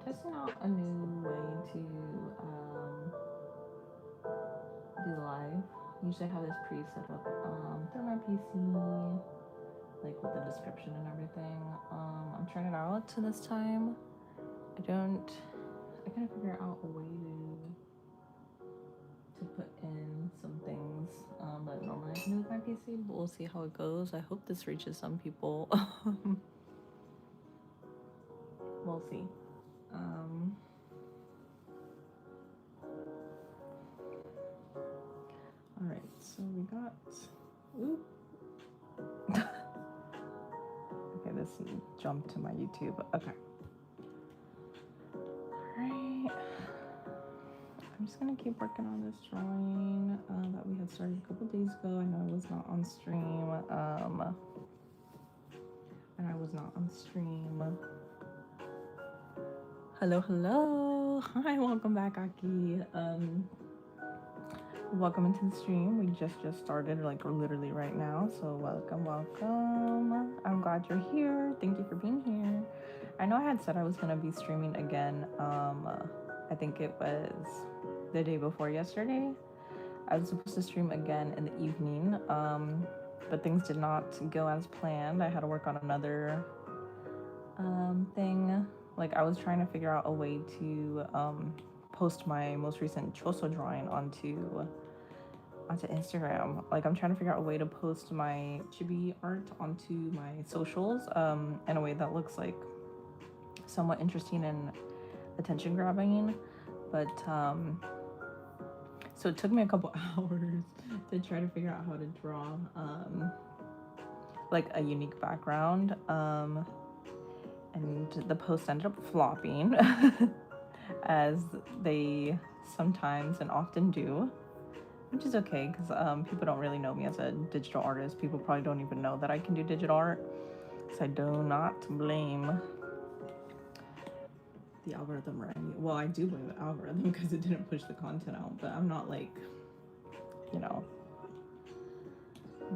testing out a new way to do live. Usually I have this pre-set up through my PC, like with the description and everything. I'm trying it out this time. I gotta figure out a way to put in some things that normally I can do with my PC, but we'll see how it goes. I hope this reaches some people. We'll see. All right, so we got. Ooh. Okay, this jumped to my YouTube. Okay. Alright. I'm just gonna keep working on this drawing that we had started a couple days ago. I know I was not on stream. Hello, hello. Hi, welcome back, Aki. Welcome into the stream. We just started, like literally right now. So welcome. I'm glad you're here. Thank you for being here. I know I had said I was gonna be streaming again. I think it was the day before yesterday. I was supposed to stream again in the evening, but things did not go as planned. I had to work on another thing. Like I was trying to figure out a way to post my most recent choso drawing onto Instagram. Like I'm trying to figure out a way to post my chibi art onto my socials in a way that looks like somewhat interesting and attention grabbing. But so it took me a couple hours to try to figure out how to draw like a unique background. And the post ended up flopping as they sometimes and often do, which is okay because people don't really know me as a digital artist. People probably don't even know that I can do digital art, so I do not blame the algorithm or any. Well, I do blame the algorithm because it didn't push the content out, but I'm not like, you know,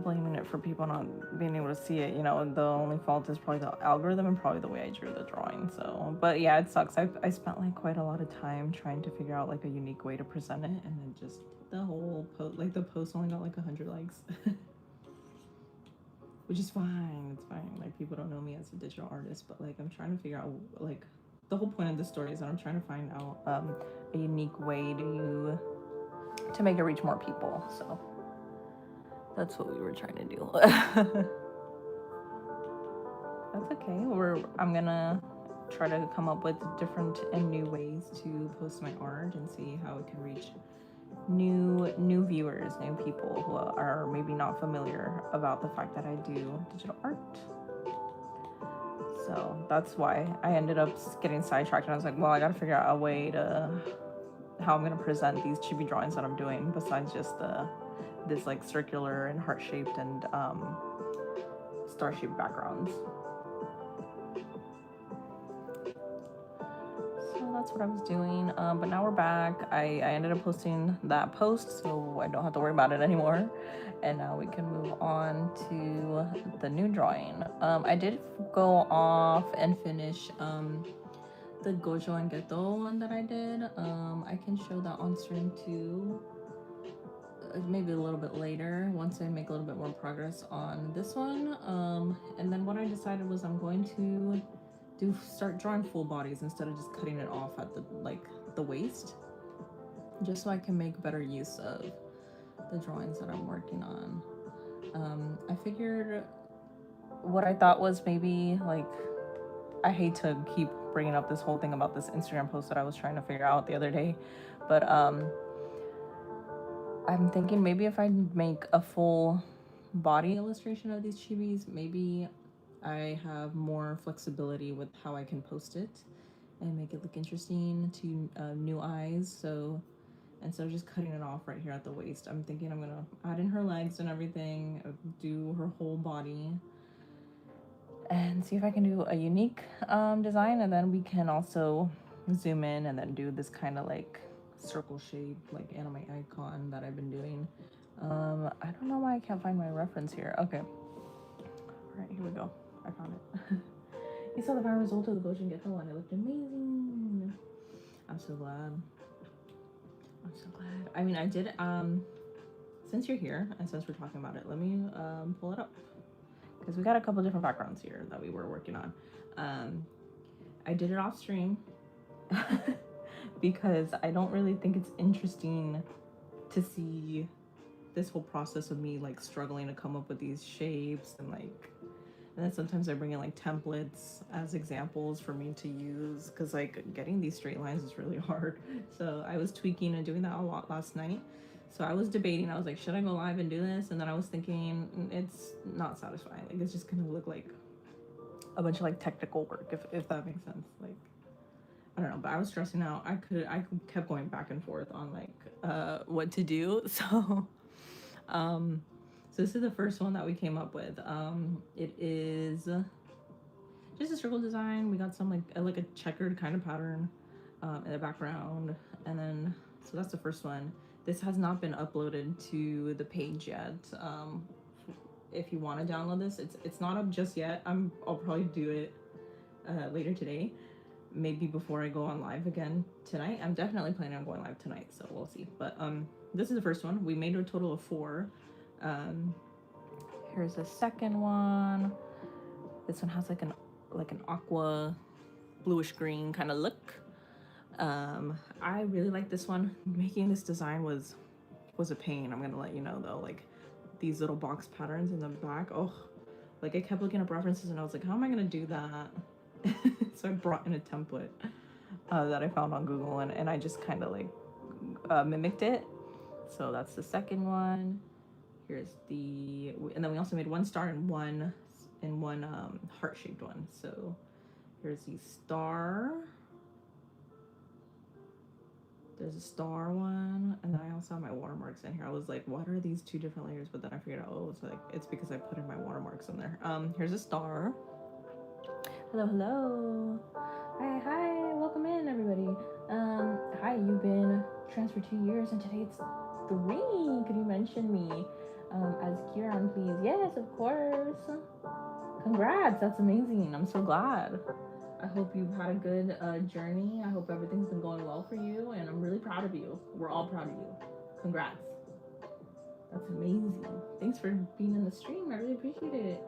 blaming it for people not being able to see it. You know, the only fault is probably the algorithm and probably the way I drew the drawing. So, but yeah, it sucks. I spent like quite a lot of time trying to figure out like a unique way to present it, and then just the whole post, like the post only got like 100 likes. Which is fine, it's fine. Like people don't know me as a digital artist, but like I'm trying to figure out like the whole point of the story is that I'm trying to find out a unique way to make it reach more people. So that's what we were trying to do. That's okay. I'm gonna try to come up with different and new ways to post my art and see how it can reach new viewers, new people who are maybe not familiar about the fact that I do digital art. So that's why I ended up getting sidetracked, and I was like, well, I gotta figure out a way to how I'm gonna present these chibi drawings that I'm doing besides just this like circular and heart-shaped and star-shaped backgrounds. So that's what I was doing, but now we're back. I ended up posting that post, so I don't have to worry about it anymore. And now we can move on to the new drawing. I did go off and finish the Gojo and Geto one that I did. I can show that on stream too. Maybe a little bit later once I make a little bit more progress on this one. And then what I decided was I'm going to start drawing full bodies instead of just cutting it off at the waist, just so I can make better use of the drawings that I'm working on. I figured what I thought was maybe like, I hate to keep bringing up this whole thing about this Instagram post that I was trying to figure out the other day, but I'm thinking maybe if I make a full body illustration of these chibis, maybe I have more flexibility with how I can post it and make it look interesting to new eyes. So instead of just cutting it off right here at the waist, I'm thinking I'm gonna add in her legs and everything, do her whole body, and see if I can do a unique design. And then we can also zoom in and then do this kind of like circle shape, like anime icon that I've been doing. I don't know why I can't find my reference here. Okay. All right, here we go. I found it. You saw the final result of the Gojo and Geto one. It looked amazing. I'm so glad. I'm so glad. I mean, I did, since you're here and since we're talking about it, let me pull it up. Because we got a couple different backgrounds here that we were working on. I did it off stream because I don't really think it's interesting to see this whole process of me like struggling to come up with these shapes and then sometimes I bring in like templates as examples for me to use because like getting these straight lines is really hard. So I was tweaking and doing that a lot last night. So I was debating, I was like, should I go live and do this? And then I was thinking it's not satisfying. Like it's just gonna look like a bunch of like technical work if that makes sense. Like I don't know, but I was stressing out. I kept going back and forth on like what to do. So so this is the first one that we came up with. It is just a circle design. We got some like a checkered kind of pattern in the background, and then so that's the first one. This has not been uploaded to the page yet. If you want to download this, it's not up just yet. I'll probably do it later today, maybe before I go on live again tonight. I'm definitely planning on going live tonight, so we'll see. But this is the first one. We made a total of 4. Here's the second one. This one has like an aqua bluish green kind of look. I really like this one. Making this design was a pain. I'm gonna let you know though, like these little box patterns in the back. Oh, like I kept looking up references and I was like, how am I gonna do that? So I brought in a template that I found on Google and I just kind of like mimicked it. So that's the second one. Here's and then we also made 1 star and one heart-shaped one. So here's the star. There's a star one, and then I also have my watermarks in here. I was like, what are these 2 different layers? But then I figured out, oh, it's because I put in my watermarks in there. Here's a star. Hello, hello. Hi, welcome in, everybody. Hi, you've been transferred 2 years, and today it's 3. Could you mention me as Kieran, please? Yes, of course. Congrats, that's amazing. I'm so glad. I hope you've had a good journey. I hope everything's been going well for you, and I'm really proud of you. We're all proud of you. Congrats. That's amazing. Thanks for being in the stream. I really appreciate it.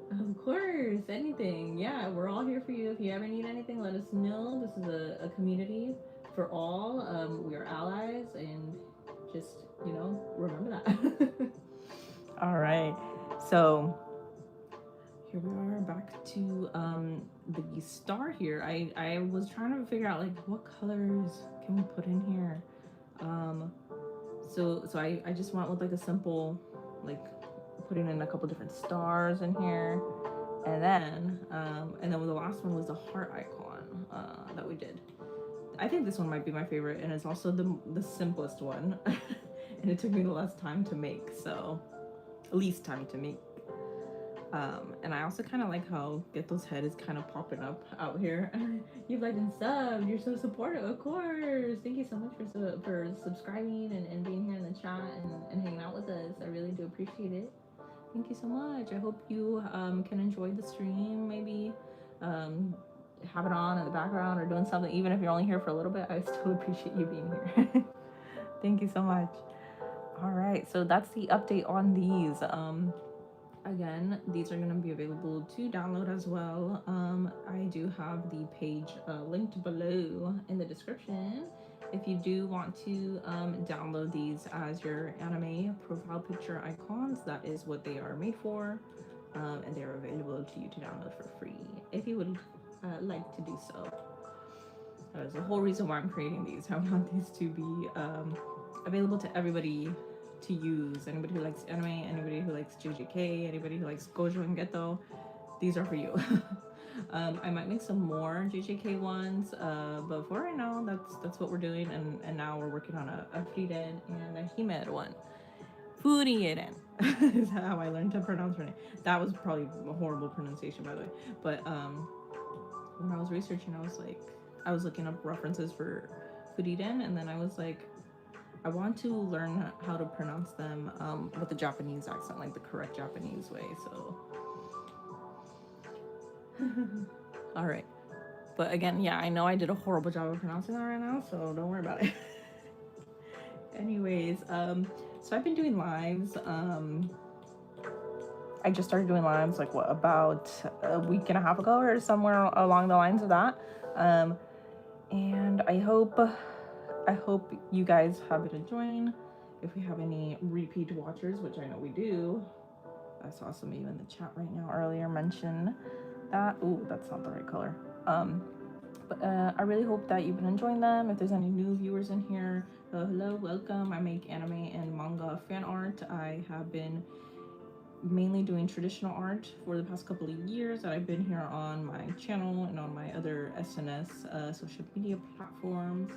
Of course, anything. Yeah, we're all here for you. If you ever need anything, let us know. This is a community for all. We are allies, and just, remember that. All right. So here we are back to the star here. I was trying to figure out like what colors can we put in here. So I just went with like a simple, like putting in a couple different stars in here, and then the last one was the heart icon that we did. I think this one might be my favorite, and it's also the simplest one, and it took me the least time to make. And I also kind of like how Ghetto's head is kind of popping up out here. You've liked and subbed. You're so supportive, of course. Thank you so much for subscribing and being here in the chat and hanging out with us. I really do appreciate it. Thank you so much. I hope you can enjoy the stream. Maybe have it on in the background or doing something. Even if you're only here for a little bit, I still appreciate you being here. Thank you so much. All right, so that's the update on these. Again, these are going to be available to download as well. I do have the page linked below in the description. If you do want to download these as your anime profile picture icons, that is what they are made for. And they're available to you to download for free if you would like to do so. That's the whole reason why I'm creating these. I want these to be available to everybody to use. Anybody who likes anime, anybody who likes JJK, anybody who likes Gojo and Geto, these are for you. I might make some more JJK ones, but for right now, that's what we're doing, and now we're working on a Frieren and a Himmel one. Frieren is how I learned to pronounce her name. That was probably a horrible pronunciation, by the way. But when I was researching, I was looking up references for Frieren, and then I was like, I want to learn how to pronounce them with the Japanese accent, like the correct Japanese way. So, all right. But again, yeah, I know I did a horrible job of pronouncing that right now, so don't worry about it. Anyways, so I've been doing lives. I just started doing lives like what, about a week and a half ago or somewhere along the lines of that. And I hope you guys have been enjoying. If we have any repeat watchers, which I know we do. I saw some of you in the chat right now earlier mention that. Ooh, that's not the right color. But I really hope that you've been enjoying them. If there's any new viewers in here, hello, welcome. I make anime and manga fan art. I have been mainly doing traditional art for the past couple of years that I've been here on my channel and on my other SNS social media platforms.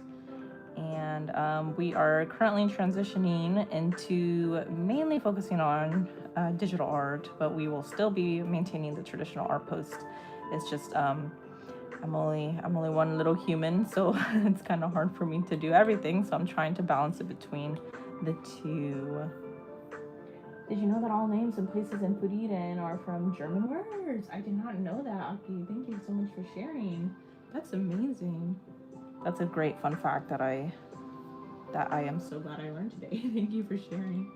And we are currently transitioning into mainly focusing on digital art, but we will still be maintaining the traditional art post. It's just I'm only one little human, so it's kind of hard for me to do everything. So I'm trying to balance it between the two. Did you know that all names and places in Frieren are from German words? I did not know that, Aki. Thank you so much for sharing. That's amazing. That's a great fun fact that I am so glad I learned today. Thank you for sharing.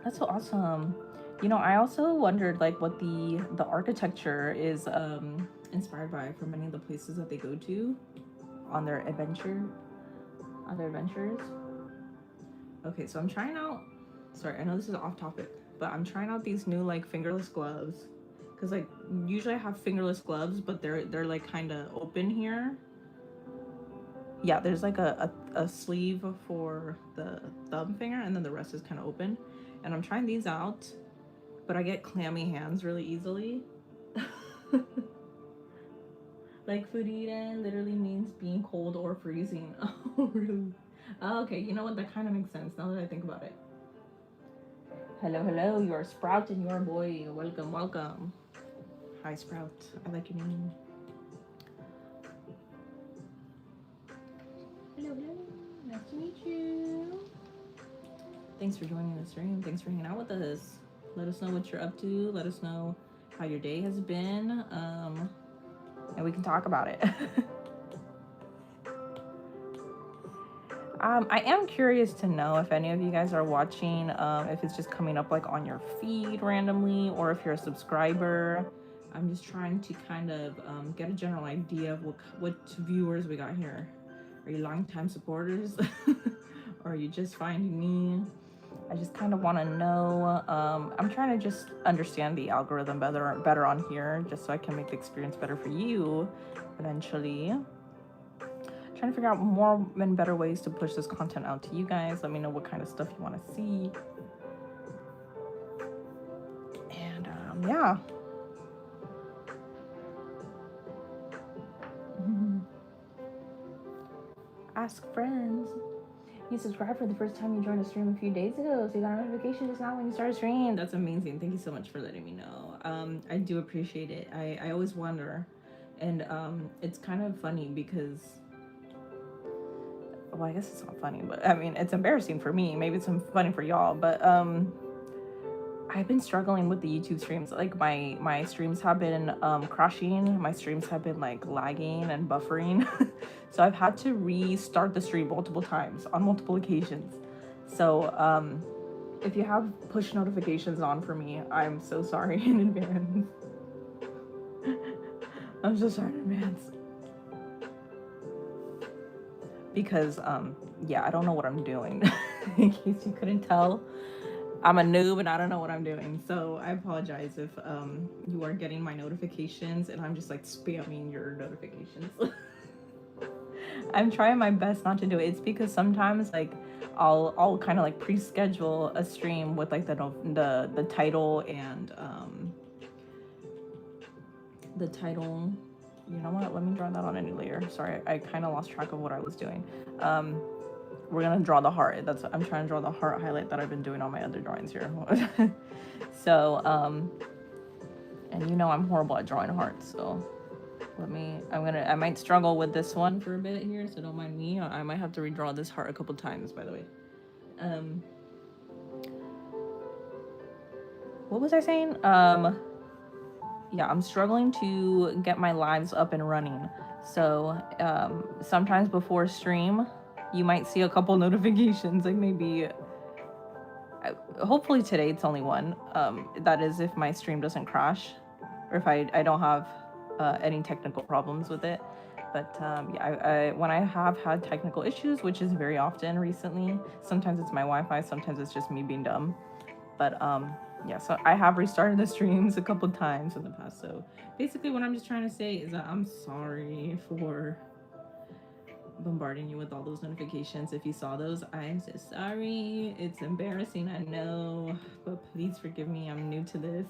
That's so awesome. You know, I also wondered like what the architecture is inspired by from many of the places that they go to on their adventures. Okay, so I'm trying out, sorry, I know this is off topic, but I'm trying out these new like fingerless gloves. Cause like usually I have fingerless gloves, but they're like kind of open here. Yeah, there's like a sleeve for the thumb finger, and then the rest is kind of open. And I'm trying these out, but I get clammy hands really easily. Like Frieren literally means being cold or freezing. Oh, really? Oh, okay, you know what? That kind of makes sense now that I think about it. Hello, hello. You are Sprout and your boy. Welcome, welcome. Hi, Sprout. I like your name. Hello, hello. Nice to meet you. Thanks for joining the stream. Thanks for hanging out with us. Let us know what you're up to. Let us know how your day has been. And we can talk about it. I am curious to know if any of you guys are watching, if it's just coming up like on your feed randomly, or if you're a subscriber. I'm just trying to kind of get a general idea of what viewers we got here. Are you longtime supporters? Or are you just finding me? I just kind of want to know. I'm trying to just understand the algorithm better on here, just so I can make the experience better for you eventually. Trying to figure out more and better ways to push this content out to you guys. Let me know what kind of stuff you want to see. And yeah. Ask friends. You subscribed for the first time you joined the stream a few days ago, so you got a notification just now when you started streaming. That's amazing. Thank you so much for letting me know. I do appreciate it. I always wonder, and it's kind of funny because, well, I guess it's not funny, but I mean, it's embarrassing for me. Maybe it's funny for y'all, but I've been struggling with the YouTube streams. Like my streams have been crashing. My streams have been like lagging and buffering. So I've had to restart the stream multiple times on multiple occasions. So if you have push notifications on for me, I'm so sorry in advance. I'm so sorry in advance. Because yeah, I don't know what I'm doing. In case you couldn't tell, I'm a noob and I don't know what I'm doing. So I apologize if you are getting my notifications and I'm just like spamming your notifications. I'm trying my best not to do it. It's because sometimes like I'll kind of like pre-schedule a stream with like the title and the title. You know what? Let me draw that on a new layer. Sorry, I kind of lost track of what I was doing. We're gonna draw the heart. I'm trying to draw the heart highlight that I've been doing on my other drawings here. So and you know I'm horrible at drawing hearts, so I might struggle with this one for a bit here, so don't mind me. I might have to redraw this heart a couple times, by the way. What was I saying? yeah, I'm struggling to get my lives up and running. So sometimes before stream, you might see a couple notifications, like maybe, hopefully today it's only one. That is if my stream doesn't crash, or if I don't have any technical problems with it. But yeah, when I have had technical issues, which is very often recently, sometimes it's my Wi-Fi, sometimes it's just me being dumb. But yeah, so I have restarted the streams a couple times in the past. So basically, what I'm just trying to say is that I'm sorry for bombarding you with all those notifications. If you saw those, I'm so sorry. It's embarrassing, I know, but please forgive me. I'm new to this.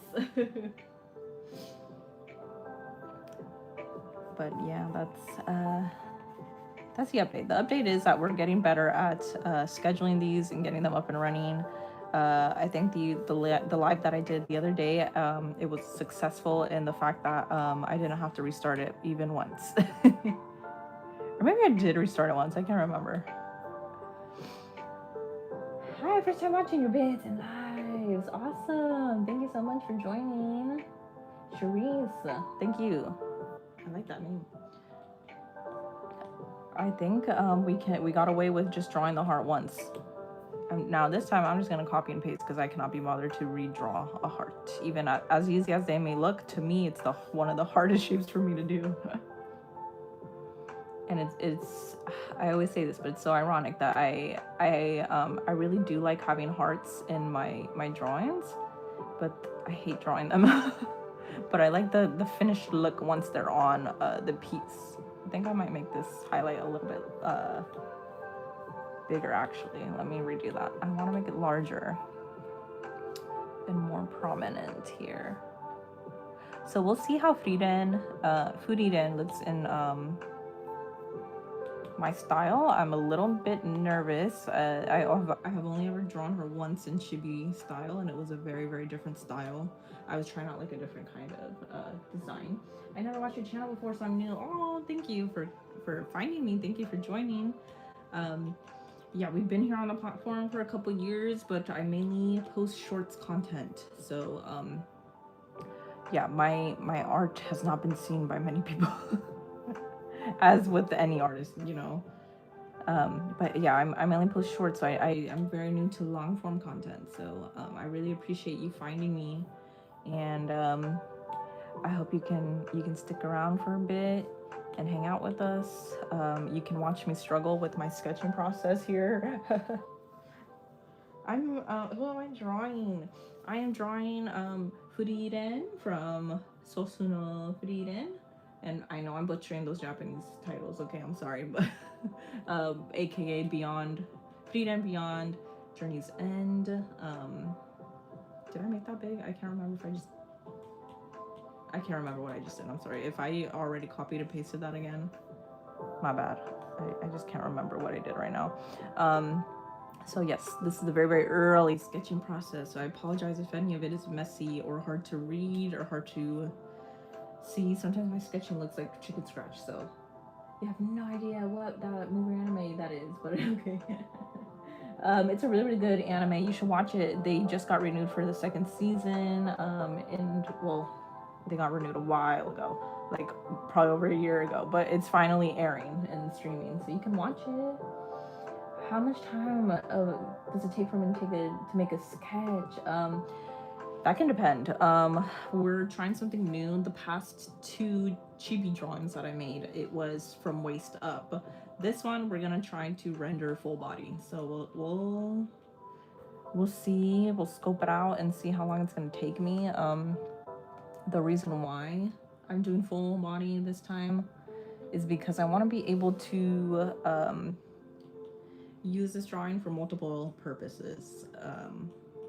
But yeah, that's the update. The update is that we're getting better at scheduling these and getting them up and running. I think the live that I did the other day, it was successful in the fact that I didn't have to restart it even once. Or maybe I did restart it once. I can't remember. Hi, first time watching your bits and lives. Awesome. Thank you so much for joining. Charisse, thank you. I like that name. I think we got away with just drawing the heart once. Now this time I'm just gonna copy and paste because I cannot be bothered to redraw a heart. Even as easy as they may look, to me it's one of the hardest shapes for me to do. And it's I always say this, but it's so ironic that I really do like having hearts in my drawings, but I hate drawing them. But I like the finished look once they're on the piece. I think I might make this highlight a little bit bigger actually. Let me redo that. I want to make it larger and more prominent here. So we'll see how Frieren looks in my style. I'm a little bit nervous. I have only ever drawn her once in Chibi style, and it was a very, very different style. I was trying out like a different kind of design. I never watched your channel before, so I'm new. Oh, thank you for finding me. Thank you for joining. Yeah, we've been here on the platform for a couple years, but I mainly post shorts content. So yeah, my art has not been seen by many people. As with any artist, you know. But yeah, I mainly post shorts, so I'm very new to long form content. So I really appreciate you finding me, and I hope you can stick around for a bit and hang out with us. You can watch me struggle with my sketching process here. Who am I drawing? I am drawing Frieren from Sosuno Frieren. And I know I'm butchering those Japanese titles. Okay, I'm sorry, but AKA Beyond, Frieren Beyond, Journey's End. Did I make that big? I can't remember if I can't remember what I just did. I'm sorry. If I already copied and pasted that again, my bad. I just can't remember what I did right now. So yes, this is the very, very early sketching process. So I apologize if any of it is messy or hard to read or hard to see. Sometimes my sketching looks like chicken scratch, so you have no idea what that movie anime that is, but okay. It's a really, really good anime. You should watch it. They just got renewed for the second season. And well, they got renewed a while ago, like probably over a year ago, but it's finally airing and streaming, so you can watch it. How much time does it take for me to make a sketch? That can depend. We're trying something new. The past two chibi drawings that I made, it was from waist up. This one we're gonna try to render full body. So we'll see. We'll scope it out and see how long it's gonna take me. The reason why I'm doing full body this time is because I want to be able to use this drawing for multiple purposes.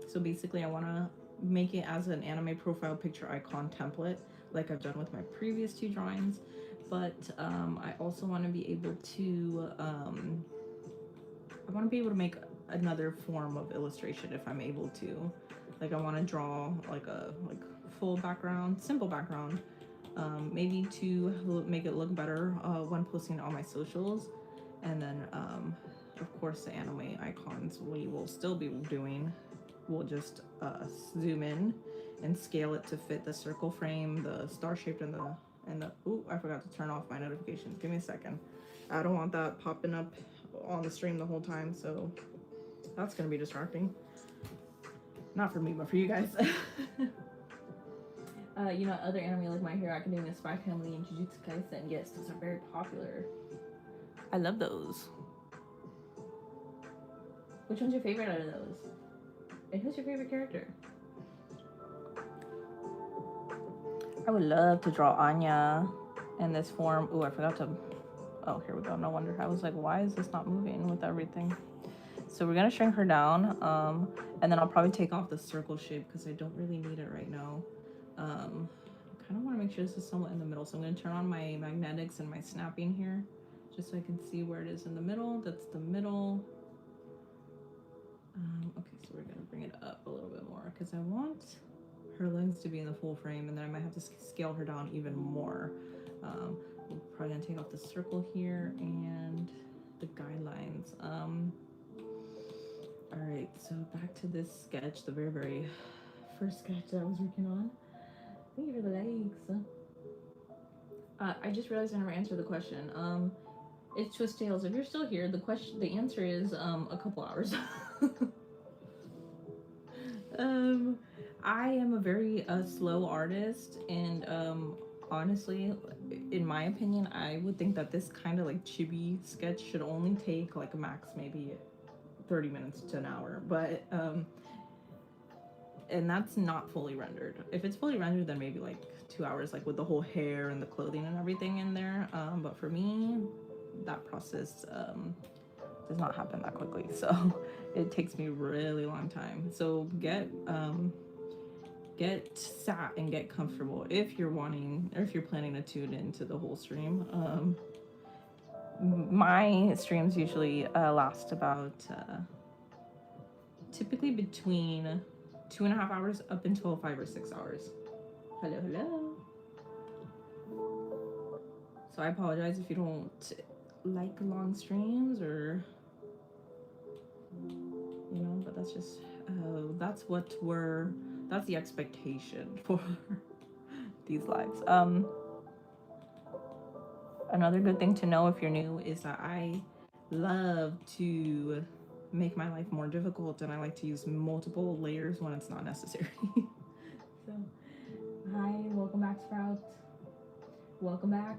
So basically I want to make it as an anime profile picture icon template like I've done with my previous two drawings, but I also want to be able to make another form of illustration if I'm able to. Like I want to draw like a full background, simple background, maybe to make it look better when posting on my socials, and then of course the anime icons we will still be doing. We'll just zoom in and scale it to fit the circle frame, the star shaped, and the ooh, I forgot to turn off my notifications. Give me a second. I don't want that popping up on the stream the whole time, so that's gonna be distracting. Not for me, but for you guys. You know, other anime like My Hero Academia, Spy Family, and Jujutsu Kaisen. Yes, those are very popular. I love those. Which one's your favorite out of those? And who's your favorite character? I would love to draw Anya in this form. Ooh, I forgot to... Oh, here we go. No wonder. I was like, why is this not moving with everything? So we're going to shrink her down. And then I'll probably take off the circle shape because I don't really need it right now. I kind of want to make sure this is somewhat in the middle. So I'm going to turn on my magnetics and my snapping here, just so I can see where it is in the middle. That's the middle. Okay, so we're going to bring it up a little bit more because I want her legs to be in the full frame, and then I might have to scale her down even more. We're probably going to take off the circle here and the guidelines. All right, so back to this sketch, the very, very first sketch that I was working on. Thank you for the likes. I just realized I never answered the question. It's Twist Tales. If you're still here, the answer is a couple hours. I am a very slow artist, and honestly, in my opinion, I would think that this kind of like chibi sketch should only take like a max maybe 30 minutes to an hour, but and that's not fully rendered. If it's fully rendered, then maybe like 2 hours, like with the whole hair and the clothing and everything in there. But for me, that process does not happen that quickly, so it takes me a really long time. So get sat and get comfortable if you're wanting, or if you're planning to tune into the whole stream. My streams usually last about typically between 2.5 hours up until 5 or 6 hours. Hello, hello. So I apologize if you don't like long streams, or you know, but that's just that's the expectation for these lives. Another good thing to know if you're new is that I love to make my life more difficult, and I like to use multiple layers when it's not necessary. So, hi, welcome back, Sprout. Welcome back.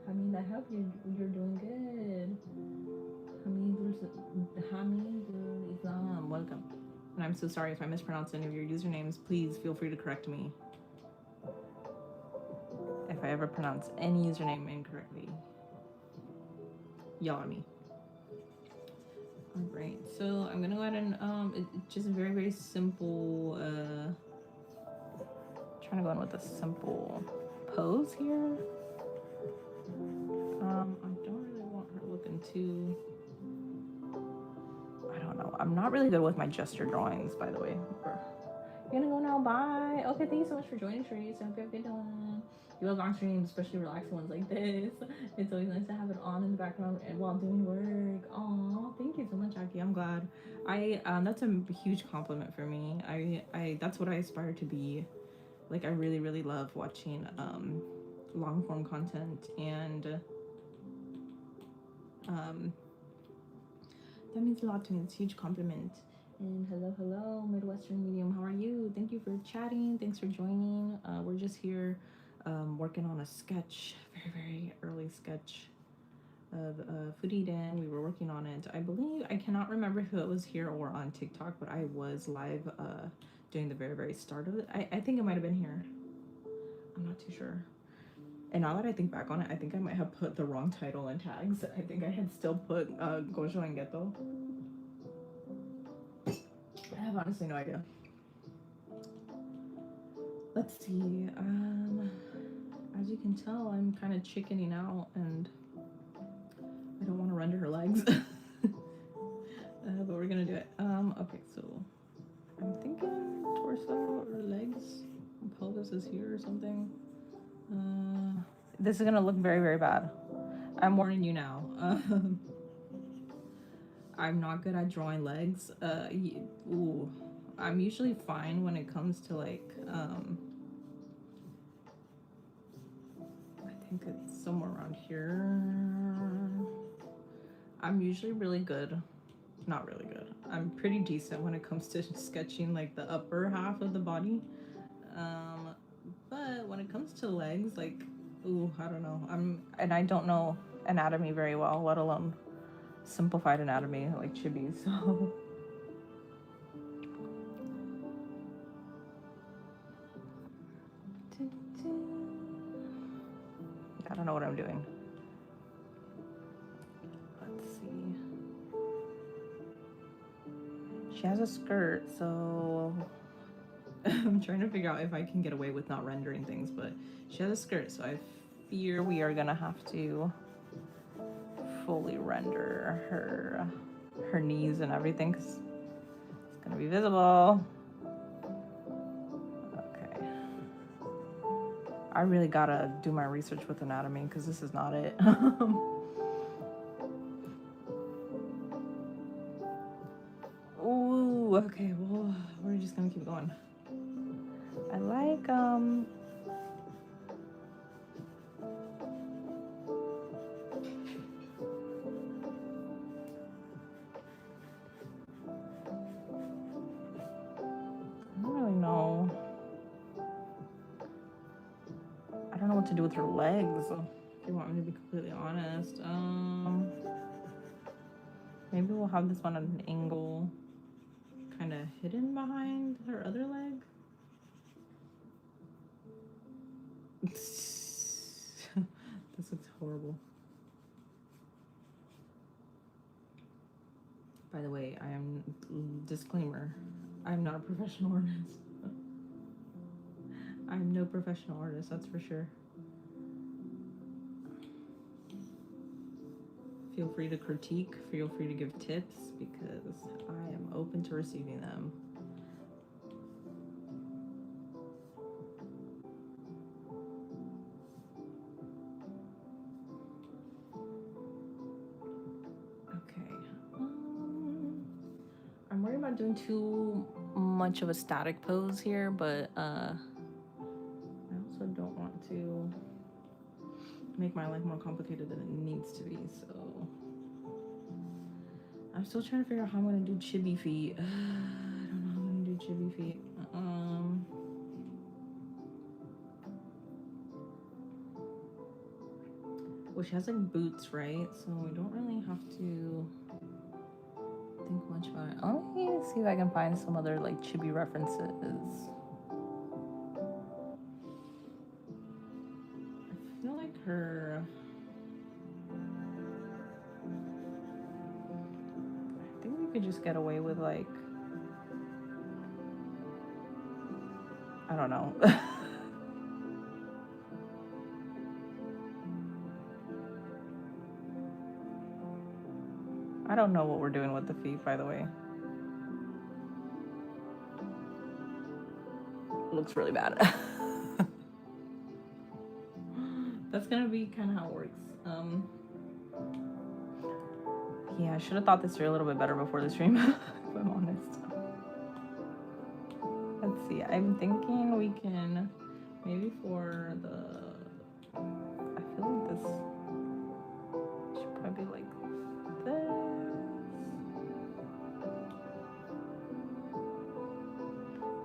Hamid, I hope you're doing good. Hamidul Islam, welcome. And I'm so sorry if I mispronounce any of your usernames. Please feel free to correct me if I ever pronounce any username incorrectly. Yell at me. All right, so I'm gonna go ahead and it's just a very, very simple. Trying to go in with a simple pose here. I don't really want her looking too. I don't know. I'm not really good with my gesture drawings, by the way. You're gonna go now. Bye. Okay, thank you so much for joining, Sharice. I hope you have a good one. You love long streams, especially relaxing ones like this. It's always nice to have it on in the background and while doing work. Aw, thank you so much, Jackie. I'm glad. That's a huge compliment for me. I that's what I aspire to be. Like, I really, really love watching long form content, and that means a lot to me. It's a huge compliment. And hello, Midwestern Medium. How are you? Thank you for chatting. Thanks for joining. We're just here working on a sketch, very, very early sketch of Frieren. We were working on it. I believe, I cannot remember if it was here or on TikTok, but I was live doing the very, very start of it. I think it might have been here. I'm not too sure. And now that I think back on it, I think I might have put the wrong title and tags. I think I had still put Gojo and Geto. I have honestly no idea. Let's see. As you can tell, I'm kind of chickening out, and I don't want to render her legs. But we're gonna do it. Okay, so I'm thinking torso or legs. Pelvis is here or something. This is gonna look very, very bad. I'm warning you now. I'm not good at drawing legs. Ooh, I'm usually fine when it comes to like, I think it's somewhere around here. I'm usually really good. Not really good. I'm pretty decent when it comes to sketching like the upper half of the body. But when it comes to legs, like, ooh, I don't know. And I don't know anatomy very well, let alone simplified anatomy like Chibi, so. I don't know what I'm doing. Let's see. She has a skirt, so I'm trying to figure out if I can get away with not rendering things, but she has a skirt, so I fear we are gonna have to fully render her knees and everything because it's gonna be visible. Okay. I really gotta do my research with anatomy because this is not it. Ooh, okay, well, we're just gonna keep going. I like, I don't really know. I don't know what to do with her legs, if you want me to be completely honest. Maybe we'll have this one at an angle, kind of hidden behind her other leg. This looks horrible. By the way, disclaimer, I'm not a professional artist. I'm no professional artist, that's for sure. Feel free to critique, feel free to give tips, because I am open to receiving them. Okay. I'm worried about doing too much of a static pose here, but I also don't want to make my life more complicated than it needs to be, so I'm still trying to figure out how I'm gonna do chibi feet. I don't know how I'm gonna do chibi feet. Well, she has like boots, right? So we don't really have to think much about it. Let me see if I can find some other like chibi references. I feel like her. I think we could just get away with like, I don't know. I don't know what we're doing with the feet, by the way. It looks really bad. That's gonna be kind of how it works. Yeah, I should have thought this through a little bit better before the stream, if I'm honest. Let's see, I'm thinking we can, maybe for the, I feel like this should probably be like this.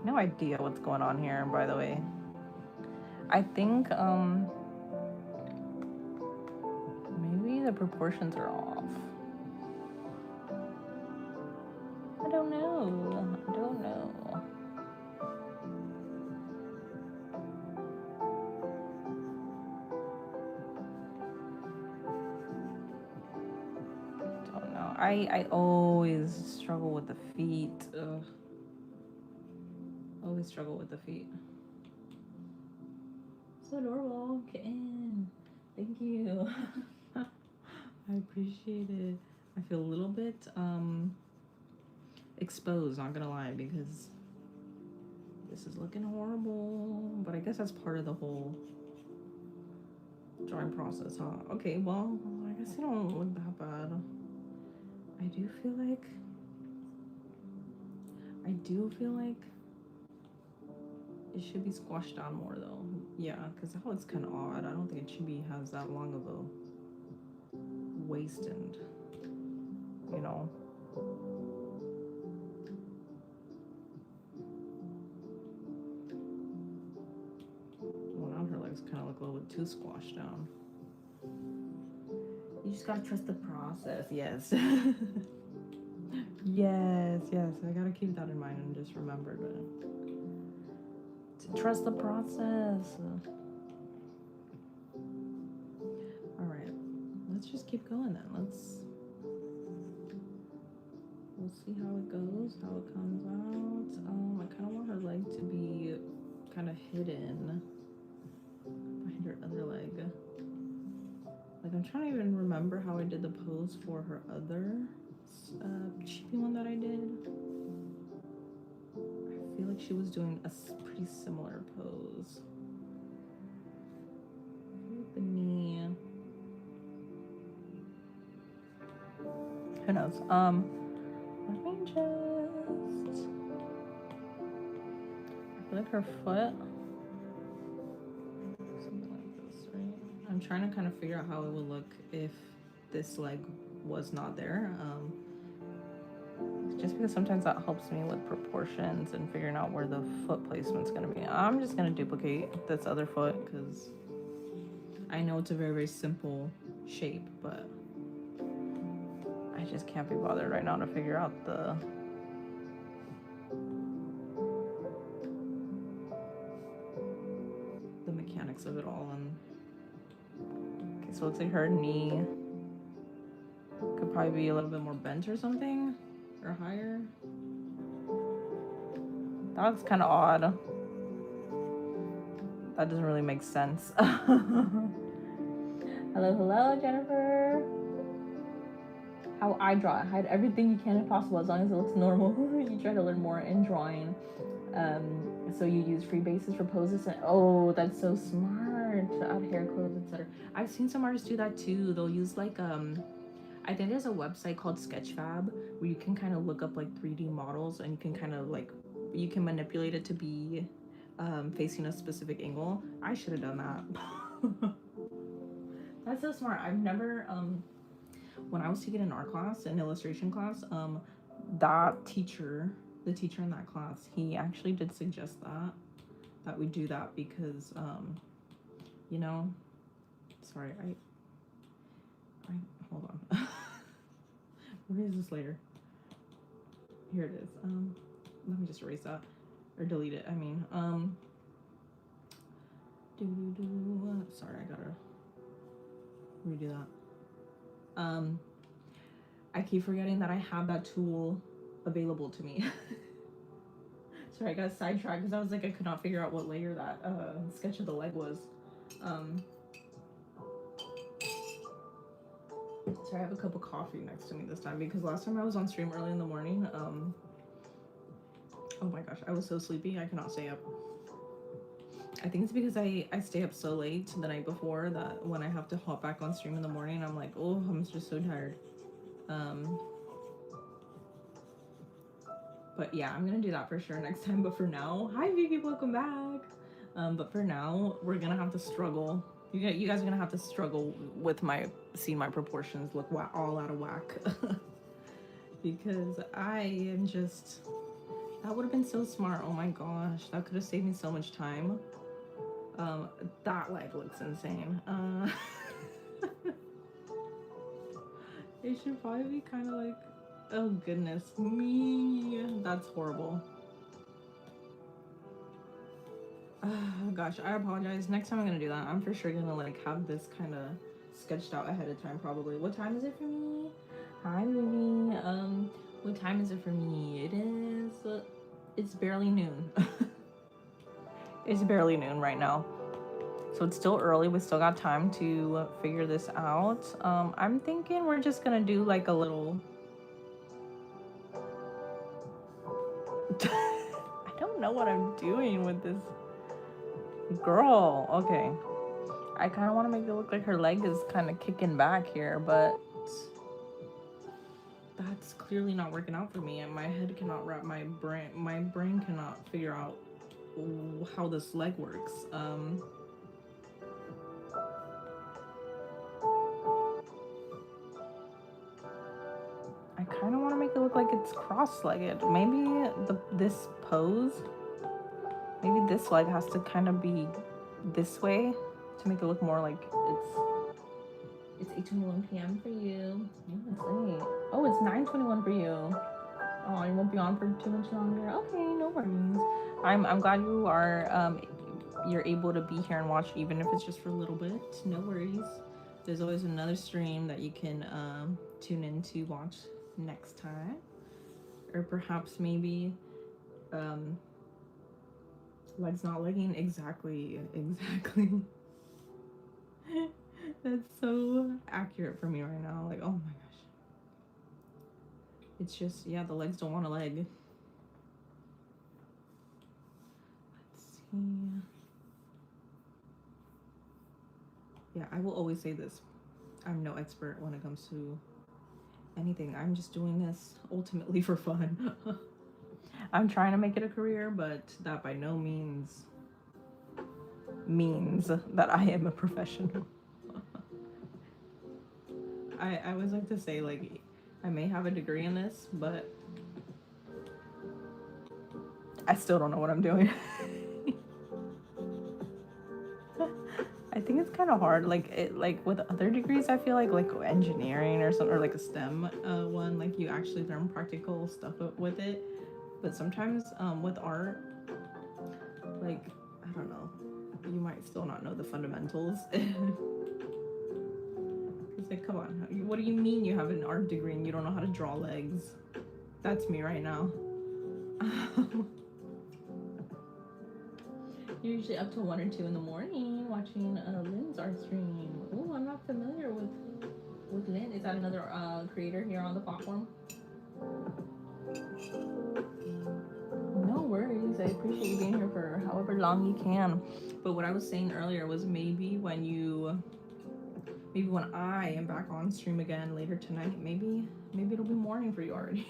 No idea what's going on here, by the way. I think, maybe the proportions are off. I don't know. I don't know. Don't know. I always struggle with the feet. Ugh. Always struggle with the feet. So adorable, kitten. Thank you. I appreciate it. I feel a little bit exposed, not gonna lie, because this is looking horrible. But I guess that's part of the whole drawing process, huh? Okay, well, I guess they don't look that bad. I do feel like, I do feel like it should be squashed down more though. Yeah, because that looks kind of odd. I don't think a chibi has that long of a waist and, you know. Well, now her legs kind of look a little bit too squashed down. You just gotta trust the process. Yes. Yes. I gotta keep that in mind and just remember to trust the process. All right, let's just keep going then. We'll see how it goes, how it comes out. I kind of want her leg to be kind of hidden behind her other leg. Like, I'm trying to even remember how I did the pose for her other chibi one that I did. I feel like she was doing a pretty similar pose. The knee. Who knows? Let me just. I feel like her foot. Something like this, right? I'm trying to kind of figure out how it would look if this leg was not there. Just because sometimes that helps me with proportions and figuring out where the foot placement's gonna be. I'm just gonna duplicate this other foot because I know it's a very, very simple shape, but I just can't be bothered right now to figure out the mechanics of it all. And okay, so it looks like her knee could probably be a little bit more bent or something, or higher. That looks kind of odd. That doesn't really make sense. Hello, Jennifer. How I draw. Hide everything you can if possible, as long as it looks normal. You try to learn more in drawing. So you use free bases for poses. And oh, that's so smart. To add hair, clothes, etc. I've seen some artists do that too. They'll use like I think there's a website called Sketchfab where you can kind of look up like 3D models and you can kind of like you can manipulate it to be facing a specific angle. I should have done that. That's so smart. I've never when I was taking an art class, an illustration class, that teacher, the teacher in that class, he actually did suggest that we do that because you know, sorry, I hold on. Where is this later? Here it is. Let me just erase that or delete it. I mean, sorry, I gotta redo that. I keep forgetting that I have that tool available to me. Sorry, I got sidetracked because I was like, I could not figure out what layer that sketch of the leg was. Sorry, I have a cup of coffee next to me this time because last time I was on stream early in the morning, oh my gosh, I was so sleepy, I could not stay up. I think it's because I stay up so late the night before that when I have to hop back on stream in the morning, I'm like, oh, I'm just so tired. But yeah, I'm gonna do that for sure next time. But for now, hi Vicky, welcome back. But for now, we're gonna have to struggle. You guys are gonna have to struggle with seeing my proportions look all out of whack. Because I am just, that would have been so smart. Oh my gosh, that could have saved me so much time. That leg looks insane. It should probably be kind of like, oh goodness me, that's horrible. Oh gosh, I apologize. Next time I'm gonna do that. I'm for sure gonna like have this kind of sketched out ahead of time probably. What time is it for me? Hi Lily. What time is it for me? It's barely noon. It's barely noon right now. So it's still early. We still got time to figure this out. I'm thinking we're just gonna do like a little I don't know what I'm doing with this girl. Okay. I kind of want to make it look like her leg is kind of kicking back here, but it's clearly not working out for me, and my head cannot wrap my brain cannot figure out how this leg works. I kind of want to make it look like it's cross-legged. Maybe this pose, maybe this leg has to kind of be this way to make it look more like it's 8:21 p.m. for you. Oh, it's late. Oh, it's 9:21 for you. Oh, you won't be on for too much longer. Okay, no worries. I'm glad you are you're able to be here and watch, even if it's just for a little bit. No worries. There's always another stream that you can tune in to watch next time, or perhaps maybe legs not legging. Exactly. That's so accurate for me right now. Like, oh my gosh. It's just, yeah, the legs don't want a leg. Let's see. Yeah, I will always say this. I'm no expert when it comes to anything. I'm just doing this ultimately for fun. I'm trying to make it a career, but that by no means means that I am a professional. I always like to say, like, I may have a degree in this, but I still don't know what I'm doing. I think it's kind of hard. Like with other degrees, I feel like engineering or something, or like a STEM one, like you actually learn practical stuff with it. But sometimes with art, like, I don't know, you might still not know the fundamentals. It's like, come on, what do you mean you have an art degree and you don't know how to draw legs? That's me right now. You're usually up till 1 or 2 in the morning watching Lynn's art stream. Oh, I'm not familiar with Lynn. Is that another creator here on the platform? No worries. I appreciate you being here for however long you can. But what I was saying earlier was maybe when I am back on stream again later tonight, maybe it'll be morning for you already.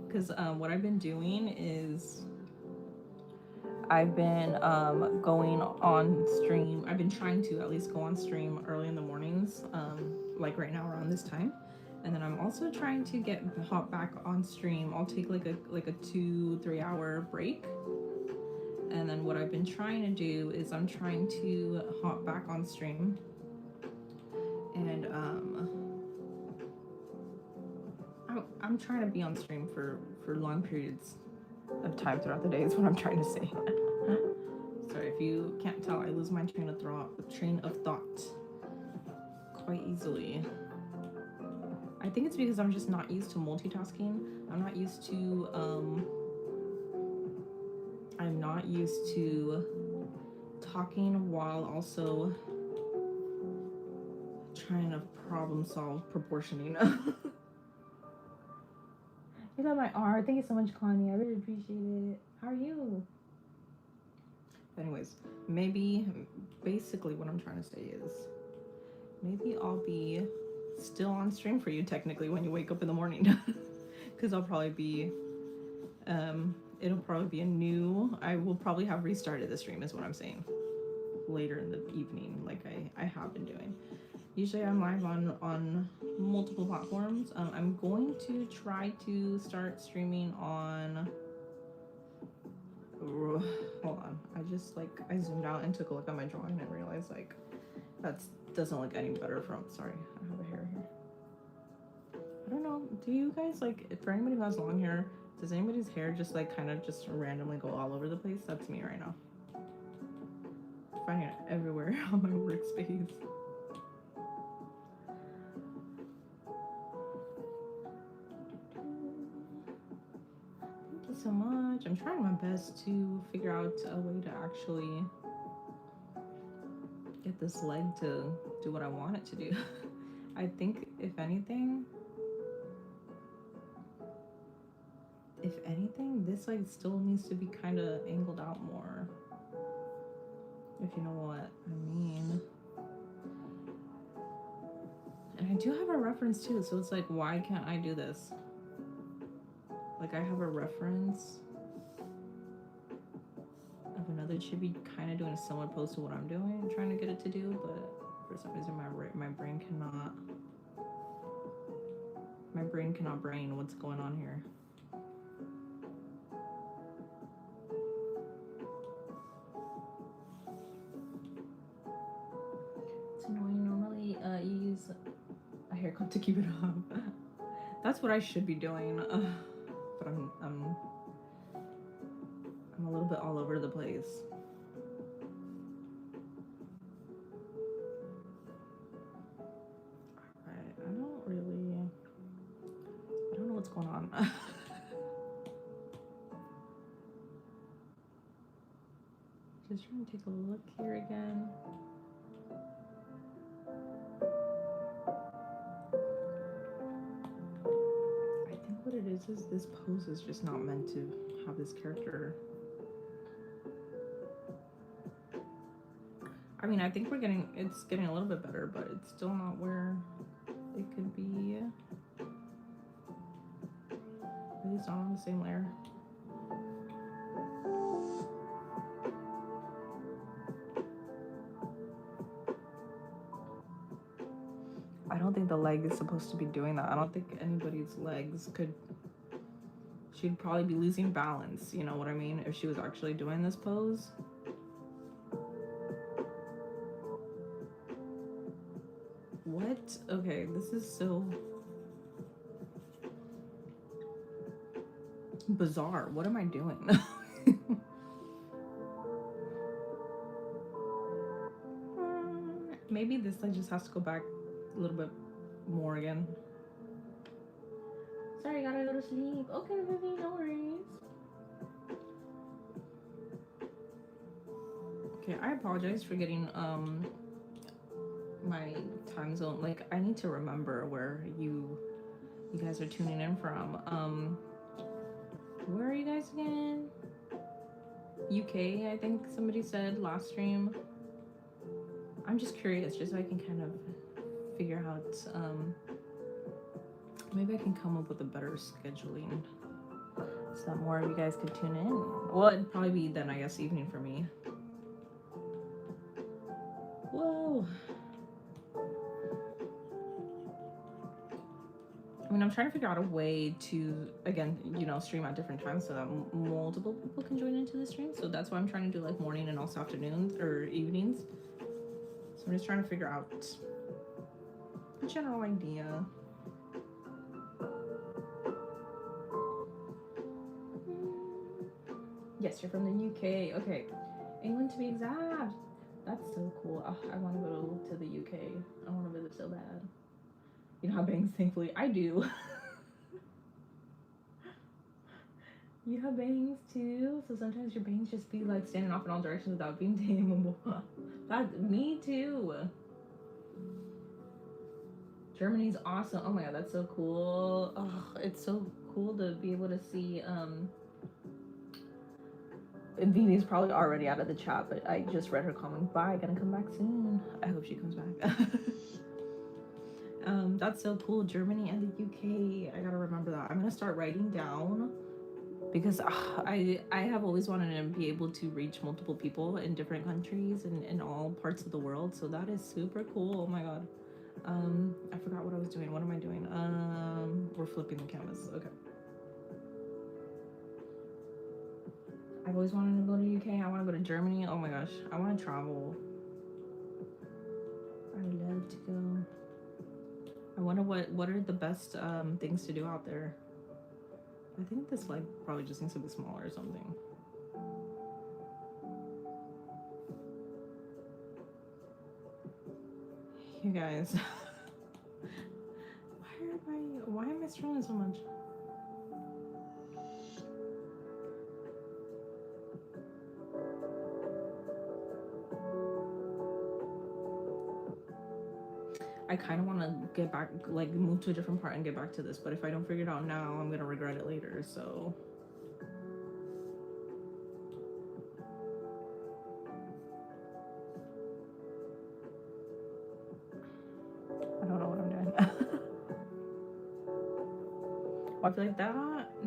Because what I've been doing is I've been going on stream. I've been trying to at least go on stream early in the mornings, like right now around this time. And then I'm also trying to hop back on stream. I'll take like a 2-3 hour break. And then what I've been trying to do is I'm trying to hop back on stream. And I'm trying to be on stream for long periods of time throughout the day is what I'm trying to say. Sorry, if you can't tell, I lose my train of thought quite easily. I think it's because I'm just not used to multitasking. I'm not used to talking while also trying to problem solve proportioning. You got my art. Thank you so much, Connie. I really appreciate it. How are you? Anyways, basically what I'm trying to say is maybe I'll be still on stream for you technically when you wake up in the morning. Because I'll probably be, it'll probably be I will probably have restarted the stream is what I'm saying. Later in the evening, like I have been doing. Usually I'm live on multiple platforms. I'm going to try to start streaming on, hold on, I zoomed out and took a look at my drawing and realized like that doesn't look any better sorry, I have a hair here. I don't know, do you guys for anybody who has long hair, does anybody's hair just kind of just randomly go all over the place? That's me right now. I'm finding it everywhere on my workspace. So much. I'm trying my best to figure out a way to actually get this leg to do what I want it to do. I think if anything, this leg still needs to be kind of angled out more, if you know what I mean. And I do have a reference too, so it's like, why can't I do this? Like, I have a reference of another chibi kind of doing a similar pose to what I'm doing, trying to get it to do, but for some reason my brain cannot brain what's going on here. It's annoying. Normally you use a haircut to keep it up. That's what I should be doing, but I'm a little bit all over the place. I don't know what's going on. Just trying to take a look here again. I think what it is this pose is just not meant to have this character. I mean, I think it's getting a little bit better, but it's still not where it could be. At least not on the same layer. I don't think the leg is supposed to be doing that. I don't think anybody's legs could... She'd probably be losing balance, you know what I mean? If she was actually doing this pose. What? Okay, this is so... bizarre. What am I doing? Maybe this leg just has to go back a little bit more again. Sorry, gotta go to sleep. Okay, baby, no worries. Okay, I apologize for getting my time zone. Like, I need to remember where you guys are tuning in from. Where are you guys again? UK, I think somebody said last stream. I'm just curious, just so I can kind of figure out, maybe I can come up with a better scheduling so that more of you guys could tune in. Well, it'd probably be then, I guess, evening for me. Whoa. I mean, I'm trying to figure out a way to, again, you know, stream at different times so that multiple people can join into the stream. So that's why I'm trying to do like morning and also afternoons or evenings. So I'm just trying to figure out a general idea. Yes, you're from the UK. Okay, England to be exact. That's so cool. Oh, I want to go to the UK. I want to visit so bad. You know how bangs, thankfully, I do. You have bangs too, so sometimes your bangs just be like standing off in all directions without being tameable. That's me too. Germany's awesome. Oh my god, that's so cool. Oh, it's so cool to be able to see. Vivi's probably already out of the chat, but I just read her comment. Bye, gonna come back soon. I hope she comes back. That's so cool. Germany and the UK. I gotta remember that. I'm gonna start writing down because I have always wanted to be able to reach multiple people in different countries and in all parts of the world. So that is super cool. Oh my god. I forgot what I was doing. What am I doing? We're flipping the canvas. Okay. I've always wanted to go to UK. I want to go to Germany. Oh my gosh. I want to travel. I would love to go. I wonder what are the best things to do out there. I think this leg probably just needs to be smaller or something. You guys. Why am I struggling so much? I kind of want to get back, like move to a different part and get back to this, but if I don't figure it out now, I'm gonna regret it later, so. I don't know what I'm doing. I feel like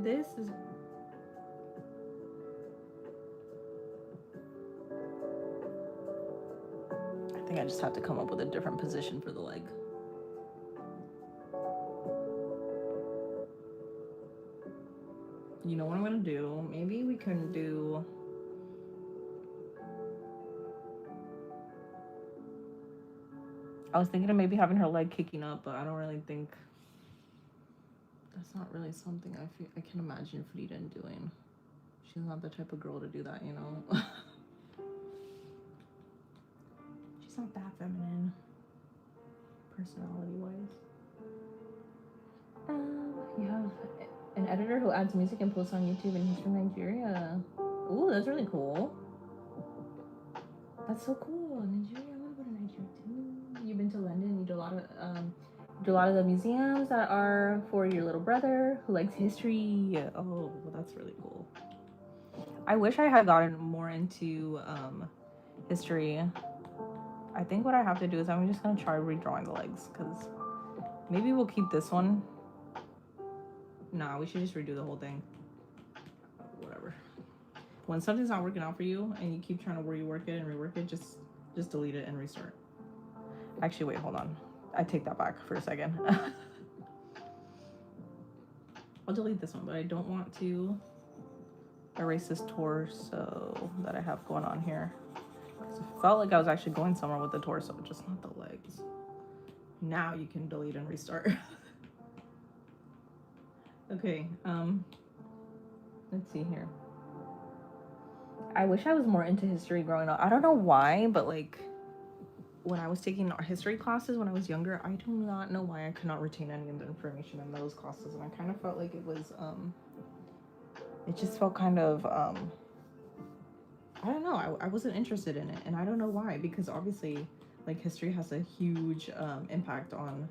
this is... I think I just have to come up with a different position for the leg. You know what I'm gonna do? Maybe we can do... I was thinking of maybe having her leg kicking up, but I don't really think... That's not really something I can imagine Frieren doing. She's not the type of girl to do that, you know? She's not that feminine, personality-wise. You have an editor who adds music and posts on YouTube, and he's from Nigeria. Ooh, that's really cool. That's so cool. Nigeria, I want to go to Nigeria too. You've been to London. You do a lot of the museums that are for your little brother who likes history. Oh, well, that's really cool. I wish I had gotten more into history. I think what I have to do is I'm just gonna try redrawing the legs, because maybe we'll keep this one. Nah, we should just redo the whole thing. Whatever. When something's not working out for you and you keep trying to rework it and rework it, just delete it and restart. Actually, wait, hold on. I take that back for a second. I'll delete this one, but I don't want to erase this torso that I have going on here. Because it felt like I was actually going somewhere with the torso, just not the legs. Now you can delete and restart. Okay, let's see here. I wish I was more into history growing up. I don't know why, but like when I was taking history classes when I was younger, I do not know why I could not retain any of the information in those classes, and I kind of felt like it was it just felt kind of I don't know, I wasn't interested in it, and I don't know why, because obviously like history has a huge impact on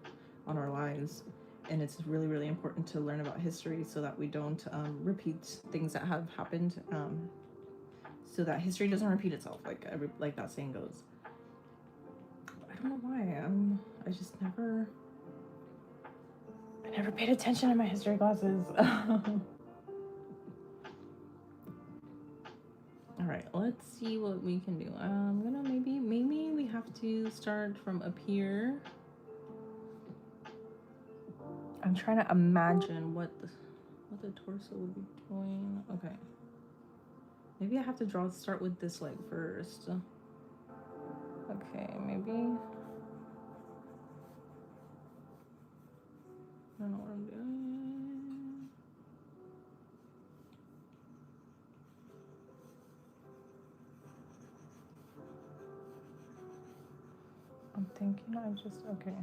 our lives, and it's really, really important to learn about history so that we don't repeat things that have happened, so that history doesn't repeat itself, like that saying goes. I don't know why. I just never paid attention in my history classes. All right, let's see what we can do. I'm gonna maybe we have to start from up here. I'm trying to imagine what the torso would be doing. Okay. Maybe I have to start with this leg first. Okay, maybe. I don't know what I'm doing. I'm thinking okay.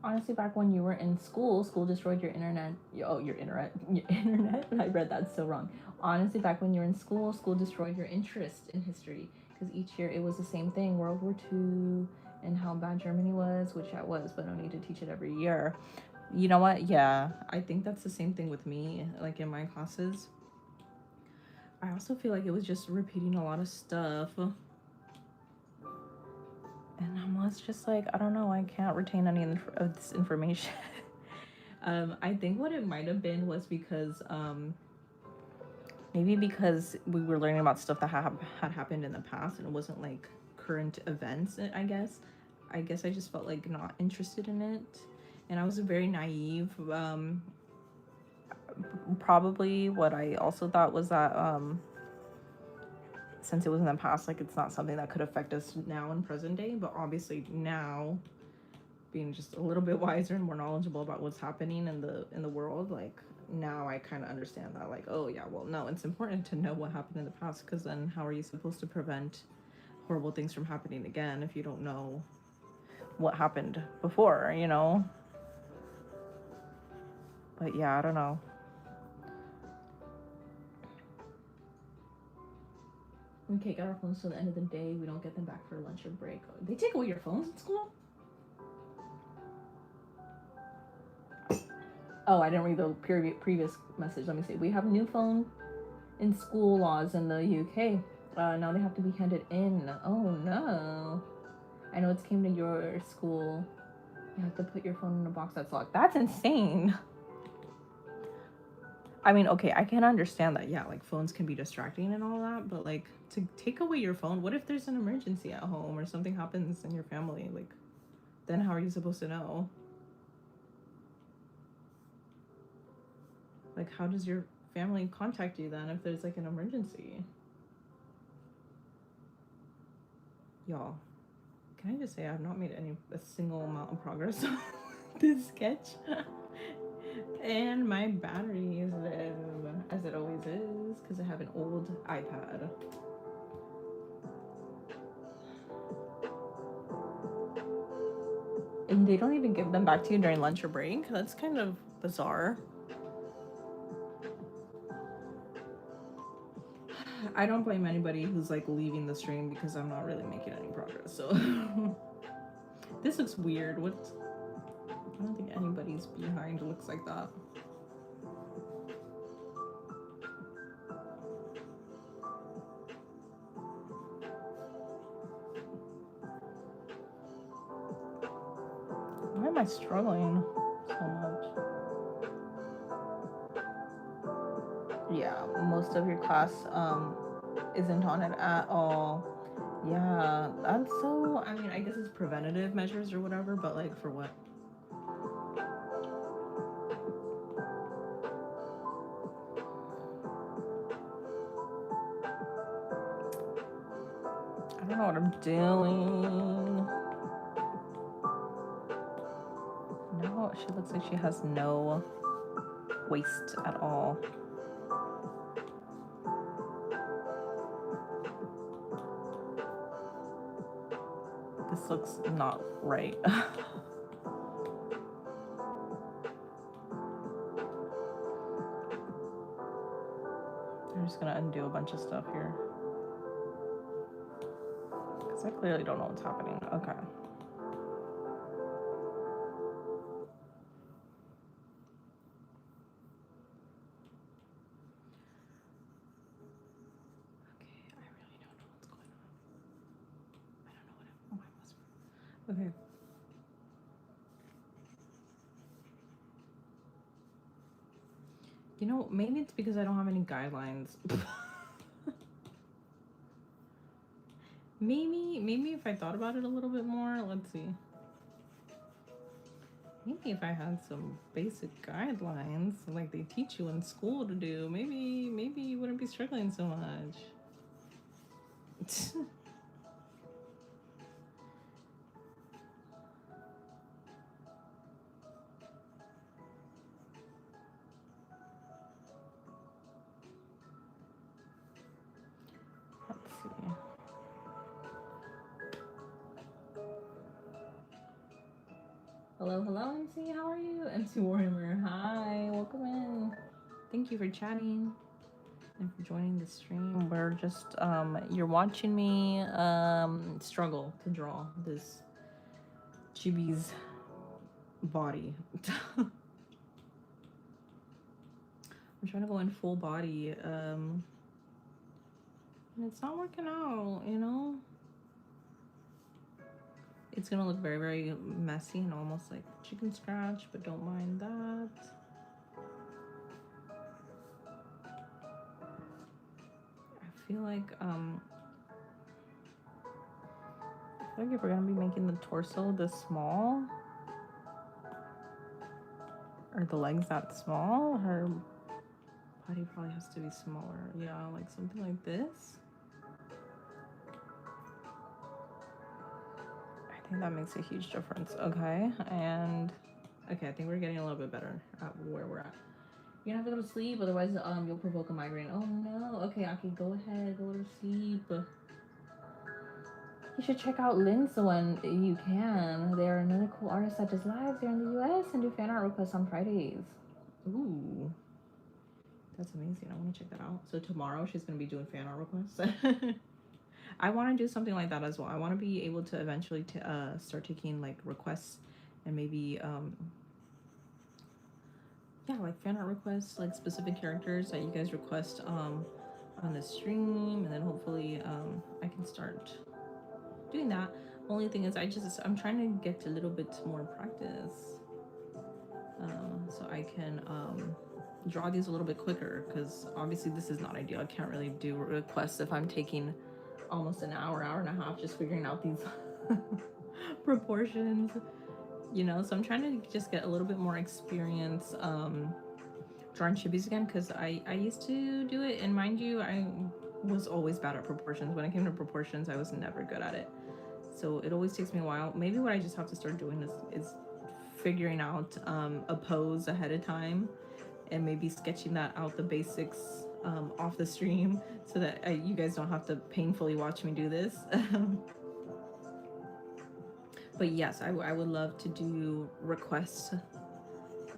Honestly, back when you were in school destroyed your internet. Your internet. I read that so wrong. Honestly, back when you were in school destroyed your interest in history, because each year it was the same thing. World War II and how bad Germany was, which I was, but no need to teach it every year. You know what? Yeah, I think that's the same thing with me, like in my classes. I also feel like it was just repeating a lot of stuff. And I'm just like, I don't know, I can't retain any of this information. I think what it might have been was because, maybe because we were learning about stuff that had happened in the past and it wasn't like current events, I guess. I just felt like not interested in it. And I was very naive. Probably what I also thought was that, since it was in the past, like it's not something that could affect us now in present day, but obviously now, being just a little bit wiser and more knowledgeable about what's happening in the world, like now I kind of understand that, like, oh yeah, well, no, it's important to know what happened in the past, because then how are you supposed to prevent horrible things from happening again if you don't know what happened before, you know? But yeah, I don't know. We can't get our phones till the end of the day. We don't get them back for lunch or break. They take away your phones in school? Oh, I didn't read the previous message. Let me see. We have new phone in school laws in the UK. Now they have to be handed in. Oh no. I know it's came to your school. You have to put your phone in a box that's locked. That's insane. I mean, okay, I can understand that. Yeah, like phones can be distracting and all that, but like to take away your phone, what if there's an emergency at home or something happens in your family? Like, then how are you supposed to know? Like, how does your family contact you then if there's like an emergency? Y'all, can I just say I've not made a single amount of progress on this sketch? And my battery is low, as it always is, because I have an old iPad. And they don't even give them back to you during lunch or break? That's kind of bizarre. I don't blame anybody who's like leaving the stream because I'm not really making any progress. So this looks weird. What? I don't think anybody's behind looks like that. Why am I struggling so much? Yeah, most of your class isn't on it at all. Yeah, that's so, I mean, I guess it's preventative measures or whatever, but like for what? I don't know what I'm doing. No, she looks like she has no waist at all. This looks not right. I'm just gonna undo a bunch of stuff here. Because I clearly don't know what's happening. Okay. Okay. You know, maybe it's because I don't have any guidelines. maybe if I thought about it a little bit more, let's see. Maybe if I had some basic guidelines like they teach you in school to do, maybe you wouldn't be struggling so much. Let's see. Hello, MC. How are you? MC Warhammer. Hi, welcome in. Thank you for chatting and for joining the stream. We're just you're watching me struggle to draw this Chibi's body. I'm trying to go in full body and it's not working out, you know. It's gonna look very, very messy and almost like chicken scratch, but don't mind that. I feel like if we're gonna be making the torso this small or the legs that small, her body probably has to be smaller. Yeah, like something like this. I think that makes a huge difference. Okay, and okay, I think we're getting a little bit better at where we're at. You're gonna have to go to sleep, otherwise you'll provoke a migraine. Oh no. Okay, Aki, go ahead, go to sleep. You should check out Linsa when you can. They're another cool artist that does lives here in the US and do fan art requests on Fridays. Ooh. That's amazing. I want to check that out. So tomorrow she's going to be doing fan art requests. I want to do something like that as well. I want to be able to eventually start taking like requests and maybe yeah, like fan art requests, like specific characters that you guys request on the stream, and then hopefully I can start doing that. Only thing is I'm trying to get a little bit more practice, so I can draw these a little bit quicker, because obviously this is not ideal. I can't really do requests if I'm taking almost an hour, hour and a half just figuring out these proportions, you know. So I'm trying to just get a little bit more experience drawing chibis again, because I used to do it, and mind you, I was always bad at proportions. When it came to proportions, I was never good at it, so it always takes me a while. Maybe what I just have to start doing is figuring out a pose ahead of time, and maybe sketching that out, the basics, off the stream, so that you guys don't have to painfully watch me do this. But yes, I would love to do requests,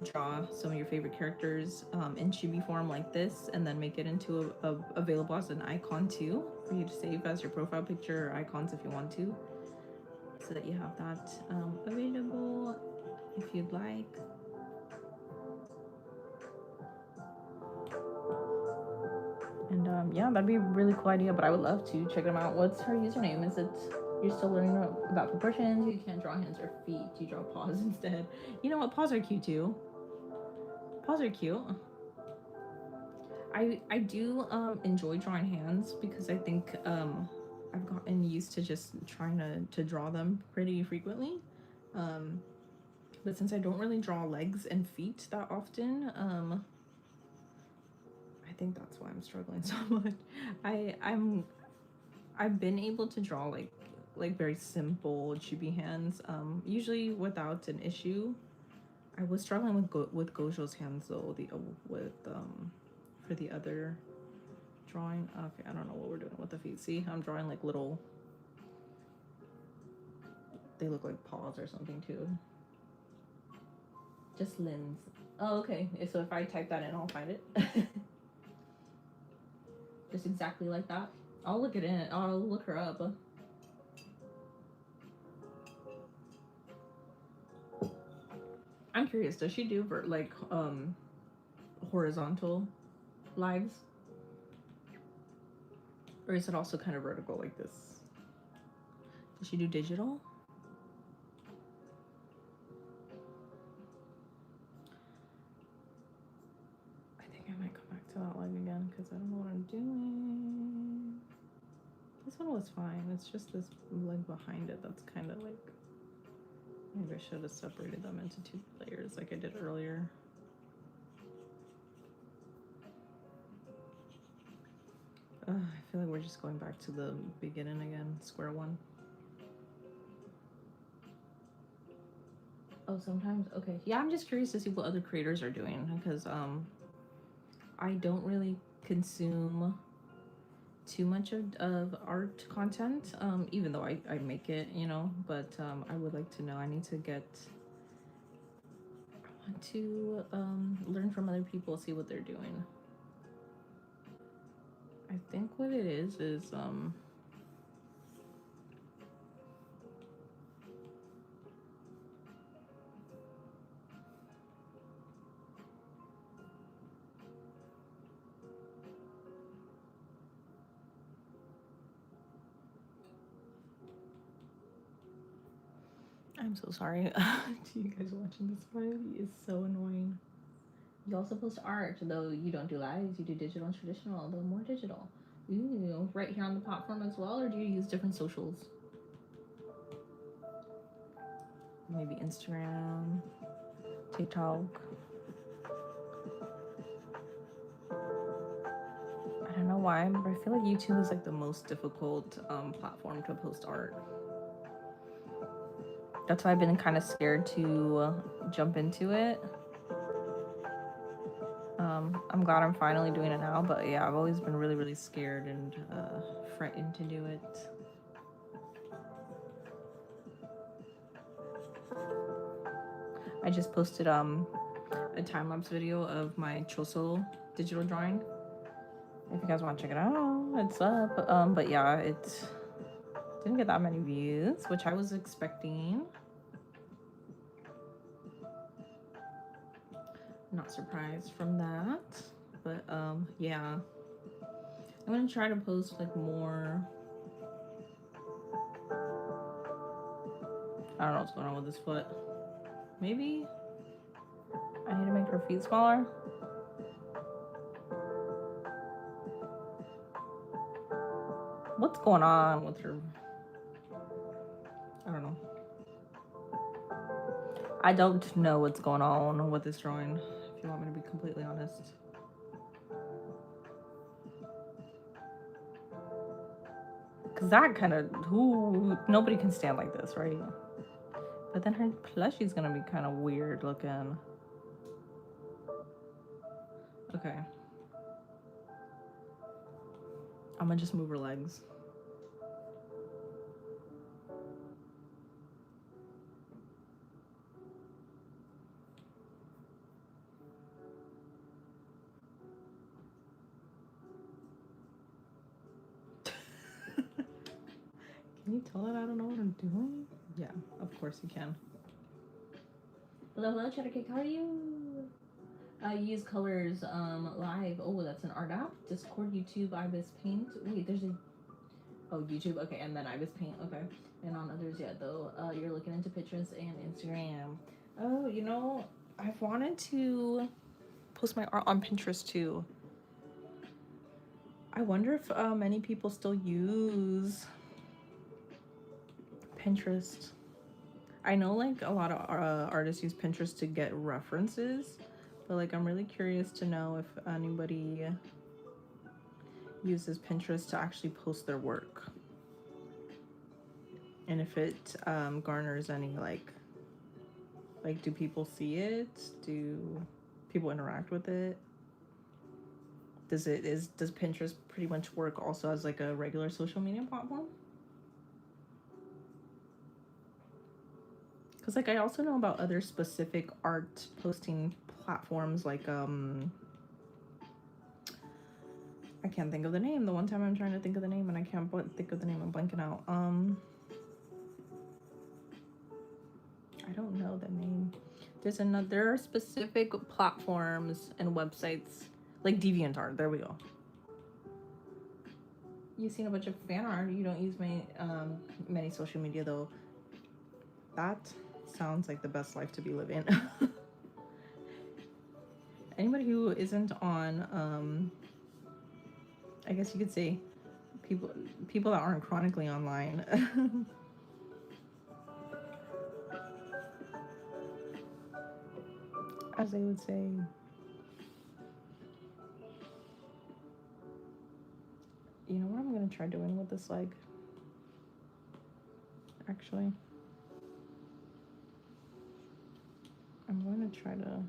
draw some of your favorite characters in chibi form like this, and then make it into available as an icon too, for you to save as your profile picture or icons if you want to, so that you have that available if you'd like. And yeah, that'd be a really cool idea, but I would love to check them out. What's her username? Is it, you're still learning about proportions, you can't draw hands or feet, you draw paws instead? You know what, paws are cute too. Paws are cute. I do enjoy drawing hands, because I think I've gotten used to just trying to draw them pretty frequently. But since I don't really draw legs and feet that often, I think that's why I'm struggling so much. I've been able to draw like very simple chibi hands, usually without an issue. I was struggling with Gojo's hands though, for the other drawing. Okay, I don't know what we're doing with the feet. See, I'm drawing like little, they look like paws or something too. Just limbs. Oh, okay. So if I type that in, I'll find it. Just exactly like that. I'll look it in. I'll look her up. I'm curious. Does she do horizontal lives, or is it also kind of vertical like this? Does she do digital? I think I might come back to that live again, because I don't know what I'm doing. This one was fine. It's just this leg behind it that's kind of like, maybe I should have separated them into 2 layers like I did earlier. I feel like we're just going back to the beginning again, square one. Oh, sometimes? Okay. Yeah, I'm just curious to see what other creators are doing, because I don't really consume too much of art content, even though I make it, you know, but I would like to know. I want to learn from other people, see what they're doing. I think what it is I'm so sorry to you guys watching this live. It's so annoying. You also post art, though you don't do lives. You do digital and traditional, although more digital. Ooh, right here on the platform as well, or do you use different socials? Maybe Instagram, TikTok. I don't know why, but I feel like YouTube is like the most difficult platform to post art. That's why I've been kind of scared to jump into it. I'm glad I'm finally doing it now, but yeah, I've always been really, really scared and frightened to do it. I just posted a time-lapse video of my Choso digital drawing. If you guys want to check it out, it's up. But yeah, it didn't get that many views, which I was expecting. Not surprised from that, but yeah, I'm gonna try to post like more I don't know what's going on with this foot. Maybe I need to make her feet smaller. What's going on with her? I don't know. I don't know what's going on with this drawing, if you want me to be completely honest. Cause that kind of, nobody can stand like this, right? But then her plushie's gonna be kind of weird looking. Okay. I'm gonna just move her legs. Can you tell that I don't know what I'm doing? Yeah, of course you can. Hello, Cheddar Cake, how are you? Use colors live. Oh, that's an art app. Discord, YouTube, Ibis Paint. Wait, there's a... Oh, YouTube, okay, and then Ibis Paint, okay. And on others yet, though. You're looking into Pinterest and Instagram. Oh, you know, I've wanted to post my art on Pinterest, too. I wonder if many people still use Pinterest. I know like a lot of artists use Pinterest to get references, but like I'm really curious to know if anybody uses Pinterest to actually post their work, and if it garners any like do people see it? Do people interact with it? Does Pinterest pretty much work also as like a regular social media platform? Because like I also know about other specific art posting platforms like I can't think of the name. The one time I'm trying to think of the name and I can't think of the name. I'm blanking out. I don't know the name. There are specific platforms and websites like DeviantArt. There we go. You've seen a bunch of fan art. You don't use many social media though. That sounds like the best life to be living. Anybody who isn't on, I guess you could say, people that aren't chronically online. As they would say. You know what I'm gonna try doing with this leg? Actually, I'm going to try to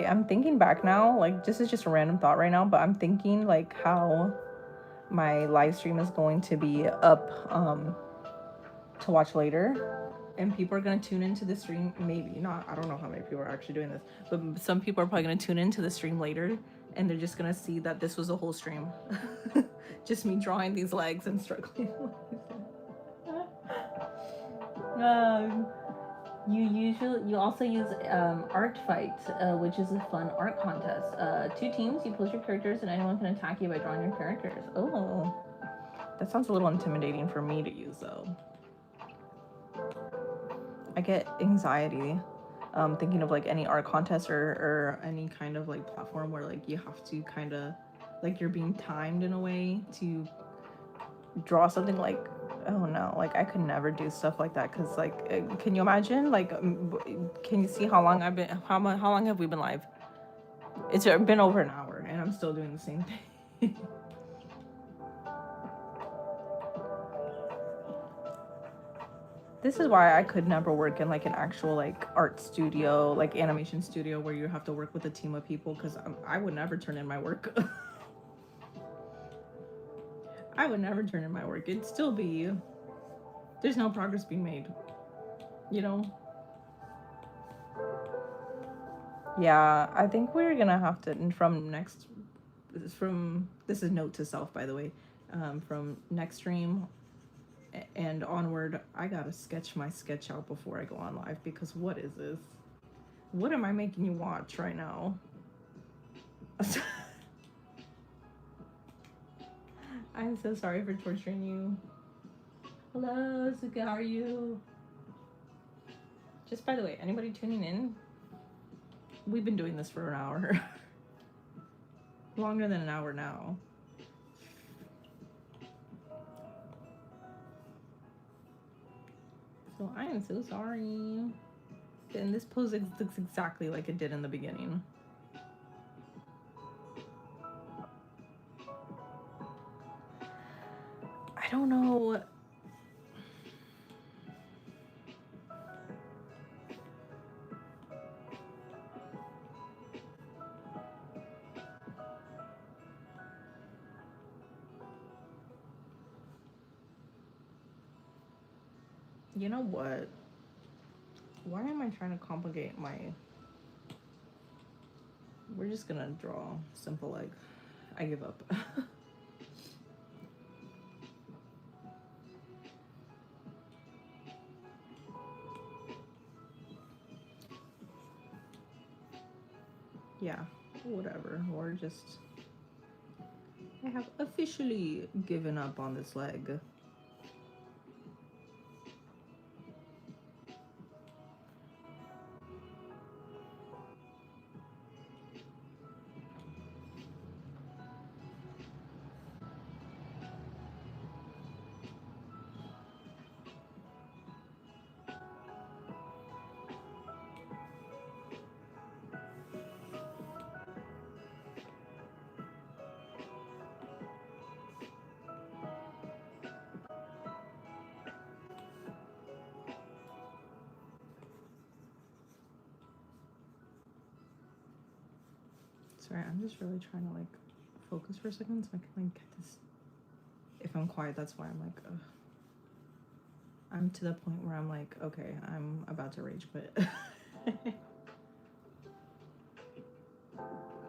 I'm thinking back now, like this is just a random thought right now, but I'm thinking like how my live stream is going to be up to watch later, and people are going to tune into the stream. Maybe not, I don't know how many people are actually doing this, but some people are probably going to tune into the stream later and they're just going to see that this was a whole stream. Just me drawing these legs and struggling. You also use Art Fight, which is a fun art contest. 2 teams, you post your characters and anyone can attack you by drawing your characters. Oh, that sounds a little intimidating for me to use though. I get anxiety thinking of like any art contest or any kind of like platform where like you have to kind of like you're being timed in a way to draw something. Like, oh no, like I could never do stuff like that, because like can you imagine, like can you see how long I've been, how long have we been live? It's been over an hour and I'm still doing the same thing. This is why I could never work in like an actual like art studio, like animation studio, where you have to work with a team of people, because I would never turn in my work. I would never turn in my work. It'd still be, there's no progress being made, you know? Yeah, I think we're gonna have to, this is note to self, by the way, from next stream and onward, I gotta sketch my sketch out before I go on live, because what is this? What am I making you watch right now? I'm so sorry for torturing you. Hello, Suka, how are you? Just by the way, anybody tuning in? We've been doing this for an hour. Longer than an hour now. So I am so sorry. And this pose looks exactly like it did in the beginning. I don't know. You know what? Why am I trying to complicate my... We're just gonna draw simple leg. I give up. Yeah, whatever. We're just... I have officially given up on this leg. Sorry, I'm just really trying to like focus for a second so I can like get this. If I'm quiet, that's why I'm like, ugh. I'm to the point where I'm like, okay, I'm about to rage quit.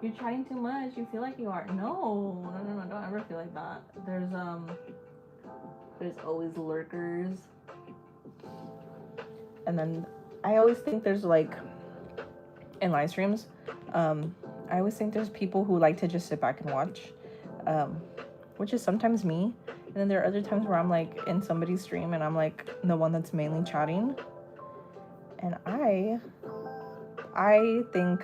You're chatting too much. You feel like you are. No, don't ever feel like that. There's always lurkers. And then I always think there's like, in live streams, I always think there's people who like to just sit back and watch, which is sometimes me. And then there are other times where I'm like in somebody's stream and I'm like the one that's mainly chatting. And I think,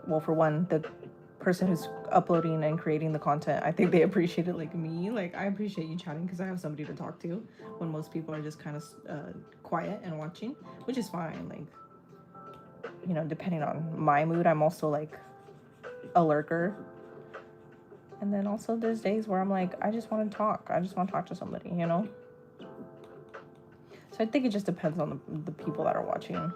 well, for one, the person who's uploading and creating the content, I think they appreciate it like me. Like, I appreciate you chatting because I have somebody to talk to when most people are just kind of quiet and watching, which is fine. Like, you know, depending on my mood, I'm also like a lurker. And then also there's days where I'm like, I just want to talk. I just want to talk to somebody, you know? So I think it just depends on the people that are watching.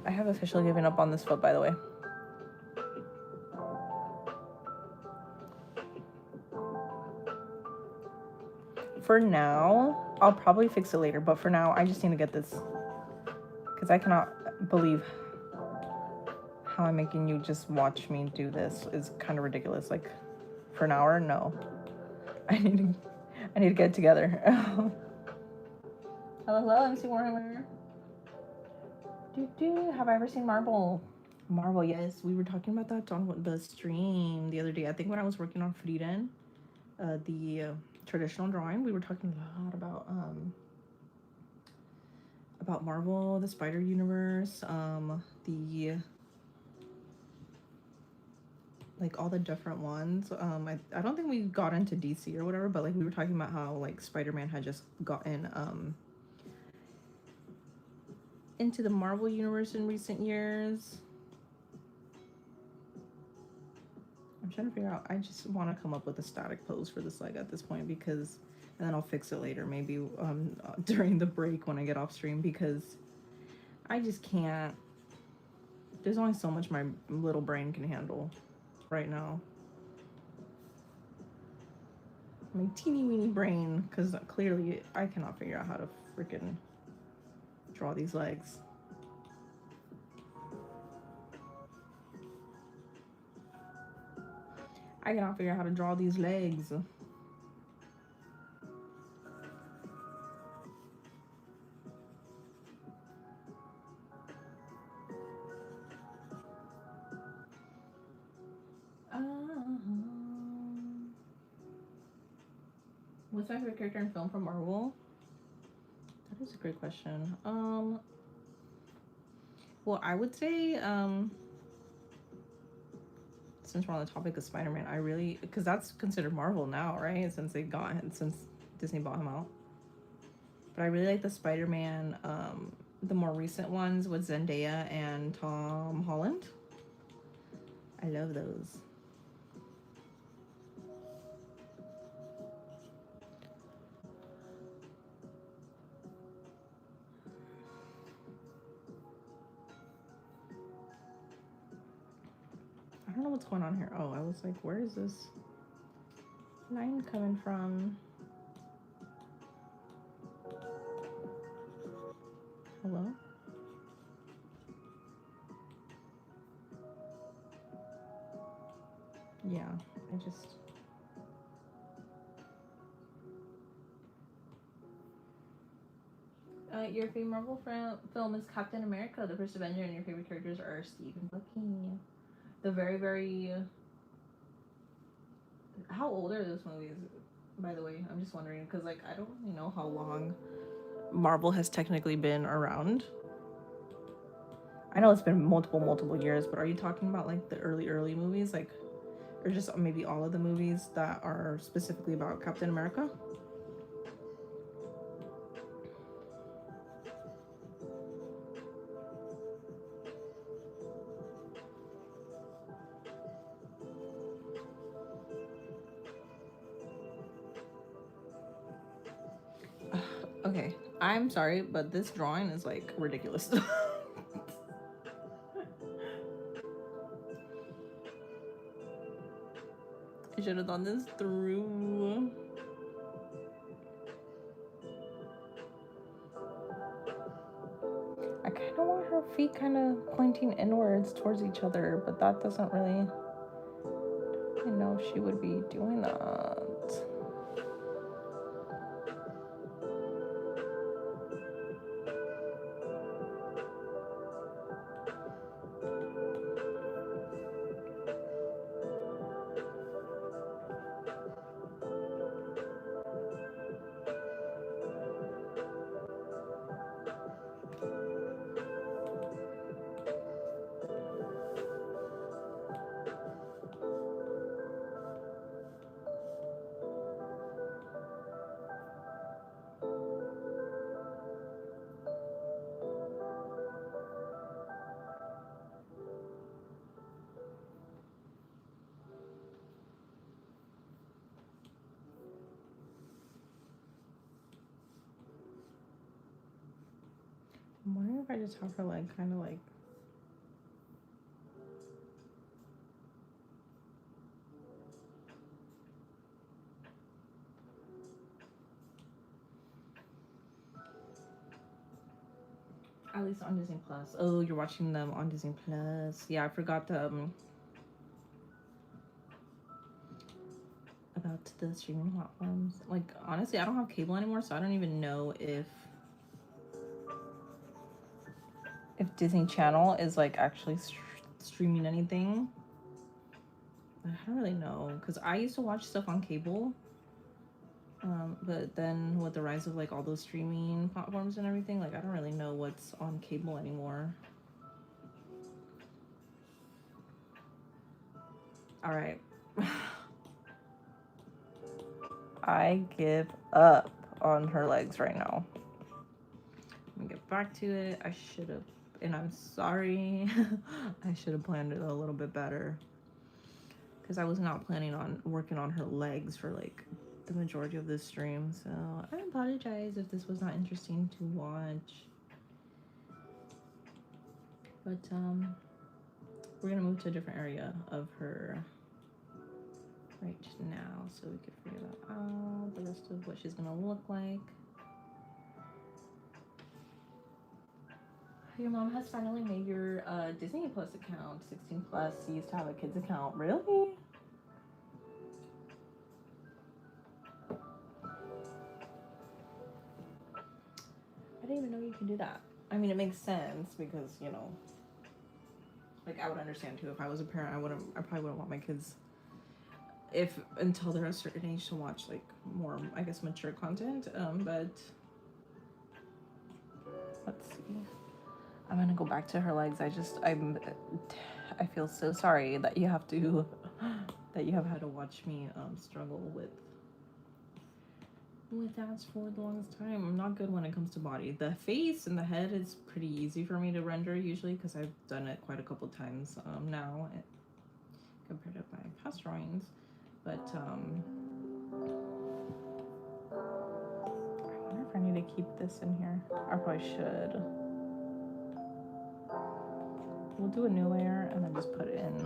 I have officially given up on this foot, by the way. For now, I'll probably fix it later, but for now, I just need to get this. Because I cannot believe how I'm making you just watch me do this is kind of ridiculous. Like, for an hour? No. I need to get it together. Hello, MC Warhammer. Have I ever seen Marble? Marble, yes. We were talking about that on the stream the other day. I think when I was working on Frieren, the traditional drawing, we were talking a lot about Marvel, the Spider Universe, the like all the different ones. I don't think we got into DC or whatever, but like we were talking about how like Spider-Man had just gotten into the Marvel universe in recent years. I'm trying to figure out, I just want to come up with a static pose for this leg at this point because, and then I'll fix it later, maybe during the break when I get off stream, because I just can't, there's only so much my little brain can handle right now. My teeny weeny brain, because clearly I cannot figure out how to freaking draw these legs. I cannot figure out how to draw these legs. What's my favorite character in film from Marvel? That is a great question. Well, I would say, since we're on the topic of Spider-Man, I really, because that's considered Marvel now, right? Since Disney bought him out. But I really like the Spider-Man, the more recent ones with Zendaya and Tom Holland. I love those. I don't know what's going on here. Oh, I was like, where is this line coming from? Hello? Yeah, I just... your favorite Marvel film is Captain America, the First Avenger, and your favorite characters are Steve and Bucky. The very, very... How old are those movies, by the way? I'm just wondering, because, like, I don't really know how long Marvel has technically been around. I know it's been multiple years, but are you talking about, like, the early movies? Like, or just maybe all of the movies that are specifically about Captain America? Okay, I'm sorry, but this drawing is like ridiculous. I should have done this through. I kind of want her feet kind of pointing inwards towards each other, but that doesn't really. I know she would be doing that. I'm wondering if I just have her like kind of like. At least on Disney Plus. Oh, you're watching them on Disney Plus. Yeah, I forgot about the streaming platforms. Like, honestly, I don't have cable anymore, so I don't even know if Disney Channel is like actually streaming anything. I don't really know, because I used to watch stuff on cable, but then with the rise of like all those streaming platforms and everything, like I don't really know what's on cable anymore. All right. I give up on her legs right now. Let me get back to it. I should have, and I'm sorry. I should have planned it a little bit better, because I was not planning on working on her legs for like the majority of this stream. So I apologize if this was not interesting to watch. But we're gonna move to a different area of her right now, so we can figure out the rest of what she's gonna look like. Your mom has finally made your Disney Plus account 16 plus. You used to have a kids account. Really? I didn't even know you could do that. I mean, it makes sense because, you know, like I would understand too if I was a parent. I probably wouldn't want my kids if until they're a certain age to watch like more, I guess, mature content. But let's see. I'm gonna go back to her legs. I feel so sorry that you have to that you have had to watch me struggle with that for the longest time. I'm not good when it comes to body. The face and the head is pretty easy for me to render usually because I've done it quite a couple times now compared to my past drawings. But I wonder if I need to keep this in here. I probably should. We'll do a new layer and then just put in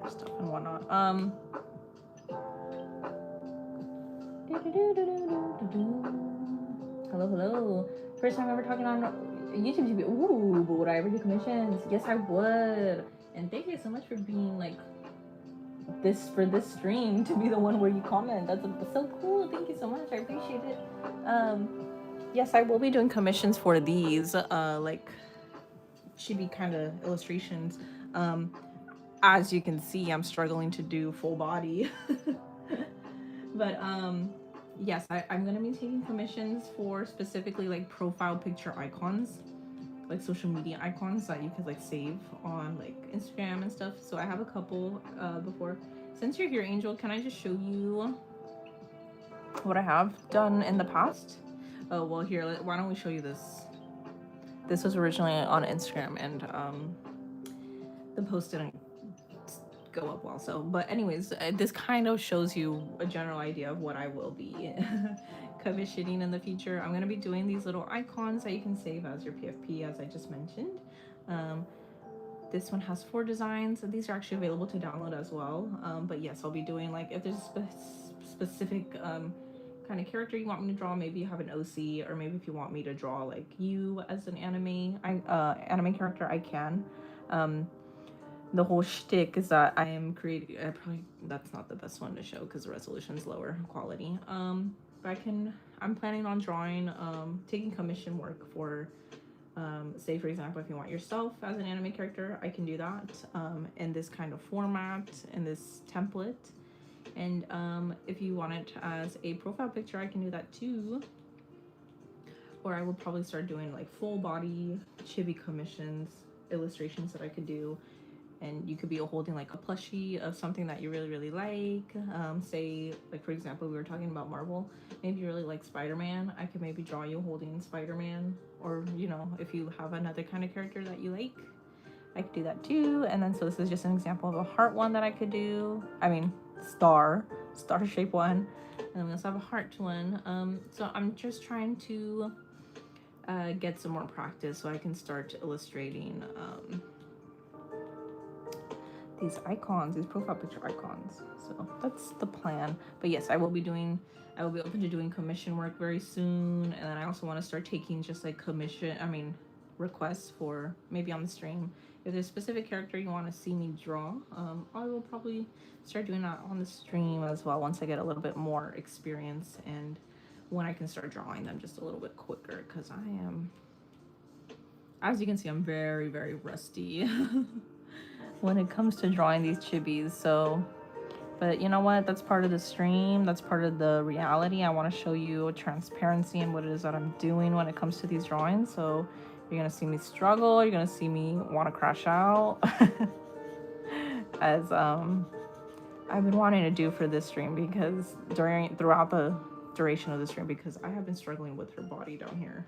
stuff and whatnot. Hello, hello. First time ever talking on YouTube TV. Ooh, but would I ever do commissions? Yes, I would. And thank you so much for being like this for this stream to be the one where you comment. That's so cool. Thank you so much. I appreciate it. Yes, I will be doing commissions for these. Like chibi kind of illustrations. As you can see, I'm struggling to do full body. But yes, I'm gonna be taking commissions for specifically like profile picture icons, like social media icons that you could like save on like Instagram and stuff. So I have a couple before. Since you're here, Angel, can I just show you what I have done in the past? Oh, well, here, why don't we show you this? This was originally on Instagram, and the post didn't go up well. So, but anyways, this kind of shows you a general idea of what I will be commissioning in the future. I'm going to be doing these little icons that you can save as your PFP, as I just mentioned. This one has 4 designs, and these are actually available to download as well. But yes, I'll be doing like if there's a specific kind of character you want me to draw, maybe you have an OC, or maybe if you want me to draw like you as an anime character, I can. The whole shtick is that I am creating. Probably that's not the best one to show because the resolution is lower quality. But I'm planning on drawing, taking commission work for, say for example, if you want yourself as an anime character, I can do that in this kind of format, in this template. And if you want it as a profile picture, I can do that too. Or I will probably start doing like full body chibi commissions, illustrations that I could do. And you could be holding like a plushie of something that you really, really like. Say, like for example, we were talking about Marvel. Maybe you really like Spider-Man. I could maybe draw you holding Spider-Man. Or, you know, if you have another kind of character that you like, I could do that too. And then, so this is just an example of a heart one that I could do. I mean, star shape one. And we also have a heart one. So I'm just trying to get some more practice so I can start illustrating these icons, these profile picture icons. So that's the plan. But yes, I will be open to doing commission work very soon. And then I also want to start taking just like requests for maybe on the stream. If there's a specific character you want to see me draw, I will probably start doing that on the stream as well once I get a little bit more experience and when I can start drawing them just a little bit quicker, because I am, as you can see, I'm very, very rusty when it comes to drawing these chibis. So, but you know what? That's part of the stream. That's part of the reality. I want to show you transparency and what it is that I'm doing when it comes to these drawings. So you're going to see me struggle. You're going to see me want to crash out as I've been wanting to do for this stream, because throughout the duration of the stream, because I have been struggling with her body down here.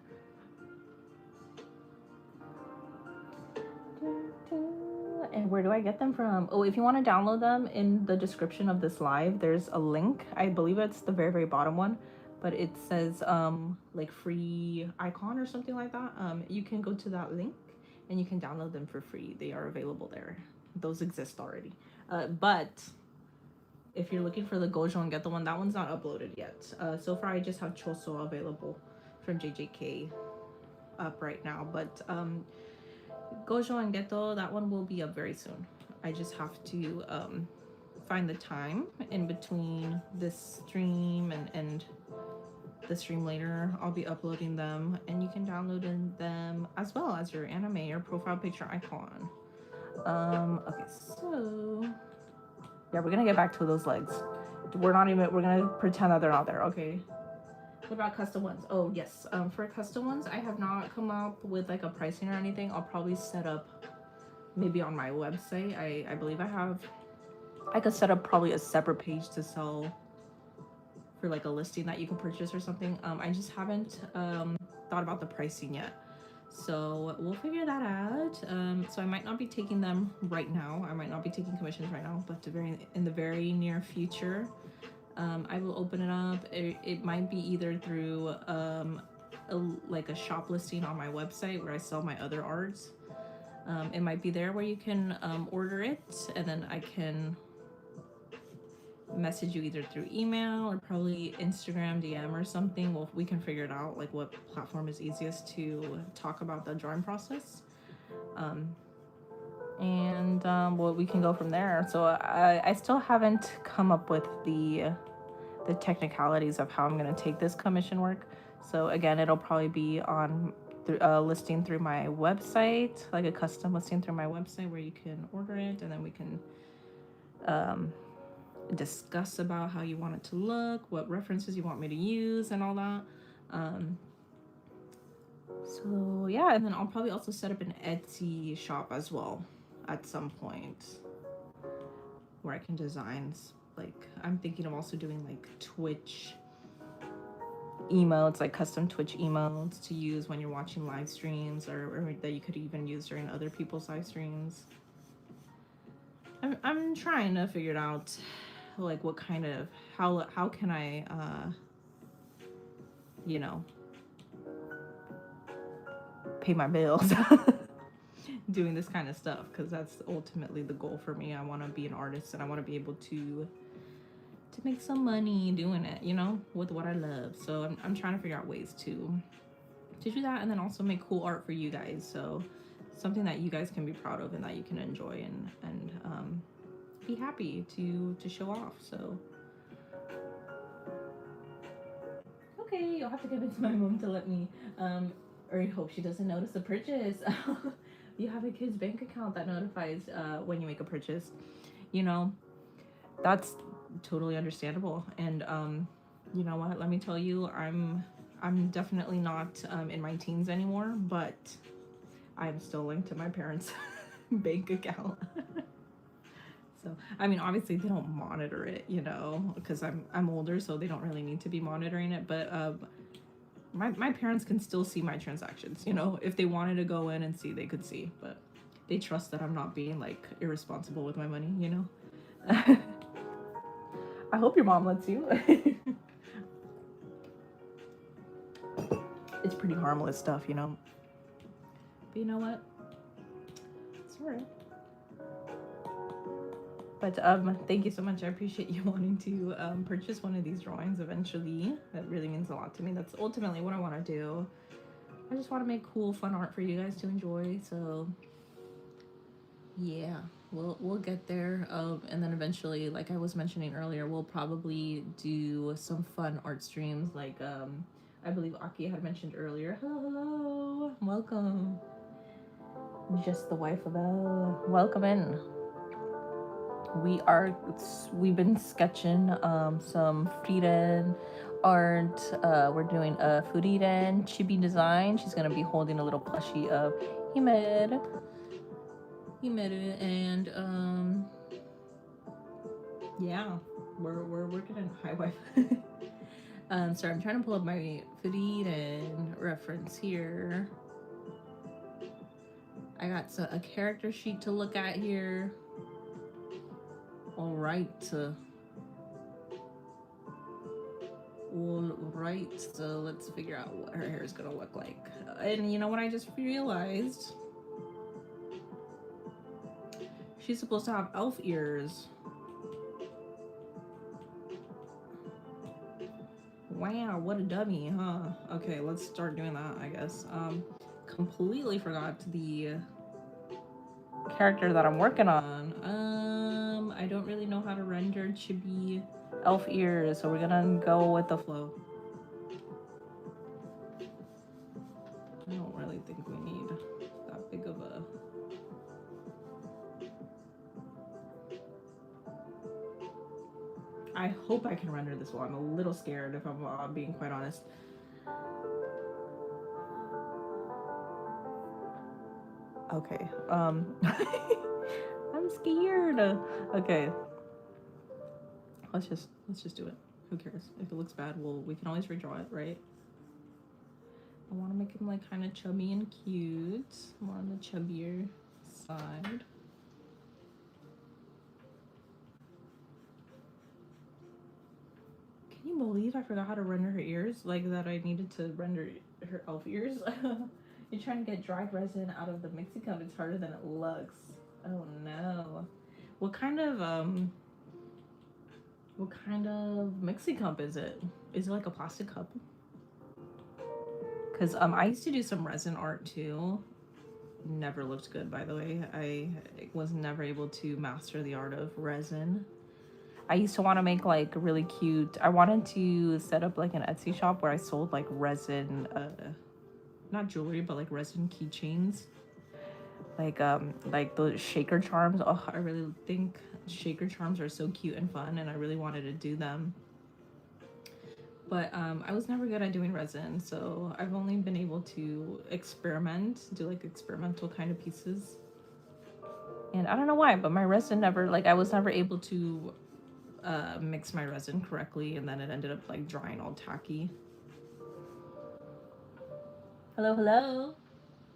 And where do I get them from? Oh, if you want to download them, in the description of this live, there's a link. I believe it's the very, very bottom one, but it says like free icon or something like that. You can go to that link and you can download them for free. They are available there. Those exist already. But if you're looking for the Gojo and Geto one, that one's not uploaded yet. So far I just have Choso available from JJK up right now, but Gojo and Geto, that one will be up very soon. I just have to find the time in between this stream and the stream later. I'll be uploading them, and you can download them as well as your anime or profile picture icon. Okay, so yeah, we're gonna get back to those legs. We're gonna pretend that they're not there. Okay. What about custom ones? Oh yes. For custom ones, I have not come up with like a pricing or anything. I'll probably set up maybe on my website. I believe I could set up probably a separate page to sell for like a listing that you can purchase or something. I just haven't thought about the pricing yet. So we'll figure that out. So I might not be taking them right now. I might not be taking commissions right now, but in the very near future, I will open it up. It might be either through like a shop listing on my website where I sell my other arts. It might be there where you can order it, and then I can message you either through email or probably Instagram DM or something. Well, we can figure it out, like what platform is easiest to talk about the drawing process. Well, we can go from there. So I still haven't come up with the technicalities of how I'm going to take this commission work. So again, it'll probably be on listing through my website, like a custom listing through my website where you can order it, and then we can discuss about how you want it to look, what references you want me to use, and all that. So yeah, and then I'll probably also set up an Etsy shop as well at some point where I can design, like I'm thinking of also doing like Twitch emotes, like custom Twitch emotes to use when you're watching live streams, or that you could even use during other people's live streams. I'm trying to figure it out, like what kind of how can I you know, pay my bills doing this kind of stuff, because that's ultimately the goal for me. I want to be an artist and I want to be able to make some money doing it, you know, with what I love. So I'm trying to figure out ways to do that, and then also make cool art for you guys, so something that you guys can be proud of and that you can enjoy and be happy to show off. So okay, you'll have to convince my mom to let me or I hope she doesn't notice the purchase. You have a kid's bank account that notifies when you make a purchase, you know, that's totally understandable. And you know what, let me tell you, I'm definitely not in my teens anymore, but I'm still linked to my parents' bank account. So I mean, obviously they don't monitor it, you know, because I'm older, so they don't really need to be monitoring it. But my parents can still see my transactions, you know. If they wanted to go in and see, they could see, but they trust that I'm not being like irresponsible with my money, you know. I hope your mom lets you. It's pretty harmless stuff, you know. But you know what? It's alright. But thank you so much. I appreciate you wanting to purchase one of these drawings eventually. That really means a lot to me. That's ultimately what I want to do. I just want to make cool, fun art for you guys to enjoy. So yeah, we'll get there. And then eventually, like I was mentioning earlier, we'll probably do some fun art streams. Like I believe Aki had mentioned earlier. Hello, welcome. Just the wife of welcome in. We've been sketching some Frieren art. We're doing a Frieren Chibi design. She's gonna be holding a little plushie of Himmel, and yeah, we're working in high wife. Sorry, I'm trying to pull up my Frieren reference here. I got a character sheet to look at here. All right, so let's figure out what her hair is gonna look like. And you know what I just realized? She's supposed to have elf ears. Wow, what a dummy, huh? Okay, let's start doing that, I guess. Completely forgot the character that I'm working on. I don't really know how to render chibi elf ears, so we're gonna go with the flow. I don't really think we need that big of a I hope I can render this well. I'm a little scared if I'm being quite honest. Okay. I'm scared. Okay. Let's just do it. Who cares? If it looks bad, we can always redraw it, right? I want to make him like kind of chubby and cute. More on the chubbier side. Can you believe I forgot how to render her ears? Like that I needed to render her elf ears. You're trying to get dried resin out of the mixing cup. It's harder than it looks. Oh no. What kind of mixing cup is it? Is it like a plastic cup? Because I used to do some resin art too. Never looked good, by the way. I was never able to master the art of resin. I used to want to make like really cute. I wanted to set up like an Etsy shop where I sold like resin, not jewelry, but like resin keychains. Like those shaker charms. Oh, I really think shaker charms are so cute and fun, and I really wanted to do them. But I was never good at doing resin, so I've only been able to experiment, do like experimental kind of pieces. And I don't know why, but my resin never, like I was never able to mix my resin correctly, and then it ended up like drying all tacky. Hello, hello.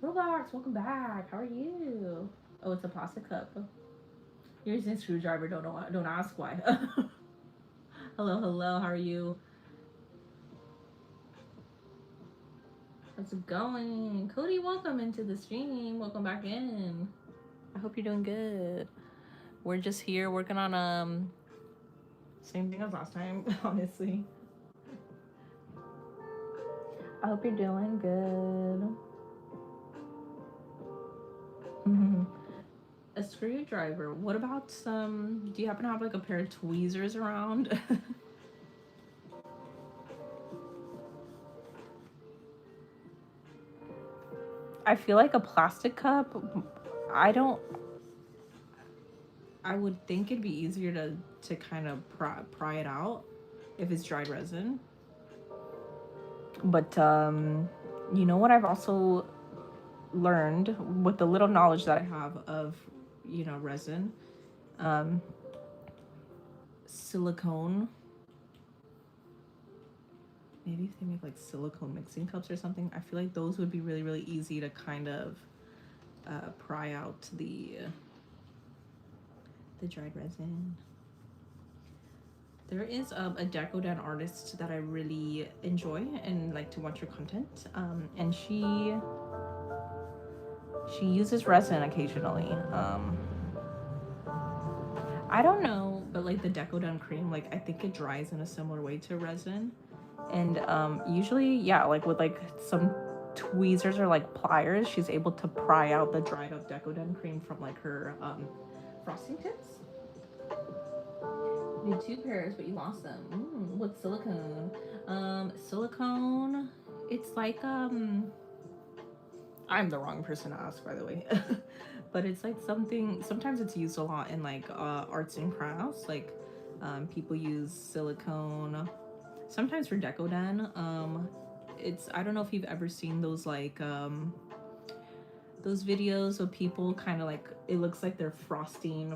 Roblox, welcome back. How are you? Oh, it's a plastic cup. You're using a screwdriver, don't ask why. Hello, hello, how are you? How's it going? Cody, welcome into the stream. Welcome back in. I hope you're doing good. We're just here working on same thing as last time, honestly. I hope you're doing good. A screwdriver. What about some, do you happen to have like a pair of tweezers around? I feel like a plastic cup, I would think it'd be easier to kind of pry it out if it's dried resin. But you know what I've also learned with the little knowledge that I have of, you know, resin, silicone. Maybe if they make like silicone mixing cups or something, I feel like those would be really, really easy to kind of pry out the dried resin. There is a Decodan artist that I really enjoy and like to watch her content, and she uses resin occasionally. I don't know, but like the Decodan cream, like I think it dries in a similar way to resin, and usually, yeah, like with like some tweezers or like pliers, she's able to pry out the dried up Decodan cream from like her frosting tips. You did 2 pairs, but you lost them. What's silicone? Silicone, it's like I'm the wrong person to ask, by the way. But it's like something, sometimes it's used a lot in like arts and crafts, like people use silicone sometimes for Decodan. It's, I don't know if you've ever seen those like those videos of people kind of like, it looks like they're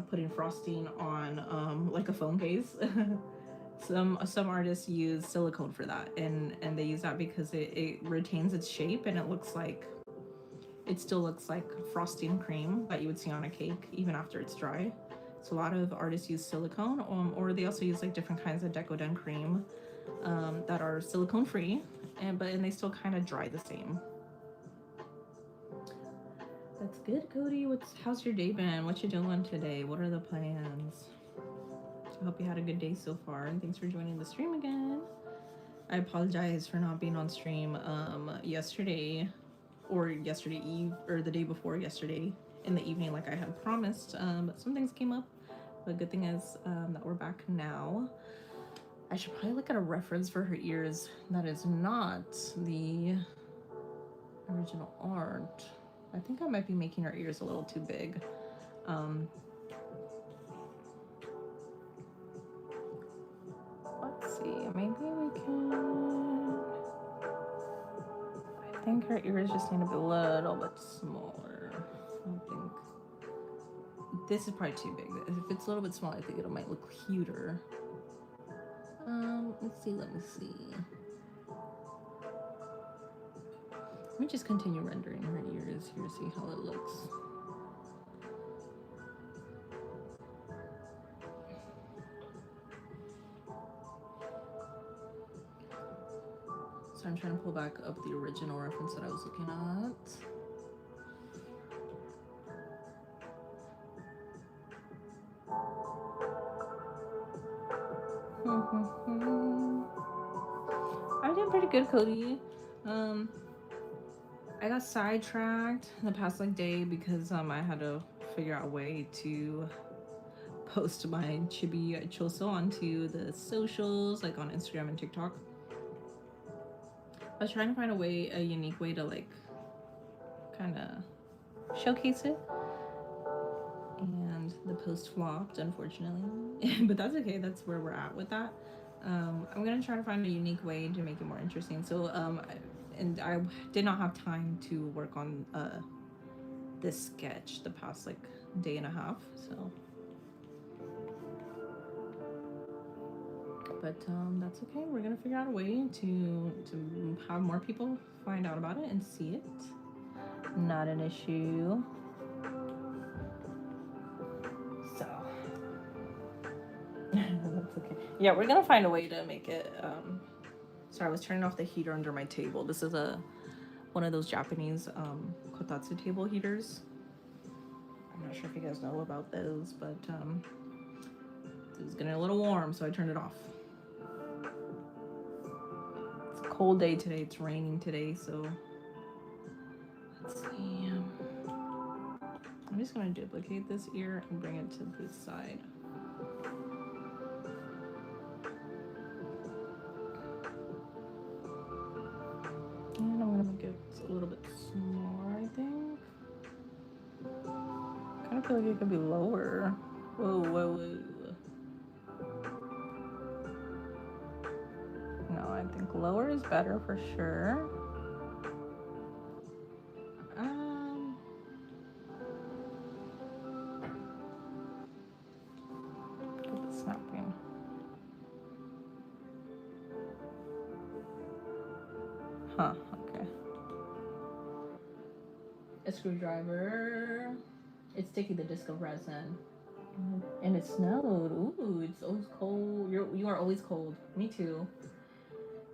putting frosting on like a phone case. Some artists use silicone for that, and they use that because it retains its shape, and it still looks like frosting cream that you would see on a cake even after it's dry. So a lot of artists use silicone, or they also use like different kinds of Decodan cream that are silicone free, and they still kind of dry the same. That's good, Cody. How's your day been? What you doing today? What are the plans? I hope you had a good day so far, and thanks for joining the stream again. I apologize for not being on stream yesterday eve, or the day before yesterday in the evening like I had promised, but some things came up. The good thing is that we're back now. I should probably look at a reference for her ears that is not the original art. I think I might be making her ears a little too big. see. Maybe we can. I think her ears just need to be a little bit smaller. I think this is probably too big. If it's a little bit small, I think it might look cuter. Let's see. Let me see. Let me just continue rendering her ears here, see how it looks. So I'm trying to pull back up the original reference that I was looking at. I did pretty good, Cody. I got sidetracked the past day because I had to figure out a way to post my Chibi Choso onto the socials, like on Instagram and TikTok. I was trying to find a unique way to kind of showcase it, and the post flopped, unfortunately. But that's okay. That's where we're at with that. I'm gonna try to find a unique way to make it more interesting. So and I did not have time to work on this sketch the past day and a half. So, but that's okay. We're gonna figure out a way to have more people find out about it and see it. Not an issue. So that's okay. Yeah, we're gonna find a way to make it. Sorry, I was turning off the heater under my table. This is one of those Japanese kotatsu table heaters. I'm not sure if you guys know about those, but it was getting a little warm, so I turned it off. It's a cold day today. It's raining today, so let's see. I'm just gonna duplicate this ear and bring it to this side. And I'm gonna make it a little bit smaller, I think. Kind of feel like it could be lower. Whoa, whoa, whoa. No, I think lower is better for sure. Put the snapping. Huh, okay. A screwdriver. It's sticky, the disc of resin. And it snowed. Ooh, it's always cold. You are always cold. Me too.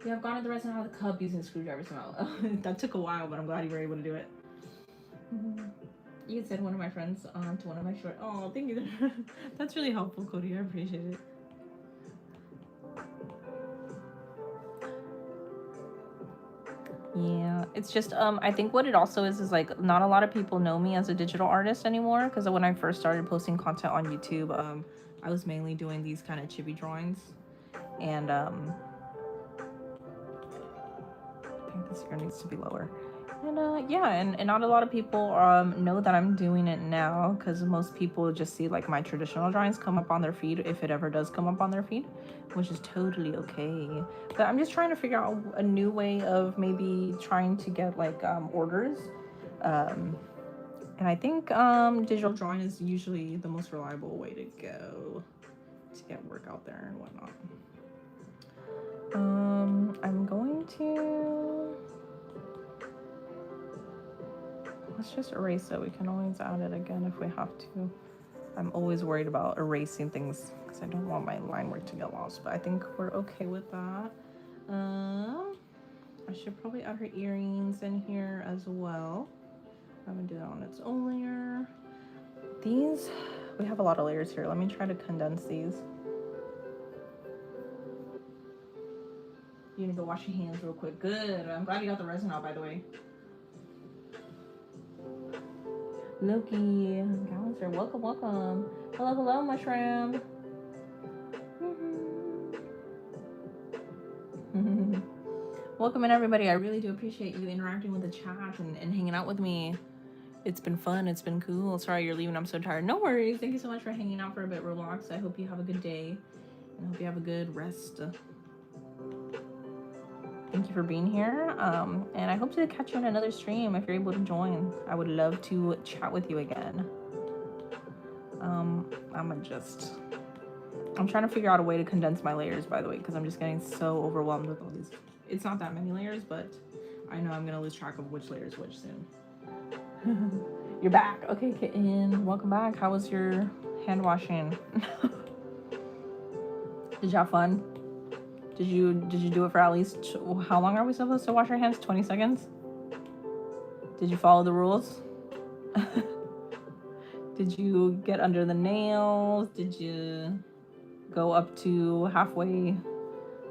You have gotten the resin out of the cup using the screwdriver smell. That took a while, but I'm glad you were able to do it. You said one of my friends to one of my short. Oh, thank you. That's really helpful, Cody. I appreciate it. Yeah, it's just I think what it also is not a lot of people know me as a digital artist anymore, because when I first started posting content on YouTube, I was mainly doing these kind of chibi drawings, and I think this ear needs to be lower. And yeah, and not a lot of people know that I'm doing it now, because most people just see my traditional drawings come up on their feed, if it ever does come up on their feed, which is totally okay. But I'm just trying to figure out a new way of maybe trying to get orders. And I think digital drawing is usually the most reliable way to go to get work out there and whatnot. I'm going to... Let's just erase it. We can always add it again if we have to. I'm always worried about erasing things because I don't want my line work to get lost, but I think we're okay with that. I should probably add her earrings in here as well. I'm gonna do that on its own layer. These, we have a lot of layers here. Let me try to condense these. You need to wash your hands real quick. Good. I'm glad you got the resin out, by the way. Loki, Gallanster, welcome, welcome. Hello, hello, mushroom. Welcome in, everybody. I really do appreciate you interacting with the chat and hanging out with me. It's been fun. It's been cool. Sorry you're leaving. I'm so tired. No worries. Thank you so much for hanging out for a bit, Roblox. I hope you have a good day. And I hope you have a good rest. thank you for being here. And I hope to catch you in another stream if you're able to join. I would love to chat with you again. I'm trying to figure out a way to condense my layers, by the way, because I'm just getting so overwhelmed with all these. It's not that many layers, but I know I'm gonna lose track of which layer is which soon. You're back. Okay, Kitten, welcome back. How was your hand washing? Did you have fun? Did you do it for at least, how long are we supposed to wash our hands? 20 seconds? Did you follow the rules? Did you get under the nails? Did you go up to halfway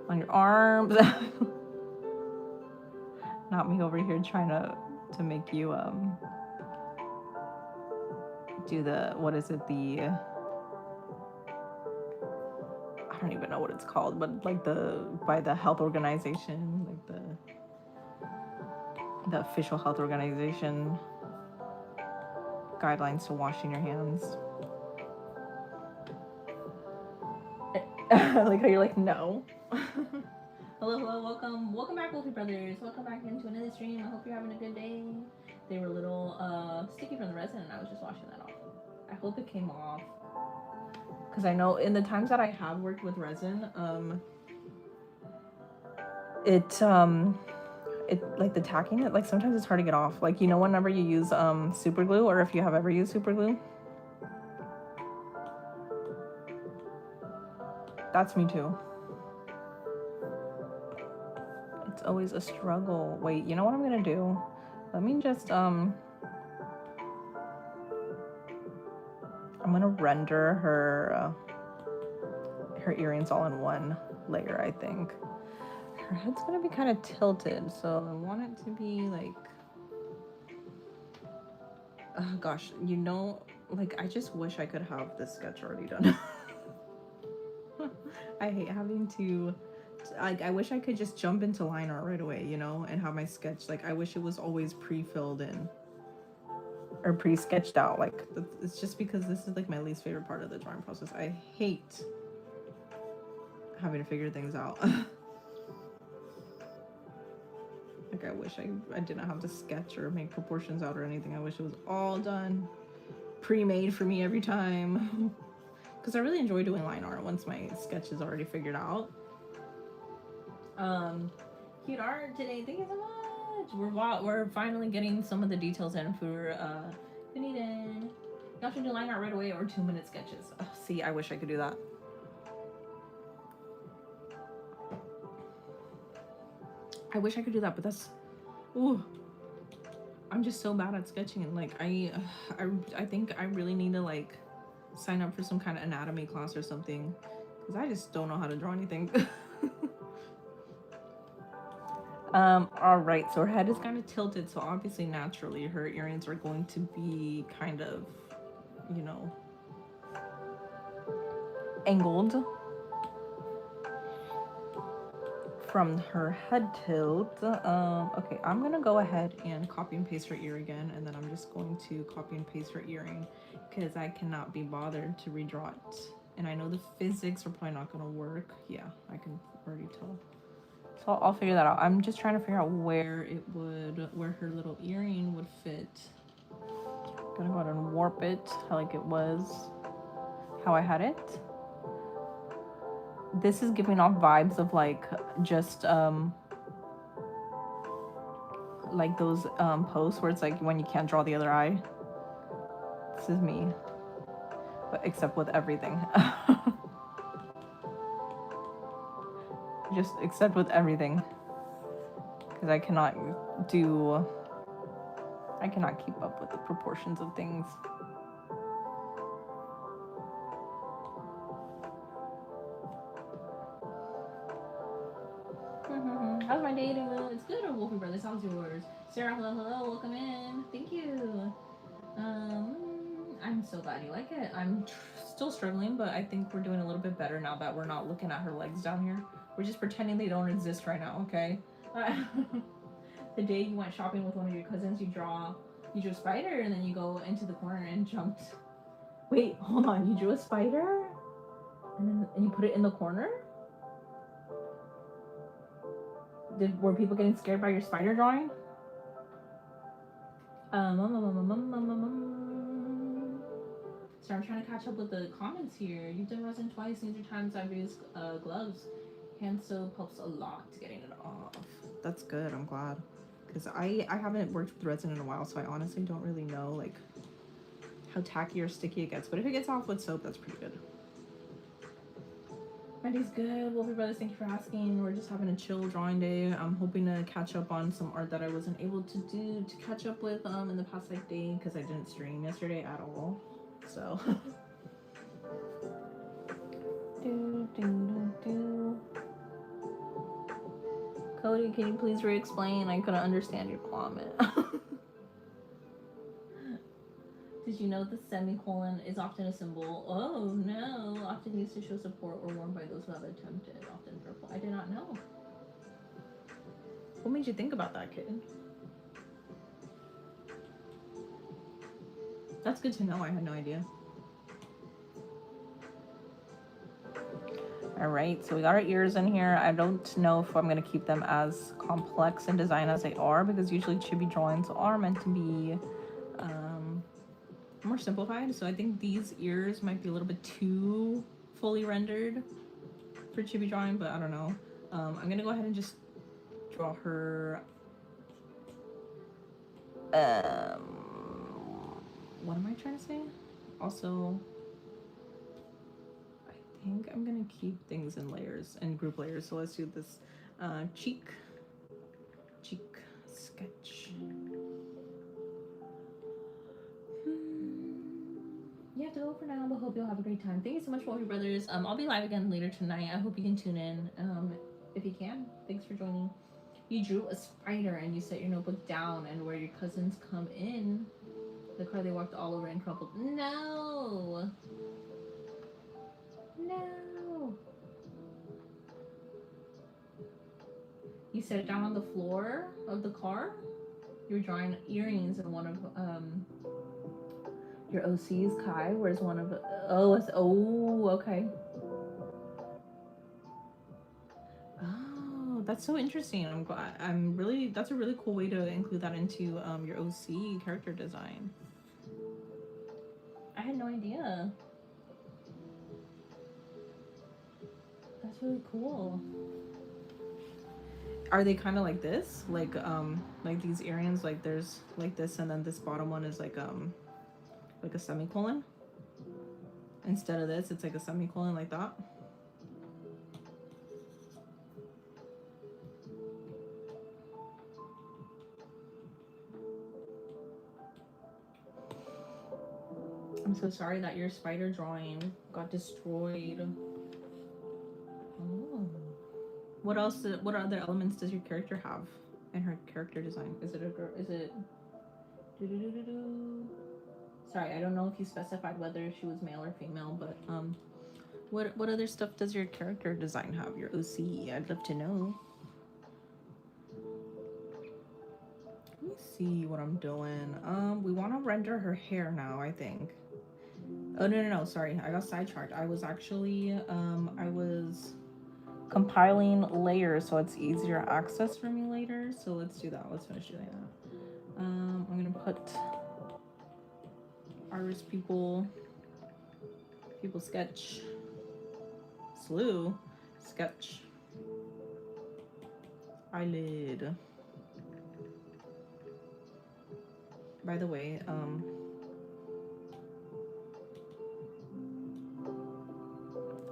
on your arms? Not me over here trying to make you do the, what is it, the, I don't even know what it's called, but like by the health organization, like the official health organization guidelines to washing your hands. Like how you're like, no. Hello, welcome back, Wolfie Brothers. Welcome back into another stream. I hope you're having a good day. They were a little sticky from the resin, and I was just washing that off. I hope it came off, because I know in the times that I have worked with resin, it like the tacking, it like sometimes it's hard to get off. Like, you know, whenever you use super glue, or if you have ever used super glue, that's me too. It's always a struggle. Wait, you know what I'm gonna do? Let me just I'm gonna render her earrings all in one layer, I think. Her head's gonna be kind of tilted, so I want it to be like, oh gosh, you know, like I just wish I could have this sketch already done. I hate having to, like, I wish I could just jump into line art right away, you know, and have my sketch, like, I wish it was always pre-filled in or pre-sketched out. Like, it's just because this is like my least favorite part of the drawing process. I hate having to figure things out. Like, I wish I didn't have to sketch or make proportions out or anything. I wish it was all done, pre-made for me every time. Because I really enjoy doing line art once my sketch is already figured out. Cute art today. Thank you so much. We're finally getting some of the details in for Frieren. Y'all should do line art right away or 2-minute sketches. Oh, see, I wish I could do that. I wish I could do that, but that's, ooh, I'm just so bad at sketching. Like, I think I really need to like sign up for some kind of anatomy class or something, because I just don't know how to draw anything. All right, so her head is kind of tilted, so obviously naturally her earrings are going to be kind of, you know, angled from her head tilt. Okay, I'm gonna go ahead and copy and paste her ear again, and then I'm just going to copy and paste her earring because I cannot be bothered to redraw it. And I know the physics are probably not gonna work. Yeah, I can already tell. So I'll figure that out. I'm just trying to figure out where her little earring would fit. Gonna go ahead and warp it like it was, how I had it. This is giving off vibes of like just like those posts where it's like when you can't draw the other eye. This is me, but except with everything. Just except with everything, because I cannot keep up with the proportions of things. How's my day doing? It's good, Wolfie Brothers. How's yours? Sarah, hello, welcome in. Thank you. I'm so glad you like it. I'm still struggling, but I think we're doing a little bit better now that we're not looking at her legs down here. We're just pretending they don't exist right now, okay? The day you went shopping with one of your cousins, you drew a spider, and then you go into the corner and jumped. Wait, hold on. You drew a spider, and you put it in the corner? Were people getting scared by your spider drawing? So I'm trying to catch up with the comments here. You've done resin twice. These are times I've used gloves. Hand soap helps a lot to getting it off. That's good. I'm glad. Because I haven't worked with resin in a while, so I honestly don't really know like how tacky or sticky it gets. But if it gets off with soap, that's pretty good. My day's good. Wolfie Brothers, thank you for asking. We're just having a chill drawing day. I'm hoping to catch up on some art that I wasn't able to do to catch up with in the past like day because I didn't stream yesterday at all. So Cody, can you please re-explain? I couldn't understand your comment. Did you know the semicolon is often a symbol? Oh no, often used to show support or worn by those who have attempted, often purple. I did not know. What made you think about that, kid? That's good to know. I had no idea. All right, so we got our ears in here. I don't know if I'm gonna keep them as complex in design as they are because usually chibi drawings are meant to be more simplified. So I think these ears might be a little bit too fully rendered for chibi drawing, but I don't know. I'm gonna go ahead and just draw her. What am I trying to say? Also, I think I'm gonna keep things in layers and group layers. So let's do this cheek sketch. You have to go for now, but hope you'll have a great time. Thank you so much, Wolfie Brothers. I'll be live again later tonight. I hope you can tune in if you can. Thanks for joining. You drew a spider and you set your notebook down, and where your cousins come in, the car they walked all over and crumpled. No! No! You set it down on the floor of the car? You were drawing earrings in one of your OCs, Kai. Where's one of okay. Oh, that's so interesting. I'm glad. That's a really cool way to include that into your OC character design. I had no idea. That's really cool. Are they kind of like this? Like these earrings, like there's like this, and then this bottom one is like a semicolon. Instead of this, it's like a semicolon like that. I'm so sorry that your spider drawing got destroyed. Oh. What else? What other elements does your character have in her character design? Is it a girl? Is it? Sorry, I don't know if you specified whether she was male or female, but what other stuff does your character design have? Your OC? I'd love to know. Let me see what I'm doing. We want to render her hair now, I think. Oh no, sorry, I got sidetracked. I was actually I was compiling layers so it's easier access for me later. So let's do that. Let's finish doing that. I'm gonna put artist people sketch, slew, sketch, eyelid. By the way,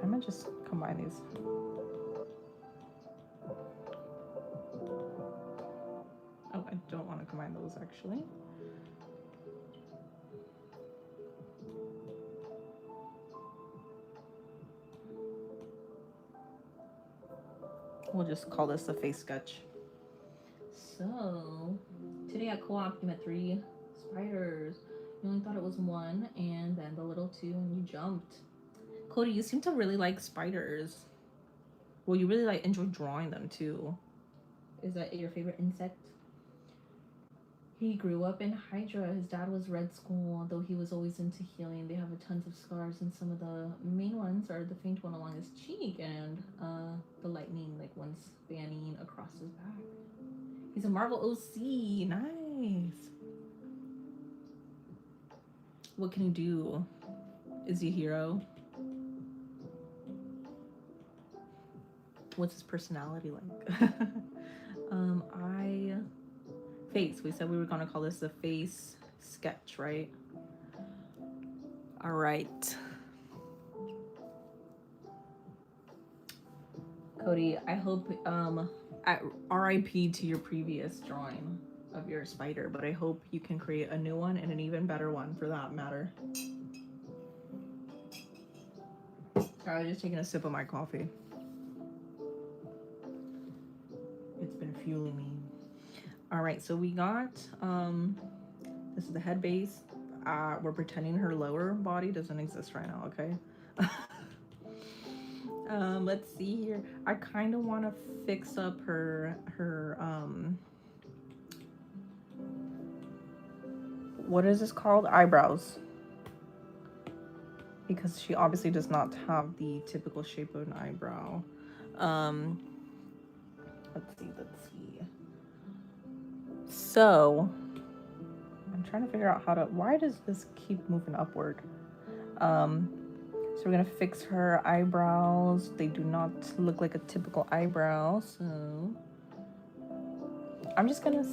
I might just combine these. Oh, I don't want to combine those actually. We'll just call this a face sketch. So, today at co-op you met 3 spiders. You only thought it was 1, and then the little 2, and you jumped. Cody, you seem to really like spiders. Well, you really enjoy drawing them too. Is that your favorite insect? He grew up in Hydra. His dad was Red Skull, though he was always into healing. They have tons of scars, and some of the main ones are the faint one along his cheek and the lightning, like one spanning across his back. He's a Marvel OC. Nice. What can he do? Is he a hero? What's his personality like? Face. We said we were gonna call this the face sketch, right? All right. Cody, I hope RIP to your previous drawing of your spider, but I hope you can create a new one and an even better one for that matter. Sorry, I was just taking a sip of my coffee. It's been fueling me. All right, so we got this is the head base. We're pretending her lower body doesn't exist right now, okay? Let's see here. I kind of want to fix up her what is this called? Eyebrows. Because she obviously does not have the typical shape of an eyebrow. Let's see. So, I'm trying to figure out how to, why does this keep moving upward? So we're gonna fix her eyebrows. They do not look like a typical eyebrow, so I'm just gonna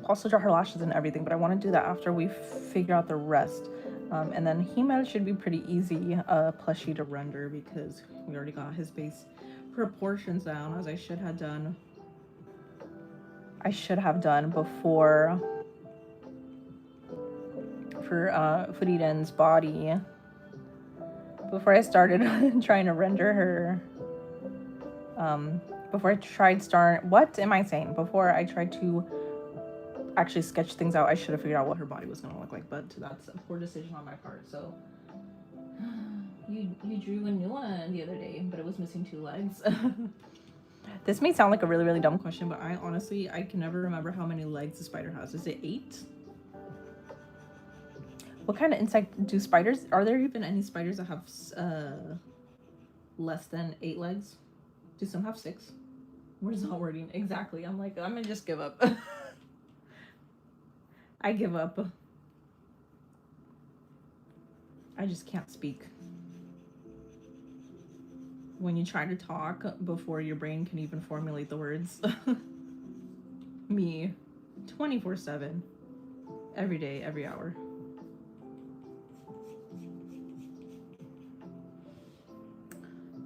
also draw her lashes and everything, but I want to do that after we figure out the rest. And then Himmel should be pretty easy plushie to render because we already got his base proportions down, as I should have done. Before for Frieren's body. Before I started trying to render her. Before I tried what am I saying? Before I tried to actually sketch things out, I should have figured out what her body was going to look like, but that's a poor decision on my part. So you drew a new one the other day, but it was missing 2 legs. This may sound like a really, really dumb question, but I can never remember how many legs the spider has. Is it 8? What kind of insect do spiders, are there even any spiders that have less than 8 legs? Do some have 6? What is that wording? Exactly. I'm like, I'm gonna just give up. I give up. I just can't speak. When you try to talk before your brain can even formulate the words. Me, 24/7, every day, every hour.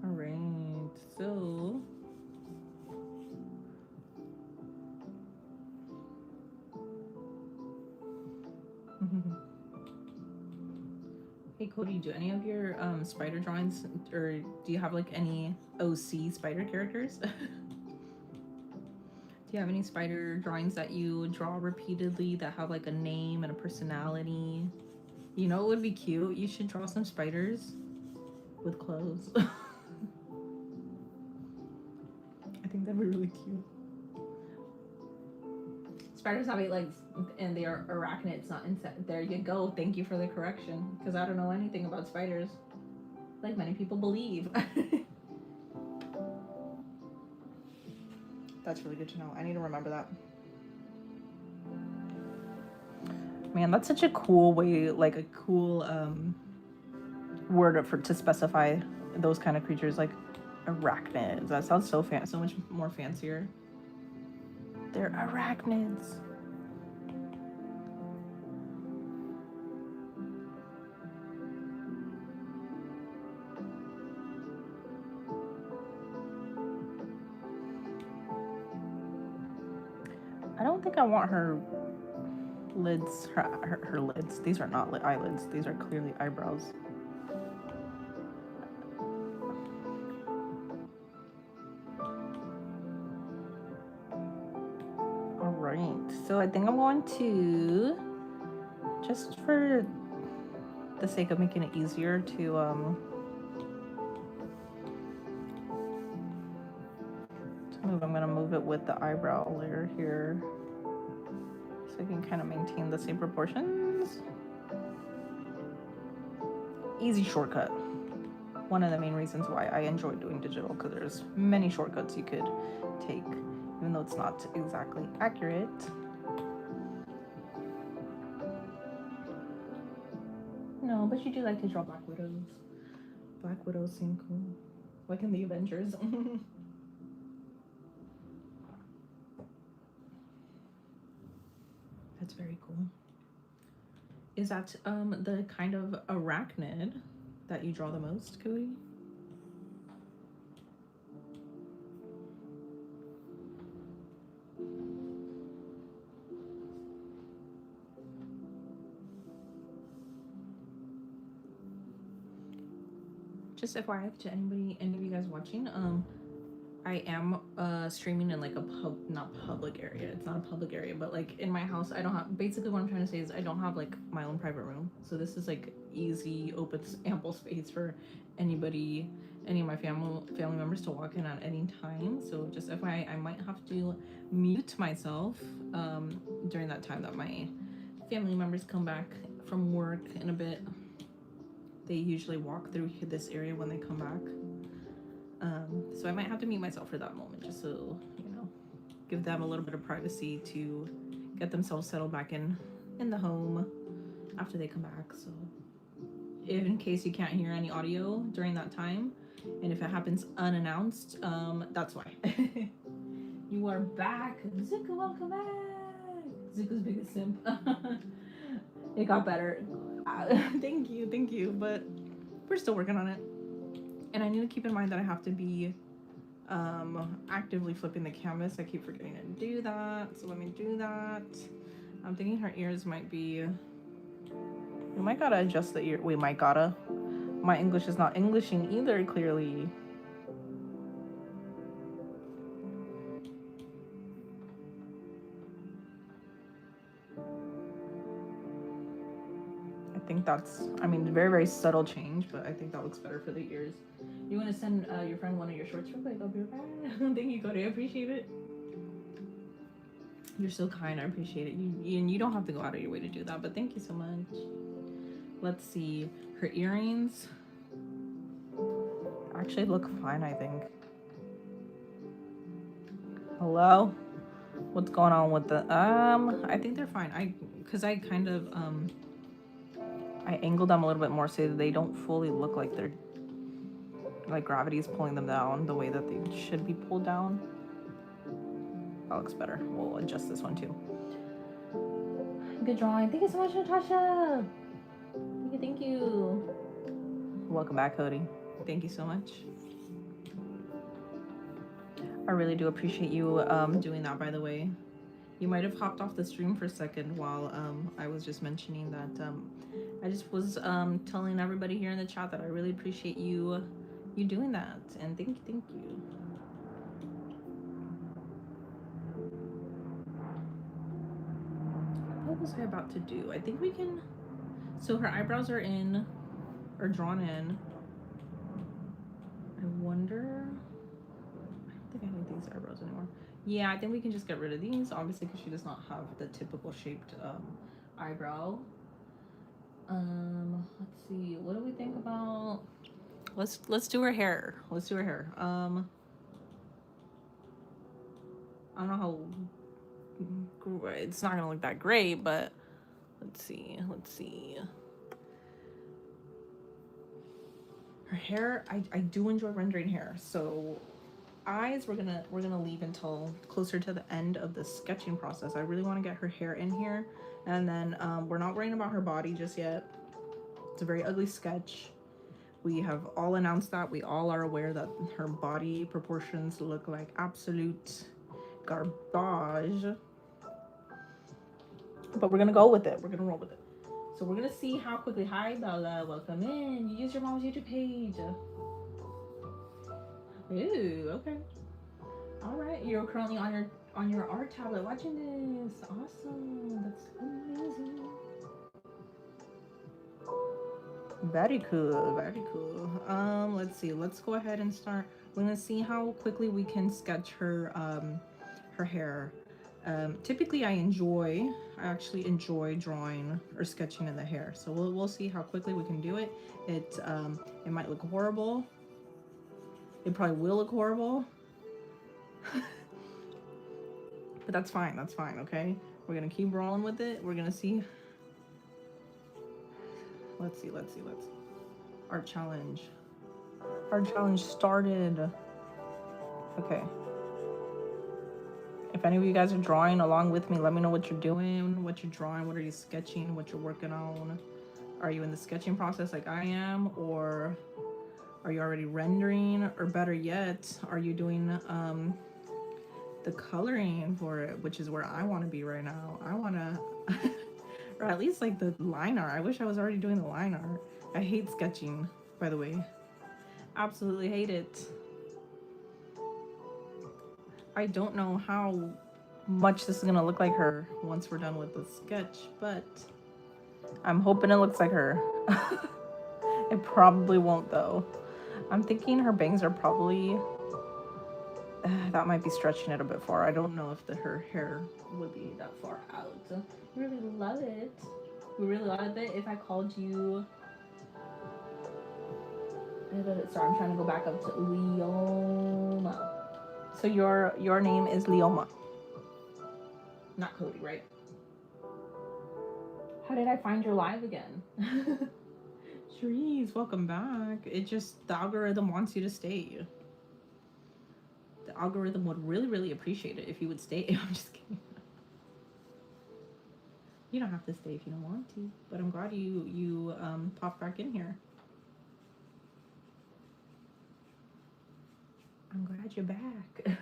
All right, so hey Cody, do any of your spider drawings, or do you have like any OC spider characters? Do you have any spider drawings that you draw repeatedly that have like a name and a personality? You know, it would be cute. You should draw some spiders with clothes. I think that'd be really cute. Spiders have 8 legs and they are arachnids, not insects. There you go. Thank you for the correction, because I don't know anything about spiders, like many people believe. That's really good to know. I need to remember that. Man, that's such a cool way, like a cool word to specify those kind of creatures, like arachnids. That sounds so much more fancier. They're arachnids. I don't think I want her lids, her lids. These are not eyelids. These are clearly eyebrows. All right, so I think I'm going to, just for the sake of making it easier to move, I'm gonna move it with the eyebrow layer here, so I can kind of maintain the same proportions. Easy shortcut. One of the main reasons why I enjoy doing digital, because there's many shortcuts you could take, even though it's not exactly accurate. No, but you do like to draw Black Widows. Black Widows seem cool. Like in the Avengers. That's very cool. Is that the kind of arachnid that you draw the most, Cody? Just FYI to any of you guys watching, I am streaming in like a not public area. It's not a public area, but like in my house, I don't have. Basically, what I'm trying to say is I don't have like my own private room. So this is like easy, open, ample space for anybody, any of my family members to walk in at any time. So just FYI, I might have to mute myself during that time that my family members come back from work in a bit. They usually walk through this area when they come back. So I might have to mute myself for that moment, just so, you know, give them a little bit of privacy to get themselves settled back in the home after they come back. So in case you can't hear any audio during that time, and if it happens unannounced, that's why. You are back. Zuka, welcome back. Zuka's biggest simp. It got better. Thank you, but we're still working on it. And I need to keep in mind that I have to be actively flipping the canvas. I keep forgetting to do that, so let me do that. I'm thinking her ears might be, we might gotta adjust the ear. We might gotta. My English is not Englishing either, clearly. I think that's, I mean, very, very subtle change, but I think that looks better for the ears. You want to send your friend one of your shorts real quick? I'll be right back. Thank you, Cody. I appreciate it. You're so kind. I appreciate it. And you don't have to go out of your way to do that, but thank you so much. Let's see. Her earrings actually look fine, I think. Hello? What's going on with the I think they're fine. Because I kind of I angled them a little bit more so that they don't fully look like they're like gravity is pulling them down the way that they should be pulled down. That looks better. We'll adjust this one too. Good drawing. Thank you so much, Natasha. Thank you. Welcome back, Cody. Thank you so much. I really do appreciate you doing that, by the way. You might have hopped off the stream for a second while I was just mentioning that I just was telling everybody here in the chat that I really appreciate you doing that, and thank you. What was I about to do? I think we can, so her eyebrows are in, or drawn in. I wonder, I don't think I need these eyebrows anymore. Yeah, I think we can just get rid of these, obviously, because she does not have the typical shaped eyebrow. Let's see, what do we think about, let's do her hair. Let's do her hair. I don't know how, it's not gonna look that great, but let's see. Her hair, I do enjoy rendering hair. So eyes, we're gonna leave until closer to the end of the sketching process. I really want to get her hair in here, and then we're not worrying about her body just yet. It's a very ugly sketch. We have all announced that. We all are aware that her body proportions look like absolute garbage. But we're gonna go with it. We're gonna roll with it. So we're gonna see how quickly. Hi Bella, welcome in. You use your mom's YouTube page. Ooh, okay. All right, you're currently on your art tablet watching this. Awesome. That's amazing. Very cool. Let's see. Let's go ahead and start. We're gonna see how quickly we can sketch her her hair. Typically I actually enjoy drawing or sketching in the hair. So we'll see how quickly we can do it. It might look horrible. It probably will look horrible. But that's fine, okay? We're gonna keep rolling with it. We're gonna see. Let's see. Art challenge. Art challenge started. Okay. If any of you guys are drawing along with me, let me know what you're doing, what you're drawing, what are you sketching, what you're working on. Are you in the sketching process like I am, or are you already rendering, or better yet, are you doing the coloring for it, which is where I want to be right now. I want to, or at least like the line art. I wish I was already doing the line art. I hate sketching, by the way. Absolutely hate it. I don't know how much this is gonna look like her once we're done with the sketch, but I'm hoping it looks like her. It probably won't though. I'm thinking her bangs are probably, that might be stretching it a bit far. I don't know if her hair would be that far out. We really love it. We really love it. If I called you, sorry, I'm trying to go back up to Leoma. So your name is Leoma, not Cody, right? How did I find your live again? Cherise, welcome back. It just, the algorithm wants you to stay. The algorithm would really appreciate it if you would stay. I'm just kidding. You don't have to stay if you don't want to, but I'm glad you popped back in here. I'm glad you're back.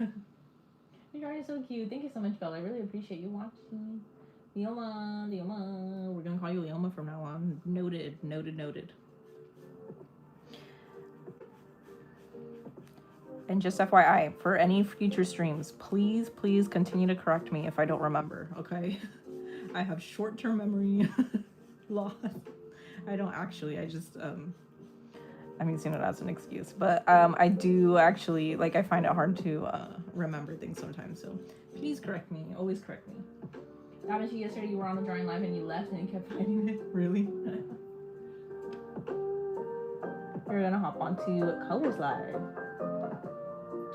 You're already so cute. Thank you so much, Bella. I really appreciate you watching. Leoma. We're gonna call you Leoma from now on. Noted. And just FYI, for any future streams, please continue to correct me if I don't remember, okay? I have short-term memory loss. I don't actually, I just, I'm using it as an excuse. But I do actually, like, I find it hard to remember things sometimes. So please correct me. Always correct me. That was you yesterday. You were on the drawing live and you left and you kept finding it. Really? We're gonna hop onto Colors Live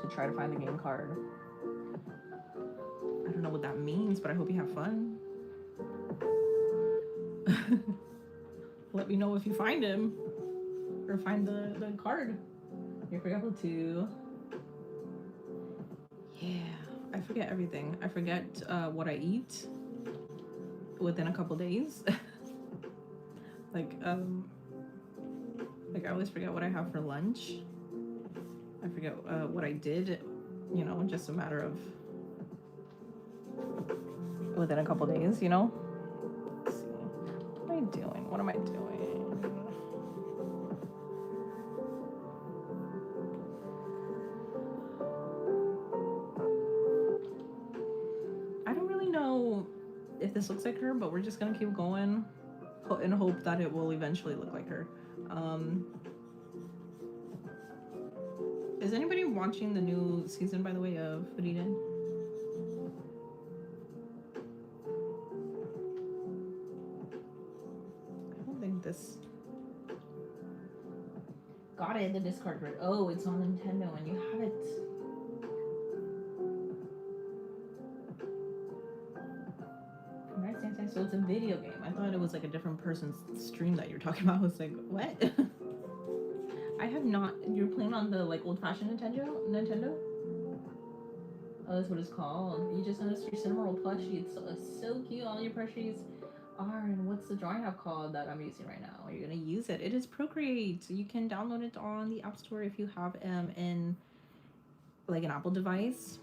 to try to find the game card. I don't know what that means, but I hope you have fun. Let me know if you find him or find the card. You're able to. Yeah, I forget everything. I forget what I eat within a couple days. like I always forget what I have for lunch. I forget what I did, you know, just a matter of within a couple days, you know. Let's see. What am I doing? What am I doing? I don't really know if this looks like her, but we're just gonna keep going and hope that it will eventually look like her. Is anybody watching the new season, by the way, of Frieren? I don't think this... Got it, the discard grid. Oh, it's on Nintendo and you have it. So it's a video game. I thought it was like a different person's stream that you're talking about. I was like, what? I have not. You're playing on the like old-fashioned Nintendo? Oh, that's what it's called. You just noticed your Cinnamoroll plushie. It's so cute. All your plushies are. And what's the drawing app called that I'm using right now? You're gonna use it. It is Procreate. You can download it on the App Store if you have in like an Apple device.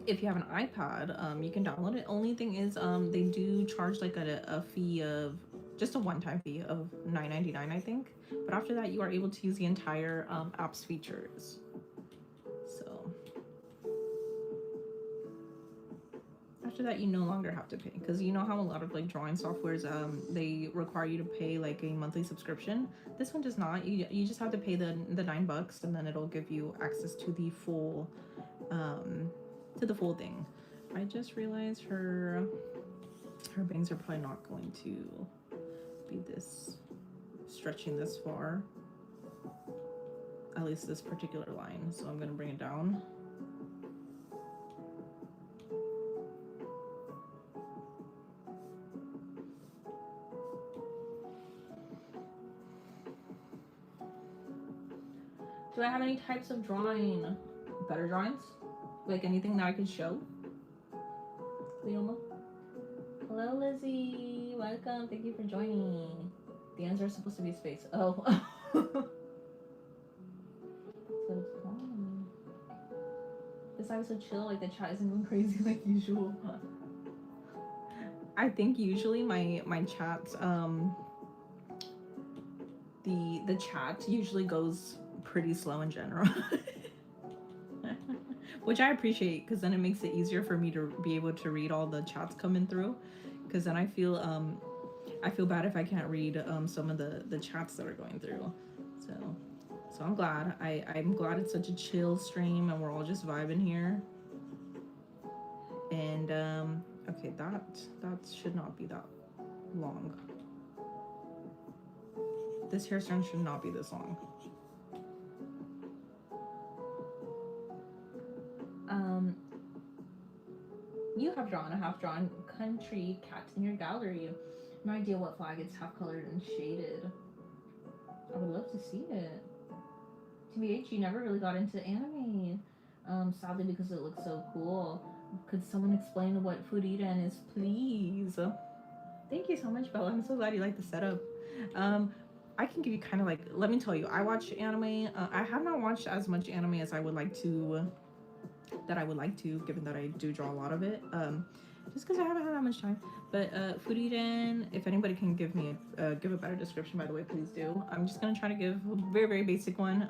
If you have an iPad, you can download it. Only thing is, they do charge like a fee of just a one-time fee of $9.99, I think. But after that, you are able to use the entire app's features. So after that, you no longer have to pay, because you know how a lot of like drawing softwares they require you to pay like a monthly subscription. This one does not. You just have to pay the $9, and then it'll give you access to the full thing. I just realized her bangs are probably not going to be this stretching this far, at least this particular line, so I'm gonna bring it down. Do I have any types of drawing? Better drawings? Like anything that I could show? Leoma? Hello, Lizzie. Welcome. Thank you for joining. The ends are supposed to be space. Oh. So it's fun. This time is so chill. Like the chat isn't going crazy like usual. I think usually my chats the chat usually goes pretty slow in general. Which I appreciate, because then it makes it easier for me to be able to read all the chats coming through, because then I feel bad if I can't read some of the chats that are going through. So I'm glad. I'm glad it's such a chill stream and we're all just vibing here. And okay, that should not be that long. This hair strand should not be this long. You have drawn a half-drawn country cat in your gallery. No idea what flag. It's half-colored and shaded. I would love to see it. TBH, you never really got into anime. Sadly, because it looks so cool. Could someone explain what Frieren is, please? Thank you so much, Bella. I'm so glad you like the setup. I can give you kind of like, let me tell you, I watch anime. I have not watched as much anime as I would like to, given that I do draw a lot of it. Just because I haven't had that much time. But Frieren, if anybody can give me give a better description, by the way, please do. I'm just gonna try to give a very, very basic one.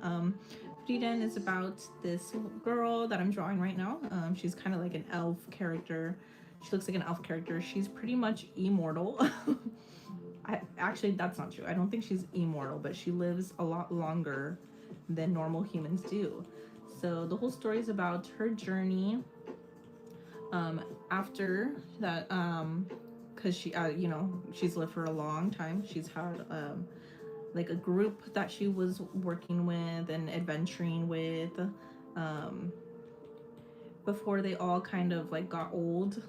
Frieren is about this girl that I'm drawing right now. She's kind of like an elf character. She looks like an elf character. She's pretty much immortal. Actually, that's not true. I don't think she's immortal, but she lives a lot longer than normal humans do. So the whole story is about her journey after that, because she, you know, she's lived for a long time. She's had like a group that she was working with and adventuring with before they all kind of like got old.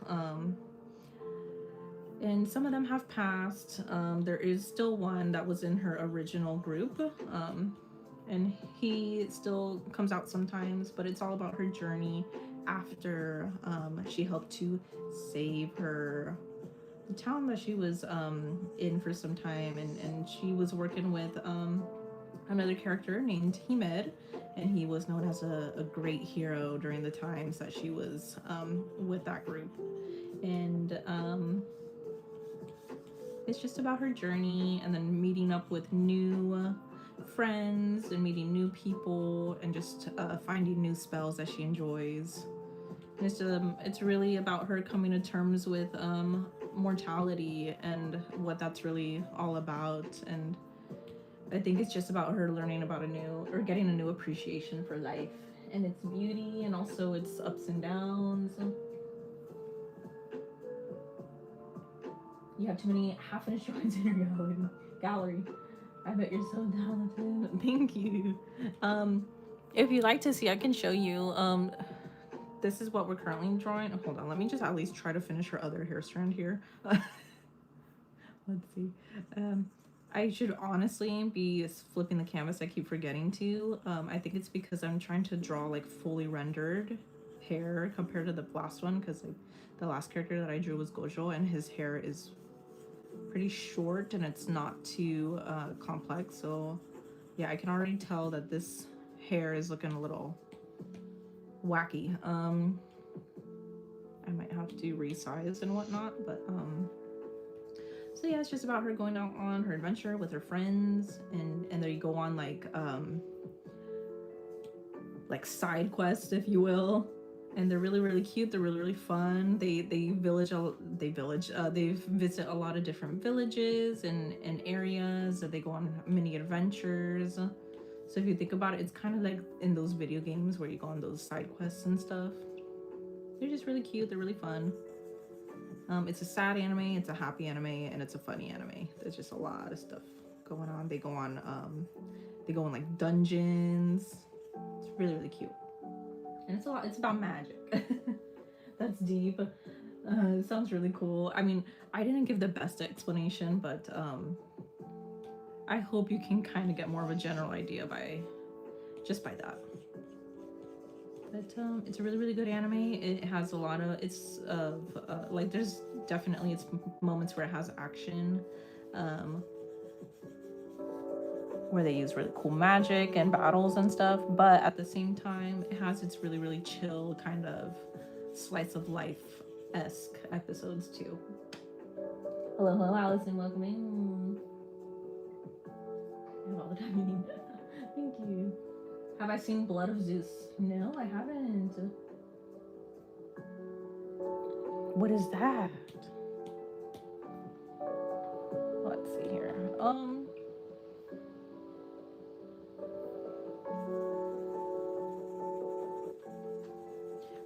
And some of them have passed. There is still one that was in her original group. And he still comes out sometimes, but it's all about her journey after she helped to save the town that she was in for some time, and she was working with another character named Himmel, and he was known as a great hero during the times that she was with that group. And it's just about her journey, and then meeting up with new friends and meeting new people, and just finding new spells that she enjoys. And it's really about her coming to terms with mortality and what that's really all about. And I think it's just about her learning about getting a new appreciation for life and its beauty, and also its ups and downs. You have too many half-finished drawings in your gallery. I bet you're so talented. Thank you. If you'd like to see, I can show you. This is what we're currently drawing. Oh, hold on, let me just at least try to finish her other hair strand here. Let's see. I should honestly be flipping the canvas. I keep forgetting to. I think it's because I'm trying to draw like fully rendered hair compared to the last one, because like, the last character that I drew was Gojo, and his hair is pretty short and it's not too complex. So yeah, I can already tell that this hair is looking a little wacky. I might have to resize and whatnot, but so yeah, it's just about her going out on her adventure with her friends, and there you go on like side quests, if you will. and they're really cute. They're really fun. They visit a lot of different villages and areas. They go on mini adventures. So if you think about it, it's kind of like in those video games where you go on those side quests and stuff. They're just really cute. They're really fun. It's a sad anime, it's a happy anime, and it's a funny anime. There's just a lot of stuff going on. They go on like dungeons. It's really cute, and it's about magic. That's deep. It sounds really cool. I mean, I didn't give the best explanation, but I hope you can kind of get more of a general idea by that. But it's a really good anime. It has a lot of like there's definitely it's moments where it has action, where they use really cool magic and battles and stuff. But at the same time, it has its really chill kind of slice of life-esque episodes too. Hello, Allison. Welcome in. All the time you need. Thank you. Have I seen Blood of Zeus? No, I haven't. What is that? Let's see here.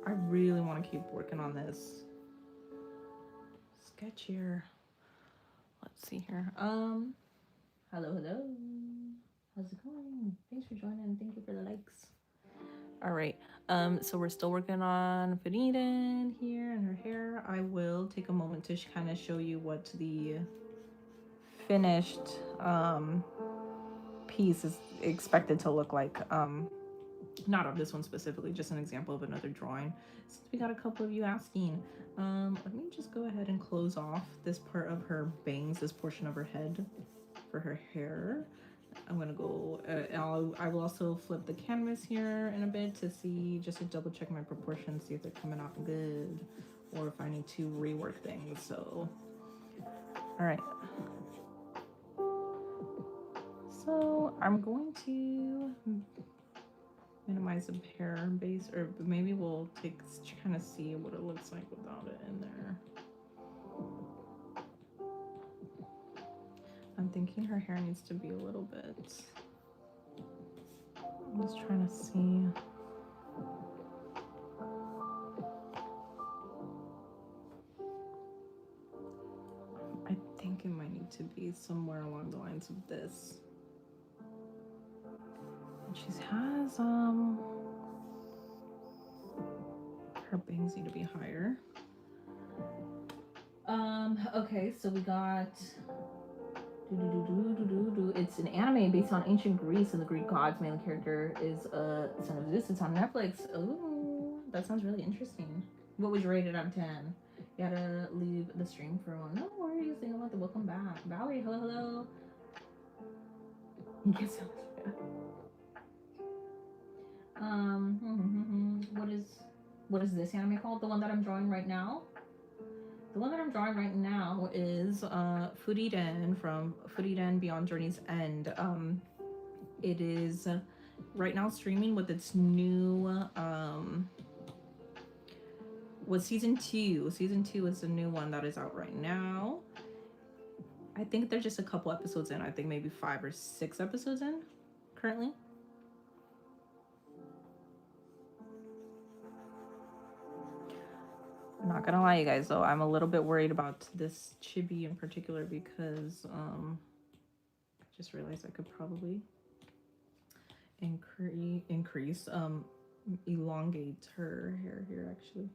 I really want to keep working on this sketch here. Let's see here. Hello. How's it going? Thanks for joining. Thank you for the likes. All right. So we're still working on Frieren here and her hair. I will take a moment to kind of show you what the finished piece is expected to look like. Not of this one specifically, just an example of another drawing. Since we got a couple of you asking, let me just go ahead and close off this part of her bangs, this portion of her head for her hair. I'm gonna go, I will also flip the canvas here in a bit to see, just to double check my proportions, see if they're coming out good or if I need to rework things. So, all right. So I'm going to minimize the hair base, or maybe we'll kind of see what it looks like without it in there. I'm thinking her hair needs to be a little bit. I'm just trying to see. I think it might need to be somewhere along the lines of this. And she has her bangs need to be higher. Okay, so we got it's an anime based on ancient Greece, and the Greek god's main character is son of Zeus. It's on Netflix. Oh, that sounds really interesting. What would you rate it out of 10? You gotta leave the stream for a while. No worries. Think about the welcome back, Valerie. Hello. Yes. What is this anime called? The one that I'm drawing right now. The one that I'm drawing right now is Frieren from Frieren Beyond Journey's End. It is right now streaming with its new with season 2. Season 2 is the new one that is out right now. I think they're just a couple episodes in. I think maybe 5 or 6 episodes in currently. I'm not gonna lie, you guys, though, I'm a little bit worried about this chibi in particular because I just realized I could probably elongate her hair here actually.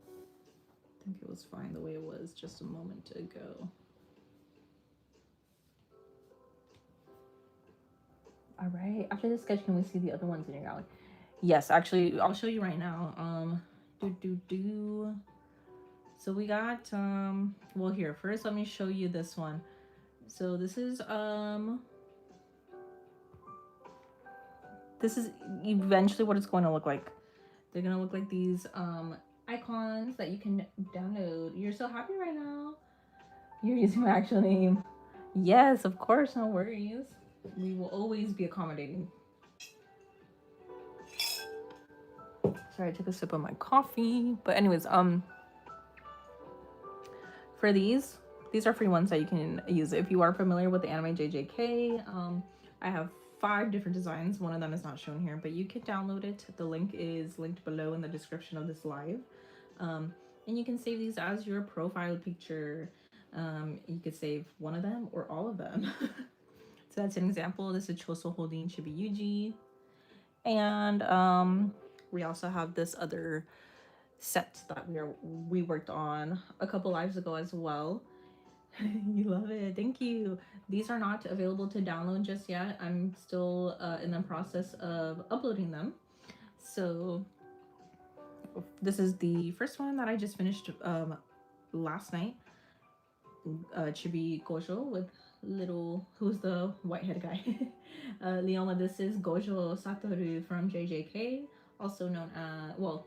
I think it was fine the way it was just a moment ago. All right, after this sketch, can we see the other ones in your gallery? Yes, actually, I'll show you right now. So we got well, here first let me show you this one. So this is eventually what it's going to look like. They're gonna look like these icons that you can download. You're so happy right now. You're using my actual name. Yes, of course, no worries. We will always be accommodating. Sorry, I took a sip of my coffee. But anyways, for these are free ones that you can use. If you are familiar with the anime JJK, I have 5 different designs. One of them is not shown here, but you can download it. The link is linked below in the description of this live. And you can save these as your profile picture. You could save one of them or all of them. So that's an example. This is Choso holding Chibi Yuji. And we also have this other set that we worked on a couple lives ago as well. You love it, thank you. These are not available to download just yet. I'm still in the process of uploading them. So this is the first one that I just finished last night. Chibi Gojo with little, who's the white-headed guy? Leoma, this is Gojo Satoru from JJK, also known as, well,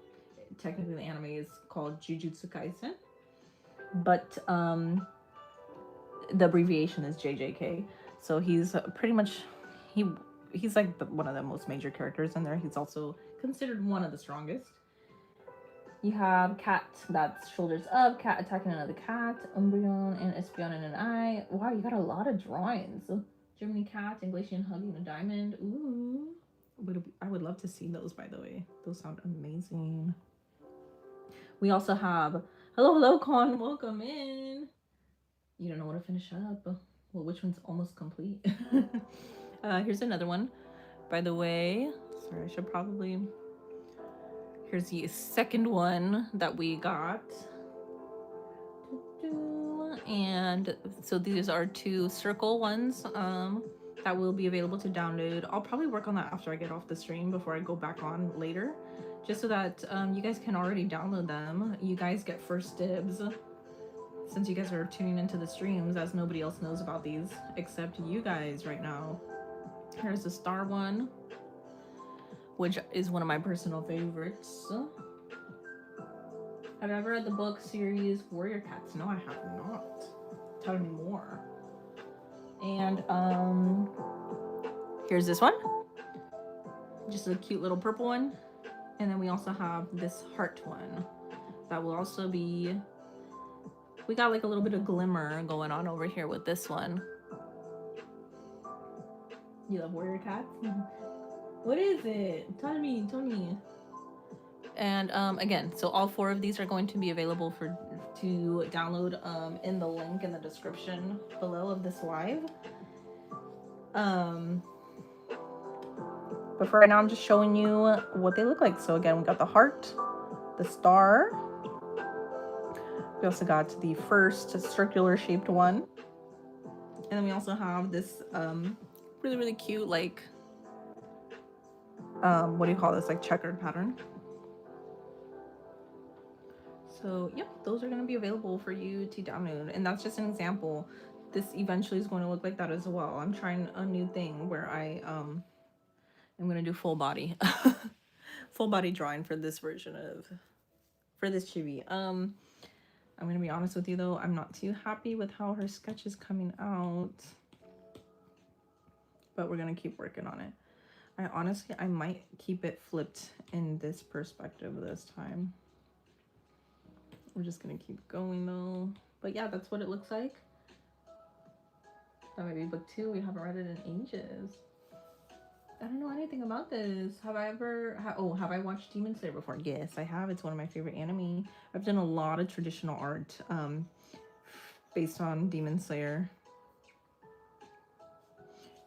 technically the anime is called Jujutsu Kaisen, but the abbreviation is JJK. So he's pretty much, he's like one of the most major characters in there. He's also considered one of the strongest. You have Cat, that's shoulders up, Cat attacking another cat, Umbreon and Espeon in an eye. Wow, you got a lot of drawings. Germany Cat, Inglesian hugging a diamond. Ooh. I would love to see those, by the way. Those sound amazing. We also have, hello, Con, welcome in. You don't know what to finish up. Well, which one's almost complete? Here's another one. By the way, sorry, I should probably... Here's the second one that we got. And so these are 2 circle ones that will be available to download. I'll probably work on that after I get off the stream before I go back on later, just so that you guys can already download them. You guys get first dibs since you guys are tuning into the streams, as nobody else knows about these except you guys right now. Here's the star one, which is one of my personal favorites. Have I ever read the book series Warrior Cats? No, I have not. Tell me more. And here's this one. Just a cute little purple one. And then we also have this heart one that will also be, we got like a little bit of glimmer going on over here with this one. You love Warrior Cats? What is it? Tell me. And again, so all 4 of these are going to be available to download in the link in the description below of this live. But for right now, I'm just showing you what they look like. So again, we got the heart, the star. We also got the first circular shaped one. And then we also have this really, really cute, like, what do you call this? Like checkered pattern. So yep, those are going to be available for you to download. And that's just an example. This eventually is going to look like that as well. I'm trying a new thing where I'm going to do full body. Full body drawing for this version for this chibi. I'm going to be honest with you though, I'm not too happy with how her sketch is coming out. But we're going to keep working on it. I might keep it flipped in this perspective this time. We're just gonna keep going though. But yeah, that's what it looks like. That might be book 2. We haven't read it in ages. I don't know anything about this. Have I watched Demon Slayer before? Yes, I have. It's one of my favorite anime. I've done a lot of traditional art based on Demon Slayer.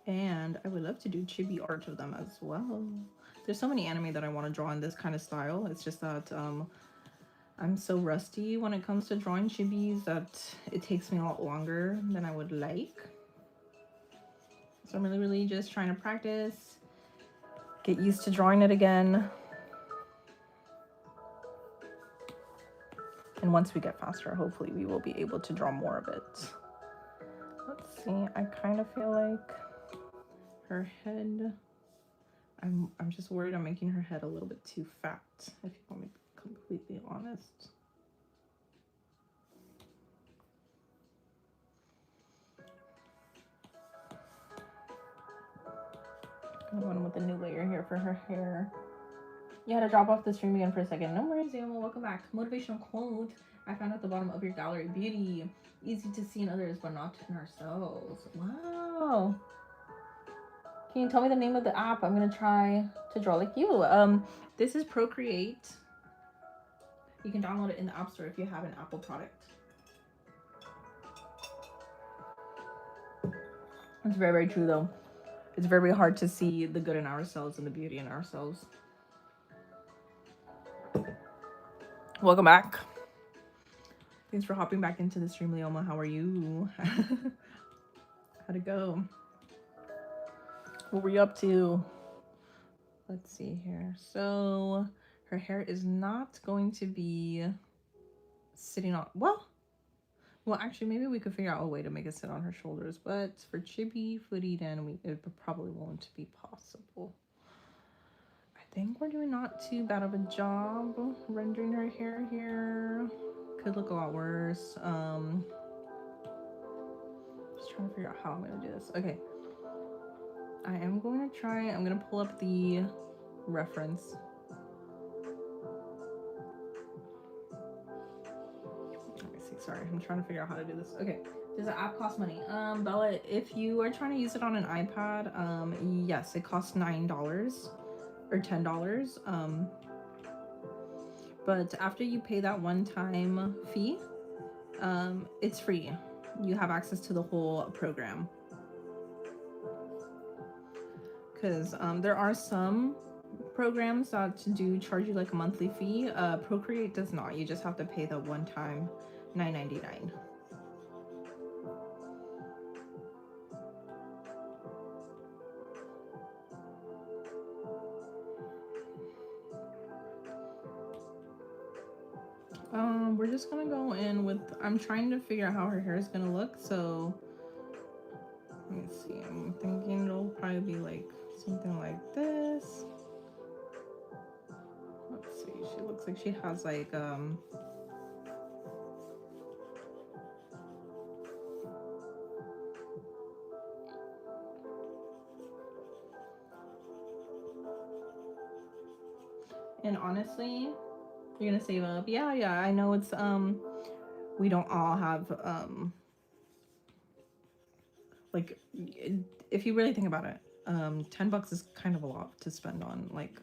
And I would love to do chibi art of them as well. There's so many anime that I want to draw in this kind of style. It's just that I'm so rusty when it comes to drawing chibis that it takes me a lot longer than I would like. So I'm really just trying to practice, get used to drawing it again. And once we get faster, hopefully we will be able to draw more of it. Let's see, I kind of feel like her head, I'm just worried I'm making her head a little bit too fat, if you want me to be completely honest. I'm going with a new layer here for her hair. You had to drop off the stream again for a second. No worries, Emma. Welcome back. Motivational quote. I found at the bottom of your gallery. Beauty. Easy to see in others, but not in ourselves. Wow. Can you tell me the name of the app? I'm gonna try to draw like you. This is Procreate. You can download it in the App Store if you have an Apple product. It's very, very true though. It's very, very hard to see the good in ourselves and the beauty in ourselves. Welcome back. Thanks for hopping back into the stream, Leoma. How are you? How'd it go? What were you up to? Let's see here. So her hair is not going to be sitting on, well, actually, maybe we could figure out a way to make it sit on her shoulders, but for Chibi Frieren, it probably won't be possible. I think we're doing not too bad of a job rendering her hair here. Could look a lot worse. Just trying to figure out how I'm gonna do this. Okay. I am going to try, I'm gonna pull up the reference. Let me see, sorry, I'm trying to figure out how to do this. Okay, does the app cost money? Bella, if you are trying to use it on an iPad, yes, it costs $9 or $10. But after you pay that one-time fee, it's free. You have access to the whole program. Because there are some programs that do charge you like a monthly fee. Procreate does not. You just have to pay the one-time $9.99. We're just gonna go in with, I'm trying to figure out how her hair is gonna look, so let me see. I'm thinking it'll probably be like something like this. Let's see, she looks like she has like and honestly, you're gonna save up. Yeah, I know it's we don't all have like, if you really think about it, $10 is kind of a lot to spend on like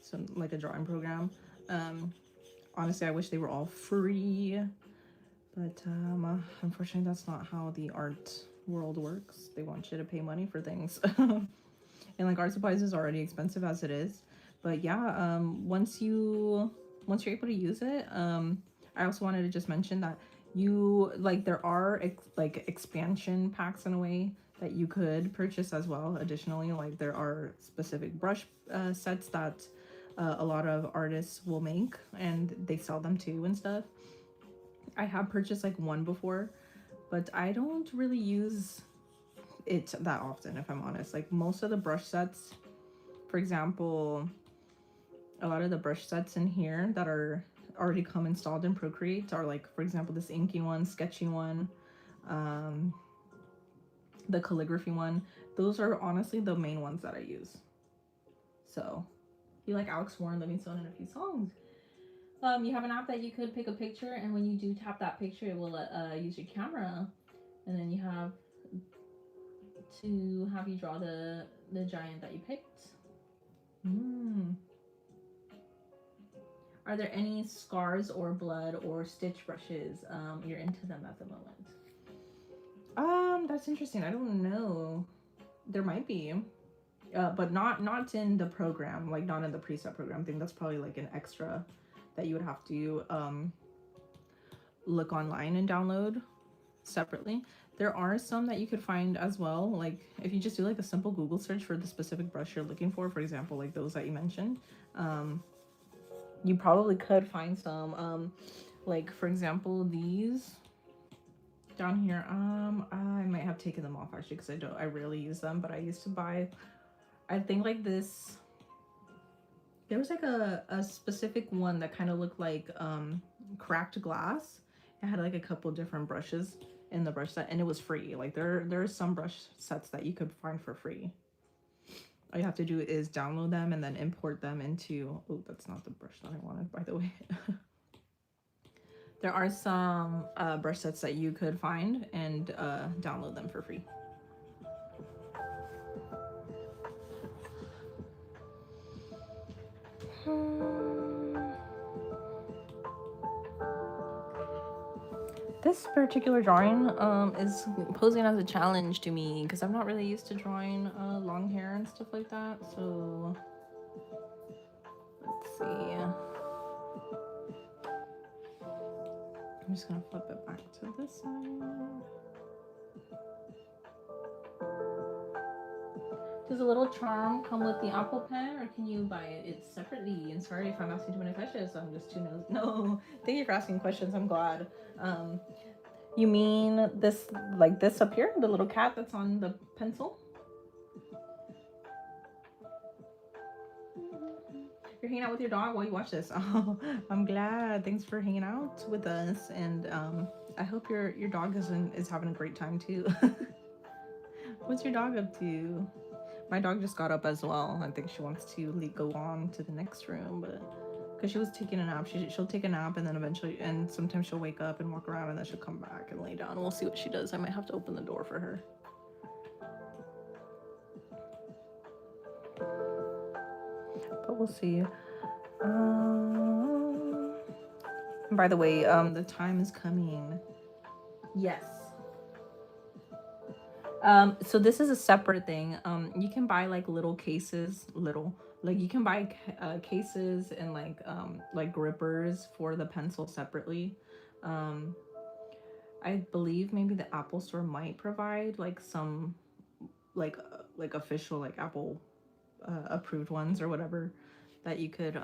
some like a drawing program. Honestly, I wish they were all free, but unfortunately that's not how the art world works. They want you to pay money for things. And like art supplies is already expensive as it is. But yeah, once you're able to use it, I also wanted to just mention that you like there are like expansion packs in a way that you could purchase as well. Additionally, like there are specific brush sets that a lot of artists will make and they sell them too and stuff. I have purchased like one before, but I don't really use it that often, if I'm honest. Like most of the brush sets, for example, a lot of the brush sets in here that are already come installed in Procreate are like, for example, this inky one, sketchy one, the calligraphy one. Those are honestly the main ones that I use. So you like Alex Warren, Livingstone, and a few songs. You have an app that you could pick a picture, and when you do tap that picture, it will use your camera, and then you have to have you draw the giant that you picked. Are there any scars or blood or stitch brushes? You're into them at the moment. That's interesting. I don't know. There might be, but not in the program. Like not in the preset program. I think that's probably like an extra that you would have to look online and download separately. There are some that you could find as well. Like if you just do like a simple Google search for the specific brush you're looking for example, like those that you mentioned, you probably could find some. Like for example, these down here, I might have taken them off actually because I rarely use them, but I used to buy, I think like this, there was like a specific one that kind of looked like cracked glass. It had like a couple different brushes in the brush set and it was free. Like there are some brush sets that you could find for free. all you have to do is download them and then import them into, oh, that's not the brush that I wanted, by the way. There are some brush sets that you could find and download them for free. This particular drawing is posing as a challenge to me because I'm not really used to drawing long hair and stuff like that. So let's see. I'm just gonna flip it back to this side. Does a little charm come with the Apple Pen, or can you buy it separately? And sorry if I'm asking too many questions. I'm just too nosy. No, thank you for asking questions. I'm glad. You mean this, like this up here, the little cat that's on the pencil? You're hanging out with your dog while you watch this. Oh, I'm glad. Thanks for hanging out with us, and I hope your dog is having a great time too. What's your dog up to? My dog just got up as well. I think she wants to go on to the next room, but because she was taking a nap, she'll take a nap and then eventually, and sometimes she'll wake up and walk around and then she'll come back and lay down. We'll see what she does. I might have to open the door for her. But we'll see. By the way, the time is coming. Yes. So this is a separate thing. You can buy like little cases, like you can buy cases and like grippers for the pencil separately. I believe maybe the Apple Store might provide like some like official like Apple approved ones or whatever that you could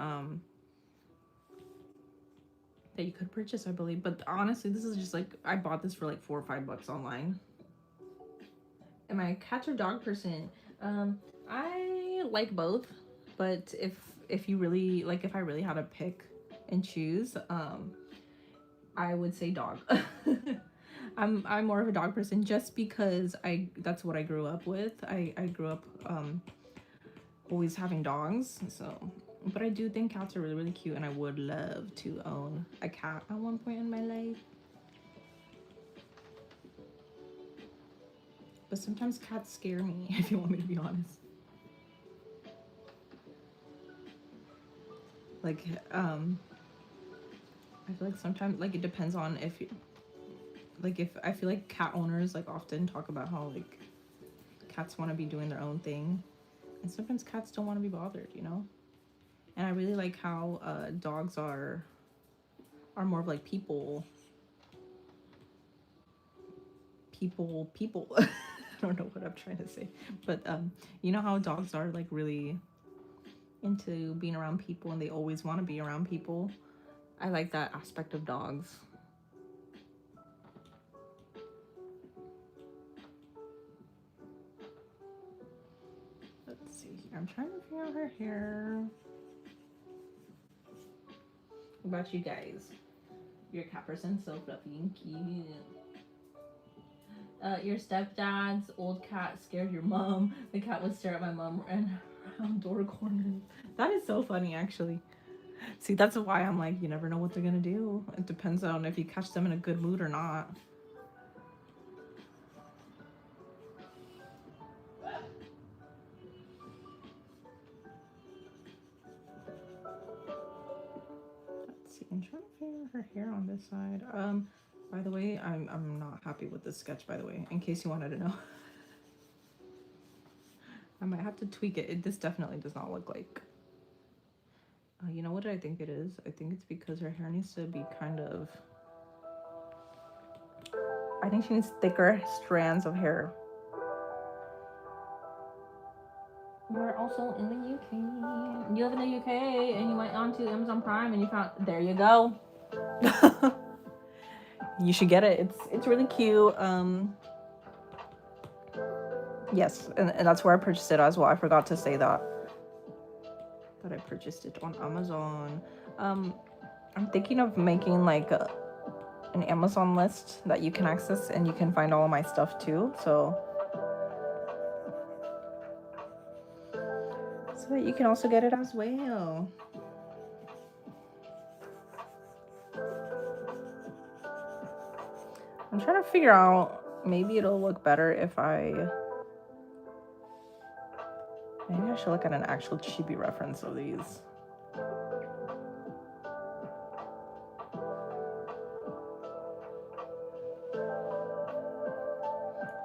purchase, I believe. But honestly, this is just like, I bought this for like $4 or $5 online. Am I a cat or dog person? I like both, but if you really like, if I really had to pick and choose, I would say dog. I'm more of a dog person just because that's what I grew up with. I grew up always having dogs, so. But I do think cats are really, really cute, and I would love to own a cat at one point in my life. But sometimes cats scare me, if you want me to be honest. Like, I feel like sometimes, like, it depends on if you, like, if I feel like cat owners, like, often talk about how, like, cats want to be doing their own thing. And sometimes cats don't want to be bothered, you know? And I really like how dogs are more of like people. I don't know what I'm trying to say, but you know how dogs are like really into being around people and they always want to be around people. I like that aspect of dogs. Let's see here. I'm trying to figure out her hair. What about you guys? You're a cat person, so fluffy and cute. Your stepdad's old cat scared your mom. The cat would stare at my mom and around door corners. That is so funny, actually. See, that's why I'm like, you never know what they're gonna do. It depends on if you catch them in a good mood or not. Let's see, I'm trying to figure her hair on this side. By the way, I'm not happy with this sketch, by the way, in case you wanted to know. I might have to tweak it. This definitely does not look like... you know what I think it is? I think it's because her hair needs to be kind of... I think she needs thicker strands of hair. We're also in the UK. You live in the UK and you went onto Amazon Prime and you found... There you go. You should get it. It's really cute. Yes, and that's where I purchased it as well. I forgot to say that I purchased it on Amazon. I'm thinking of making like an Amazon list that you can access and you can find all of my stuff too. So so that you can also get it as well. I'm trying to figure out, maybe it'll look better if maybe I should look at an actual Chibi reference of these.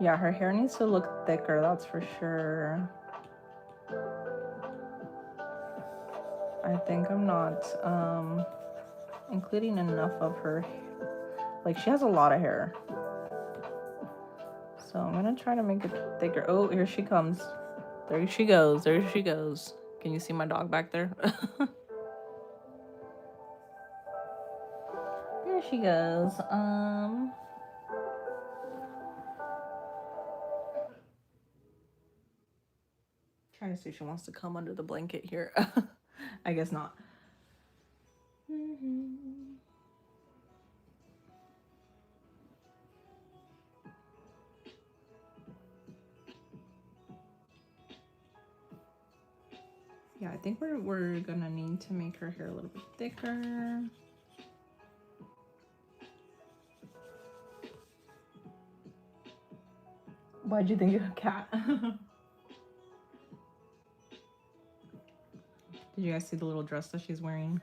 Yeah, her hair needs to look thicker, that's for sure. I think I'm not including enough of her. Like, she has a lot of hair. So I'm gonna try to make it thicker. Oh, here she comes. There she goes. There she goes. Can you see my dog back there? There she goes. Trying to see if she wants to come under the blanket here. I guess not. Yeah, I think we're gonna need to make her hair a little bit thicker. Why'd you think of a cat? Did you guys see the little dress that she's wearing?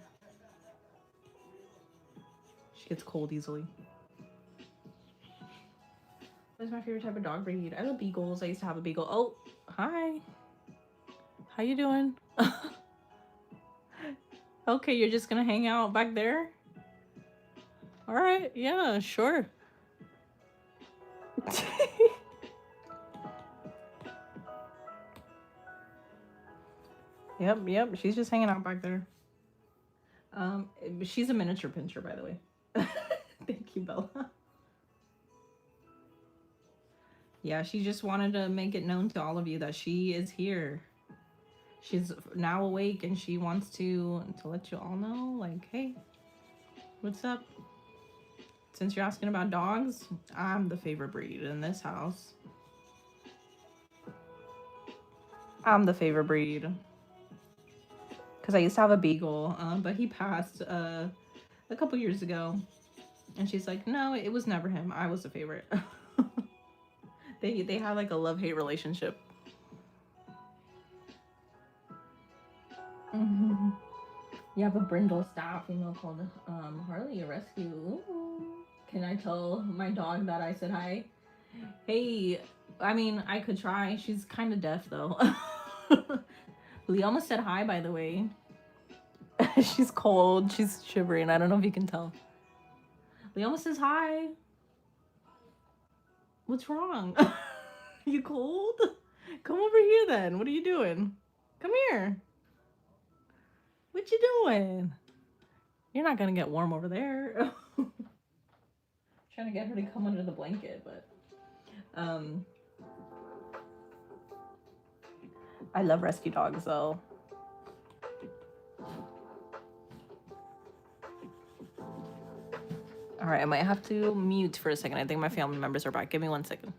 She gets cold easily. What's my favorite type of dog breed? I love beagles. I used to have a beagle. Oh, hi. How you doing? Okay, you're just gonna hang out back there? All right, yeah, sure. Yep, she's just hanging out back there. She's a miniature pinscher, by the way. Thank you, Bella. Yeah, she just wanted to make it known to all of you that she is here. She's now awake and she wants to let you all know, like, hey, what's up? Since you're asking about dogs, I'm the favorite breed in this house. I'm the favorite breed. Because I used to have a beagle, but he passed a couple years ago. And she's like, no, it was never him. I was the favorite. They had like a love-hate relationship. Mm-hmm. You have a brindle staff female called Harley, a rescue. Ooh. Can I tell my dog that I said hi? Hey, I mean, I could try. She's kind of deaf though. Leoma said hi, by the way. She's cold. She's shivering. I don't know if you can tell. Leoma says hi. What's wrong? You cold? Come over here then. What are you doing? Come here. What you doing? You're not gonna get warm over there. Trying to get her to come under the blanket, but I love rescue dogs though. All right, I might have to mute for a second. I think my family members are back. Give me 1 second.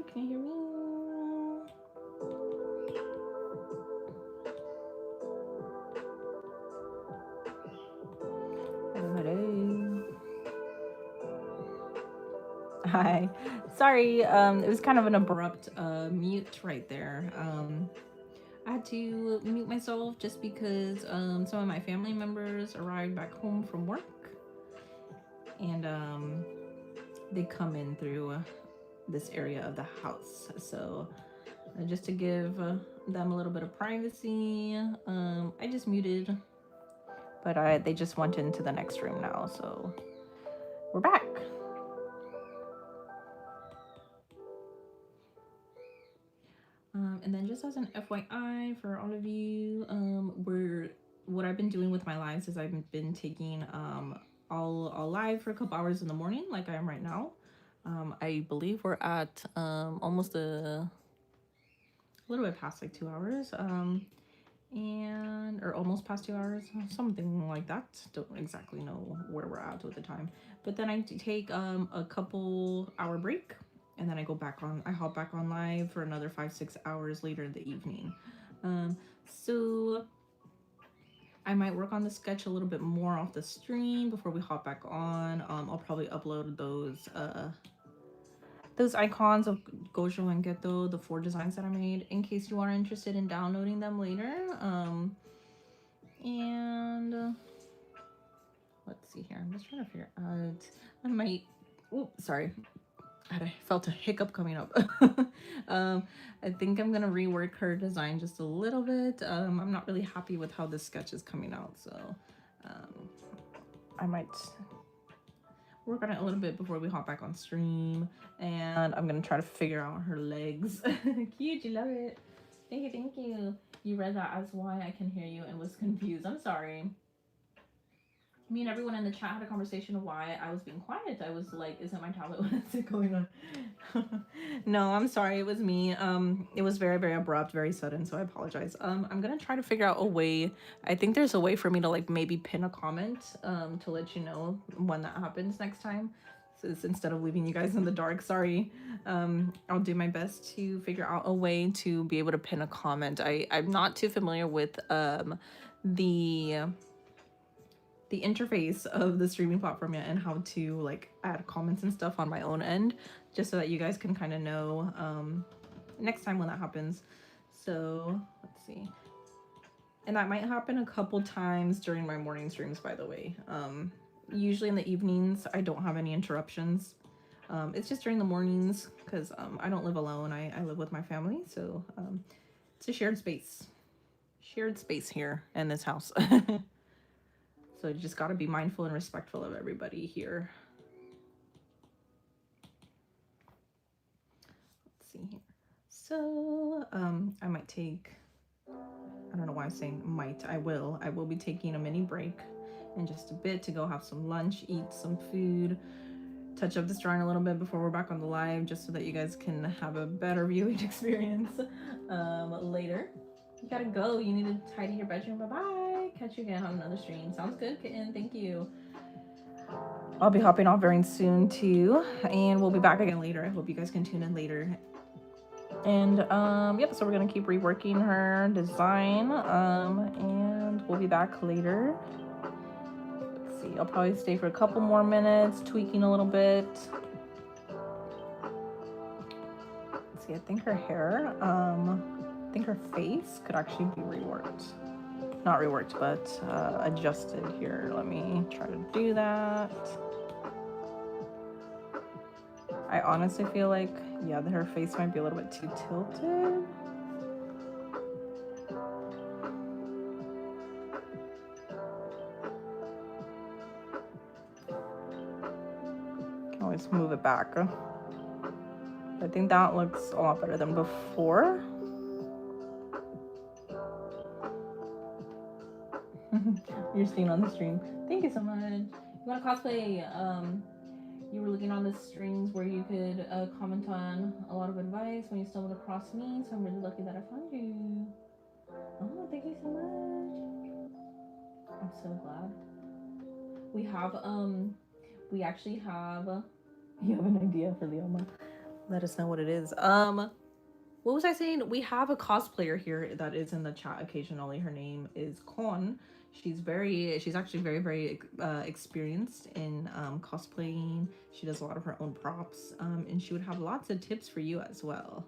Can you hear me? Hello. Hi. Sorry, it was kind of an abrupt mute right there. I had to mute myself just because some of my family members arrived back home from work, and they come in through this area of the house. So just to give them a little bit of privacy, I just muted, but they just went into the next room now, so we're back. And then just as an FYI for all of you, what I've been doing with my lives is I've been taking all live for a couple hours in the morning, like I am right now. I believe we're at almost a little bit past like 2 hours, or almost past 2 hours, something like that. Don't exactly know where we're at with the time. But then I take a couple hour break, and then I hop back on live for another 5-6 hours later in the evening. So I might work on the sketch a little bit more off the stream before we hop back on. I'll probably upload those icons of Gojo and Geto, the 4 designs that I made, in case you are interested in downloading them later. Let's see here. I'm just trying to figure out. I might. Oh, sorry. I felt a hiccup coming up. I think I'm gonna rework her design just a little bit. I'm not really happy with how this sketch is coming out, so I might work on it a little bit before we hop back on stream. And I'm gonna try to figure out her legs. Cute, you love it. Thank you, thank you. You read that as why I can hear you and was confused. I'm sorry. Me and everyone in the chat had a conversation of why I was being quiet. I was like, isn't my tablet, what's it going on? No, I'm sorry, it was me. It was very, very abrupt, very sudden, so I apologize. I'm gonna try to figure out a way. I think there's a way for me to like maybe pin a comment to let you know when that happens next time. So instead of leaving you guys in the dark, sorry. I'll do my best to figure out a way to be able to pin a comment. I'm not too familiar with the interface of the streaming platform yet, and how to like add comments and stuff on my own end, just so that you guys can kind of know next time when that happens. So let's see, and that might happen a couple times during my morning streams, by the way. Usually in the evenings I don't have any interruptions. It's just during the mornings because I don't live alone. I live with my family, so it's a shared space here in this house. So you just got to be mindful and respectful of everybody here. Let's see here. So I might take, I don't know why I'm saying might, I will be taking a mini break in just a bit to go have some lunch, eat some food, touch up this drawing a little bit before we're back on the live, just so that you guys can have a better viewing experience later. You gotta go. You need to tidy your bedroom. Bye-bye. Catch you again on another stream. Sounds good, kitten. Thank you. I'll be hopping off very soon too, and we'll be back again later. I hope you guys can tune in later. And yep, so we're gonna keep reworking her design, and we'll be back later. Let's see, I'll probably stay for a couple more minutes, tweaking a little bit. Let's see, I think her hair, I think her face could actually be reworked. Not reworked, but adjusted here. Let me try to do that. I honestly feel like, yeah, her face might be a little bit too tilted. Can always move it back. I think that looks a lot better than before. You're staying on the stream. Thank you so much. You want to cosplay? You were looking on the streams where you could comment on a lot of advice when you stumbled across me, so I'm really lucky that I found you. Oh, thank you so much. I'm so glad. We actually have, you have an idea for Leoma. let us know what it is. What was I saying? We have a cosplayer here that is in the chat occasionally. Her name is Kon. She's actually very experienced in cosplaying. She does a lot of her own props, and she would have lots of tips for you as well.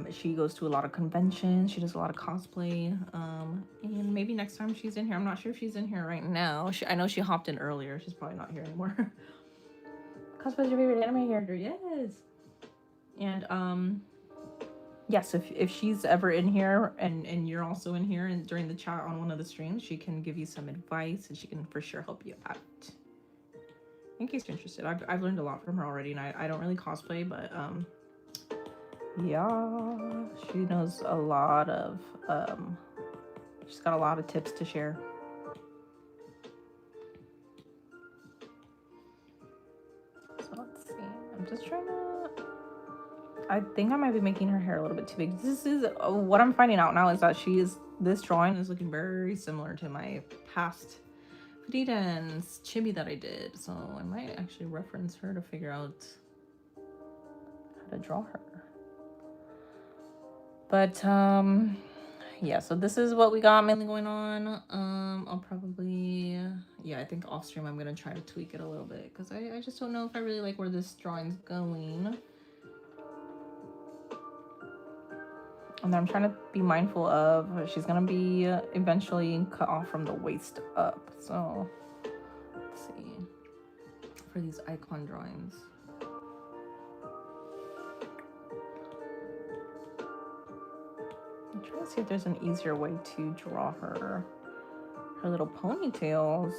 She goes to a lot of conventions. She does a lot of cosplay. And maybe next time she's in here. I'm not sure if she's in here right now. I know she hopped in earlier. She's probably not here anymore. Cosplay's your favorite anime character? Yes. And yes, if she's ever in here and you're also in here and during the chat on one of the streams, she can give you some advice and she can for sure help you out. In case you're interested, I've learned a lot from her already, and I don't really cosplay, but yeah, she knows a lot of she's got a lot of tips to share. So let's see. I'm just trying to. I think I might be making her hair a little bit too big. This is what I'm finding out now is that this drawing is looking very similar to my past Frieren's chibi that I did. So I might actually reference her to figure out how to draw her. But yeah, so this is what we got mainly going on. I'll probably, yeah, I think off stream I'm gonna try to tweak it a little bit because I just don't know if I really like where this drawing's going. And then I'm trying to be mindful of she's gonna be eventually cut off from the waist up. So let's see for these icon drawings. I'm trying to see if there's an easier way to draw her little ponytails.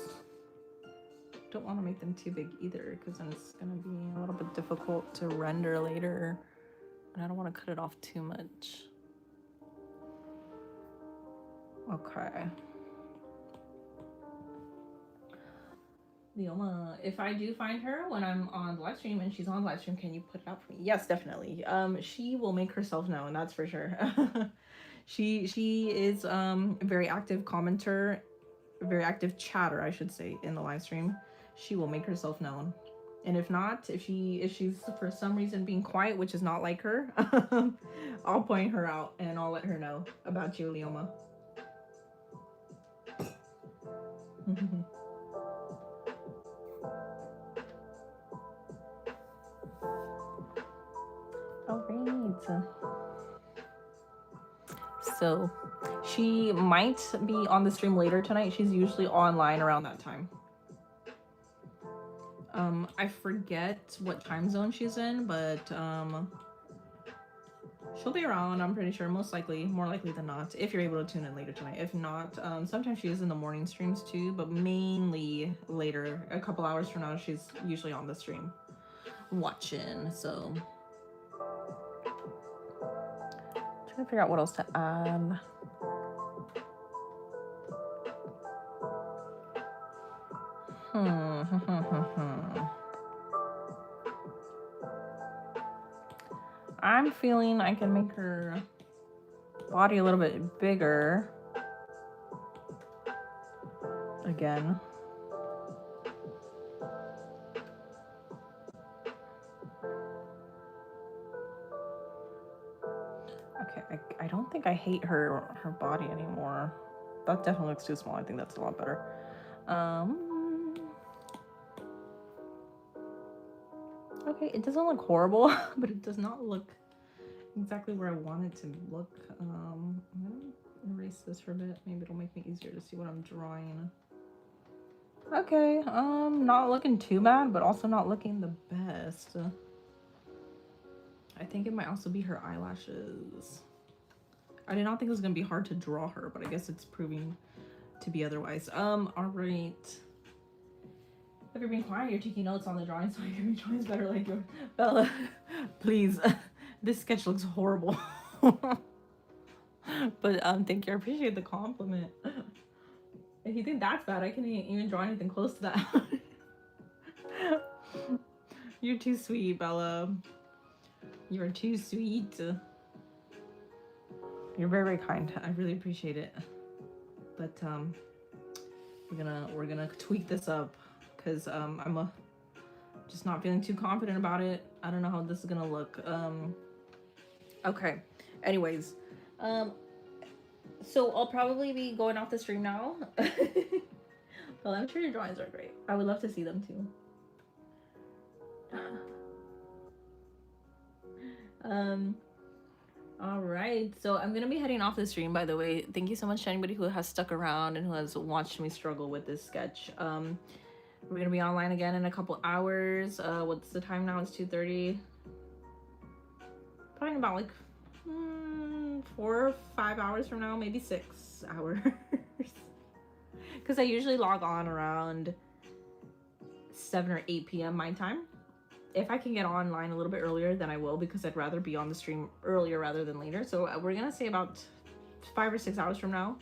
Don't want to make them too big either because then it's gonna be a little bit difficult to render later, and I don't want to cut it off too much. Okay. Leoma, if I do find her when I'm on live stream and she's on live stream, can you put it out for me? Yes, definitely. She will make herself known, that's for sure. She is a very active commenter, very active chatter, I should say, in the live stream. She will make herself known. And if not, if she's for some reason being quiet, which is not like her, I'll point her out and I'll let her know about you, Leoma. All right. So she might be on the stream later tonight. She's usually online around that time. I forget what time zone she's in, but she'll be around, I'm pretty sure, most likely, more likely than not, if you're able to tune in later tonight. If not, sometimes she is in the morning streams too, but mainly later, a couple hours from now, she's usually on the stream watching. So trying to figure out what else to add. I'm feeling I can make her body a little bit bigger again. Okay, I don't think I hate her body anymore. That definitely looks too small. I think that's a lot better. Okay, it doesn't look horrible, but it does not look exactly where I want it to look. I'm gonna erase this for a bit. Maybe it'll make me easier to see what I'm drawing. Okay, not looking too bad, but also not looking the best. I think it might also be her eyelashes. I did not think it was gonna be hard to draw her, but I guess it's proving to be otherwise. All right. If you're being quiet, you're taking notes on the drawing, so I can be drawings better like yours. Bella, please. This sketch looks horrible. But thank you. I appreciate the compliment. If you think that's bad, I can't even draw anything close to that. You're too sweet, Bella. You're too sweet. You're very kind. I really appreciate it. But we're gonna tweak this up because I'm Just not feeling too confident about it. I don't know how this is gonna look. Okay. Anyways, so I'll probably be going off the stream now. Well, I'm sure your drawings are great. I would love to see them too. All right, so I'm gonna be heading off the stream, by the way. Thank you so much to anybody who has stuck around and who has watched me struggle with this sketch. We're gonna be online again in a couple hours. What's the time now? It's 2:30. Probably about like 4 or 5 hours from now, maybe 6 hours. Because I usually log on around 7 or 8 p.m. my time. If I can get online a little bit earlier, then I will, because I'd rather be on the stream earlier rather than later. So we're gonna say about 5 or 6 hours from now.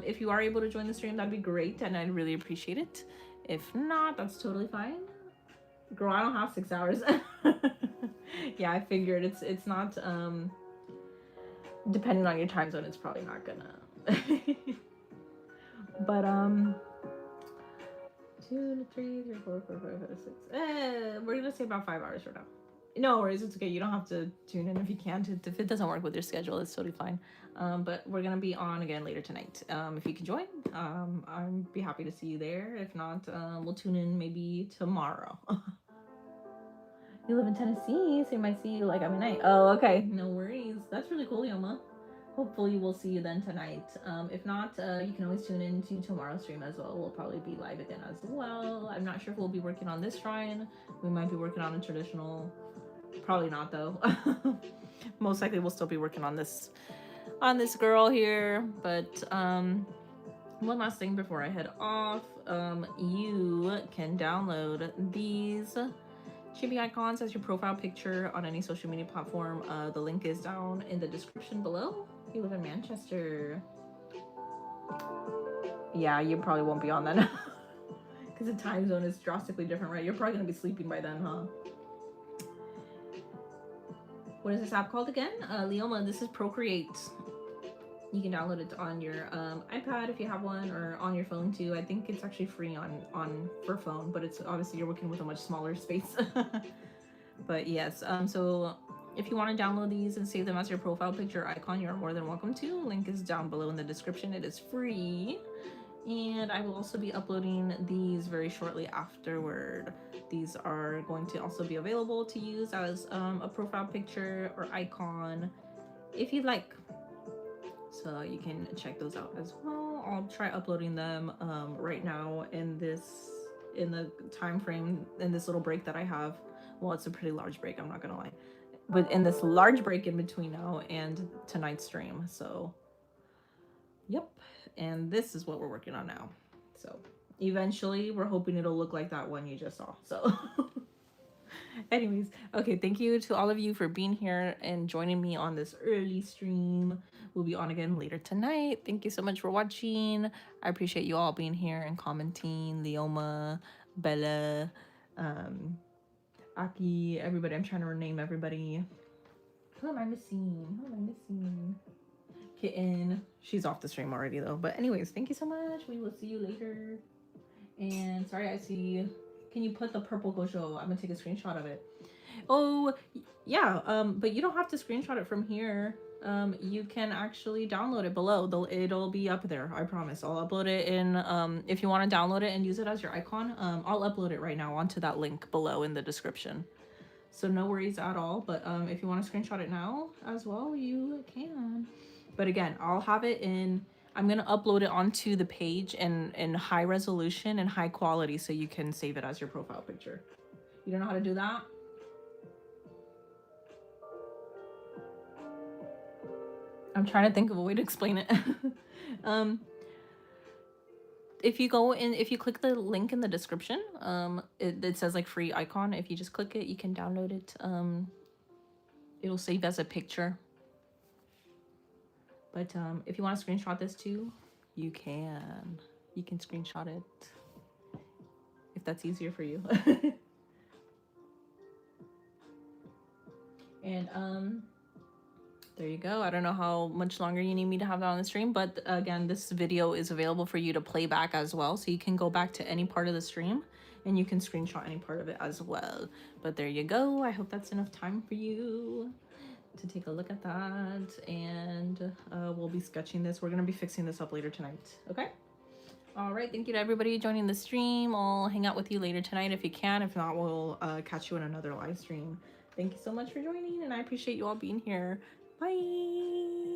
If you are able to join the stream, that'd be great, and I'd really appreciate it. If not, that's totally fine. Girl, I don't have 6 hours. Yeah, I figured it's not, depending on your time zone, it's probably not gonna. But 2, 3, 4, 5, 6. We're gonna say about 5 hours from now. No worries, it's okay. You don't have to tune in if you can't. If it doesn't work with your schedule, it's totally fine. But we're gonna be on again later tonight. If you can join, I'd be happy to see you there. If not, we'll tune in maybe tomorrow. You live in Tennessee, so you might see you like every night. Oh, okay. No worries. That's really cool, Yoma. Hopefully we'll see you then tonight. If not, you can always tune in to tomorrow's stream as well. We'll probably be live again as well. I'm not sure if we'll be working on this shrine. We might be working on a traditional. Probably not though. Most likely we'll still be working on this girl here. But one last thing before I head off. You can download these chibi icons as your profile picture on any social media platform. The link is down in the description below. If you live in Manchester, yeah, you probably won't be on that because the time zone is drastically different, right? You're probably gonna be sleeping by then, huh? What is this app called again? Leoma, this is Procreate. You can download it on your iPad if you have one, or on your phone too. I think it's actually free on for phone, but it's obviously you're working with a much smaller space. But yes, so if you want to download these and save them as your profile picture icon, you're more than welcome to. Link is down below in the description. It is free. And I will also be uploading these very shortly afterward. These are going to also be available to use as a profile picture or icon if you'd like. So you can check those out as well. I'll try uploading them right now in the time frame, in this little break that I have. Well, it's a pretty large break, I'm not gonna lie. But in this large break in between now and tonight's stream. So, yep. And this is what we're working on now. So eventually we're hoping it'll look like that one you just saw. So anyways, okay, thank you to all of you for being here and joining me on this early stream. We'll be on again later tonight. Thank you so much for watching. I appreciate you all being here and commenting. Leoma, Bella, Aki, everybody. I'm trying to rename everybody. Who am I missing? Who am I missing? Kitten. She's off the stream already though. But anyways, thank you so much. We will see you later. And sorry, I see. Can you put the purple gojo? I'm gonna take a screenshot of it. Oh yeah, but you don't have to screenshot it from here. You can actually download it below. It'll be up there, I promise. I'll upload it in, if you want to download it and use it as your icon, I'll upload it right now onto that link below in the description. So no worries at all. But if you want to screenshot it now as well, you can. But again, I'll have it in, I'm going to upload it onto the page in high resolution and high quality so you can save it as your profile picture. You don't know how to do that? I'm trying to think of a way to explain it. If you go in, if you click the link in the description, it says like free icon. If you just click it, you can download it. It'll save as a picture. But if you want to screenshot this too, you can. You can screenshot it if that's easier for you. And there you go. I don't know how much longer you need me to have that on the stream, but again, this video is available for you to play back as well. So you can go back to any part of the stream and you can screenshot any part of it as well. But there you go. I hope that's enough time for you to take a look at that, and we'll be sketching this. We're gonna be fixing this up later tonight. Okay. All right, thank you to everybody joining the stream. I'll hang out with you later tonight if you can. If not, we'll catch you in another live stream. Thank you so much for joining, and I appreciate you all being here. Bye.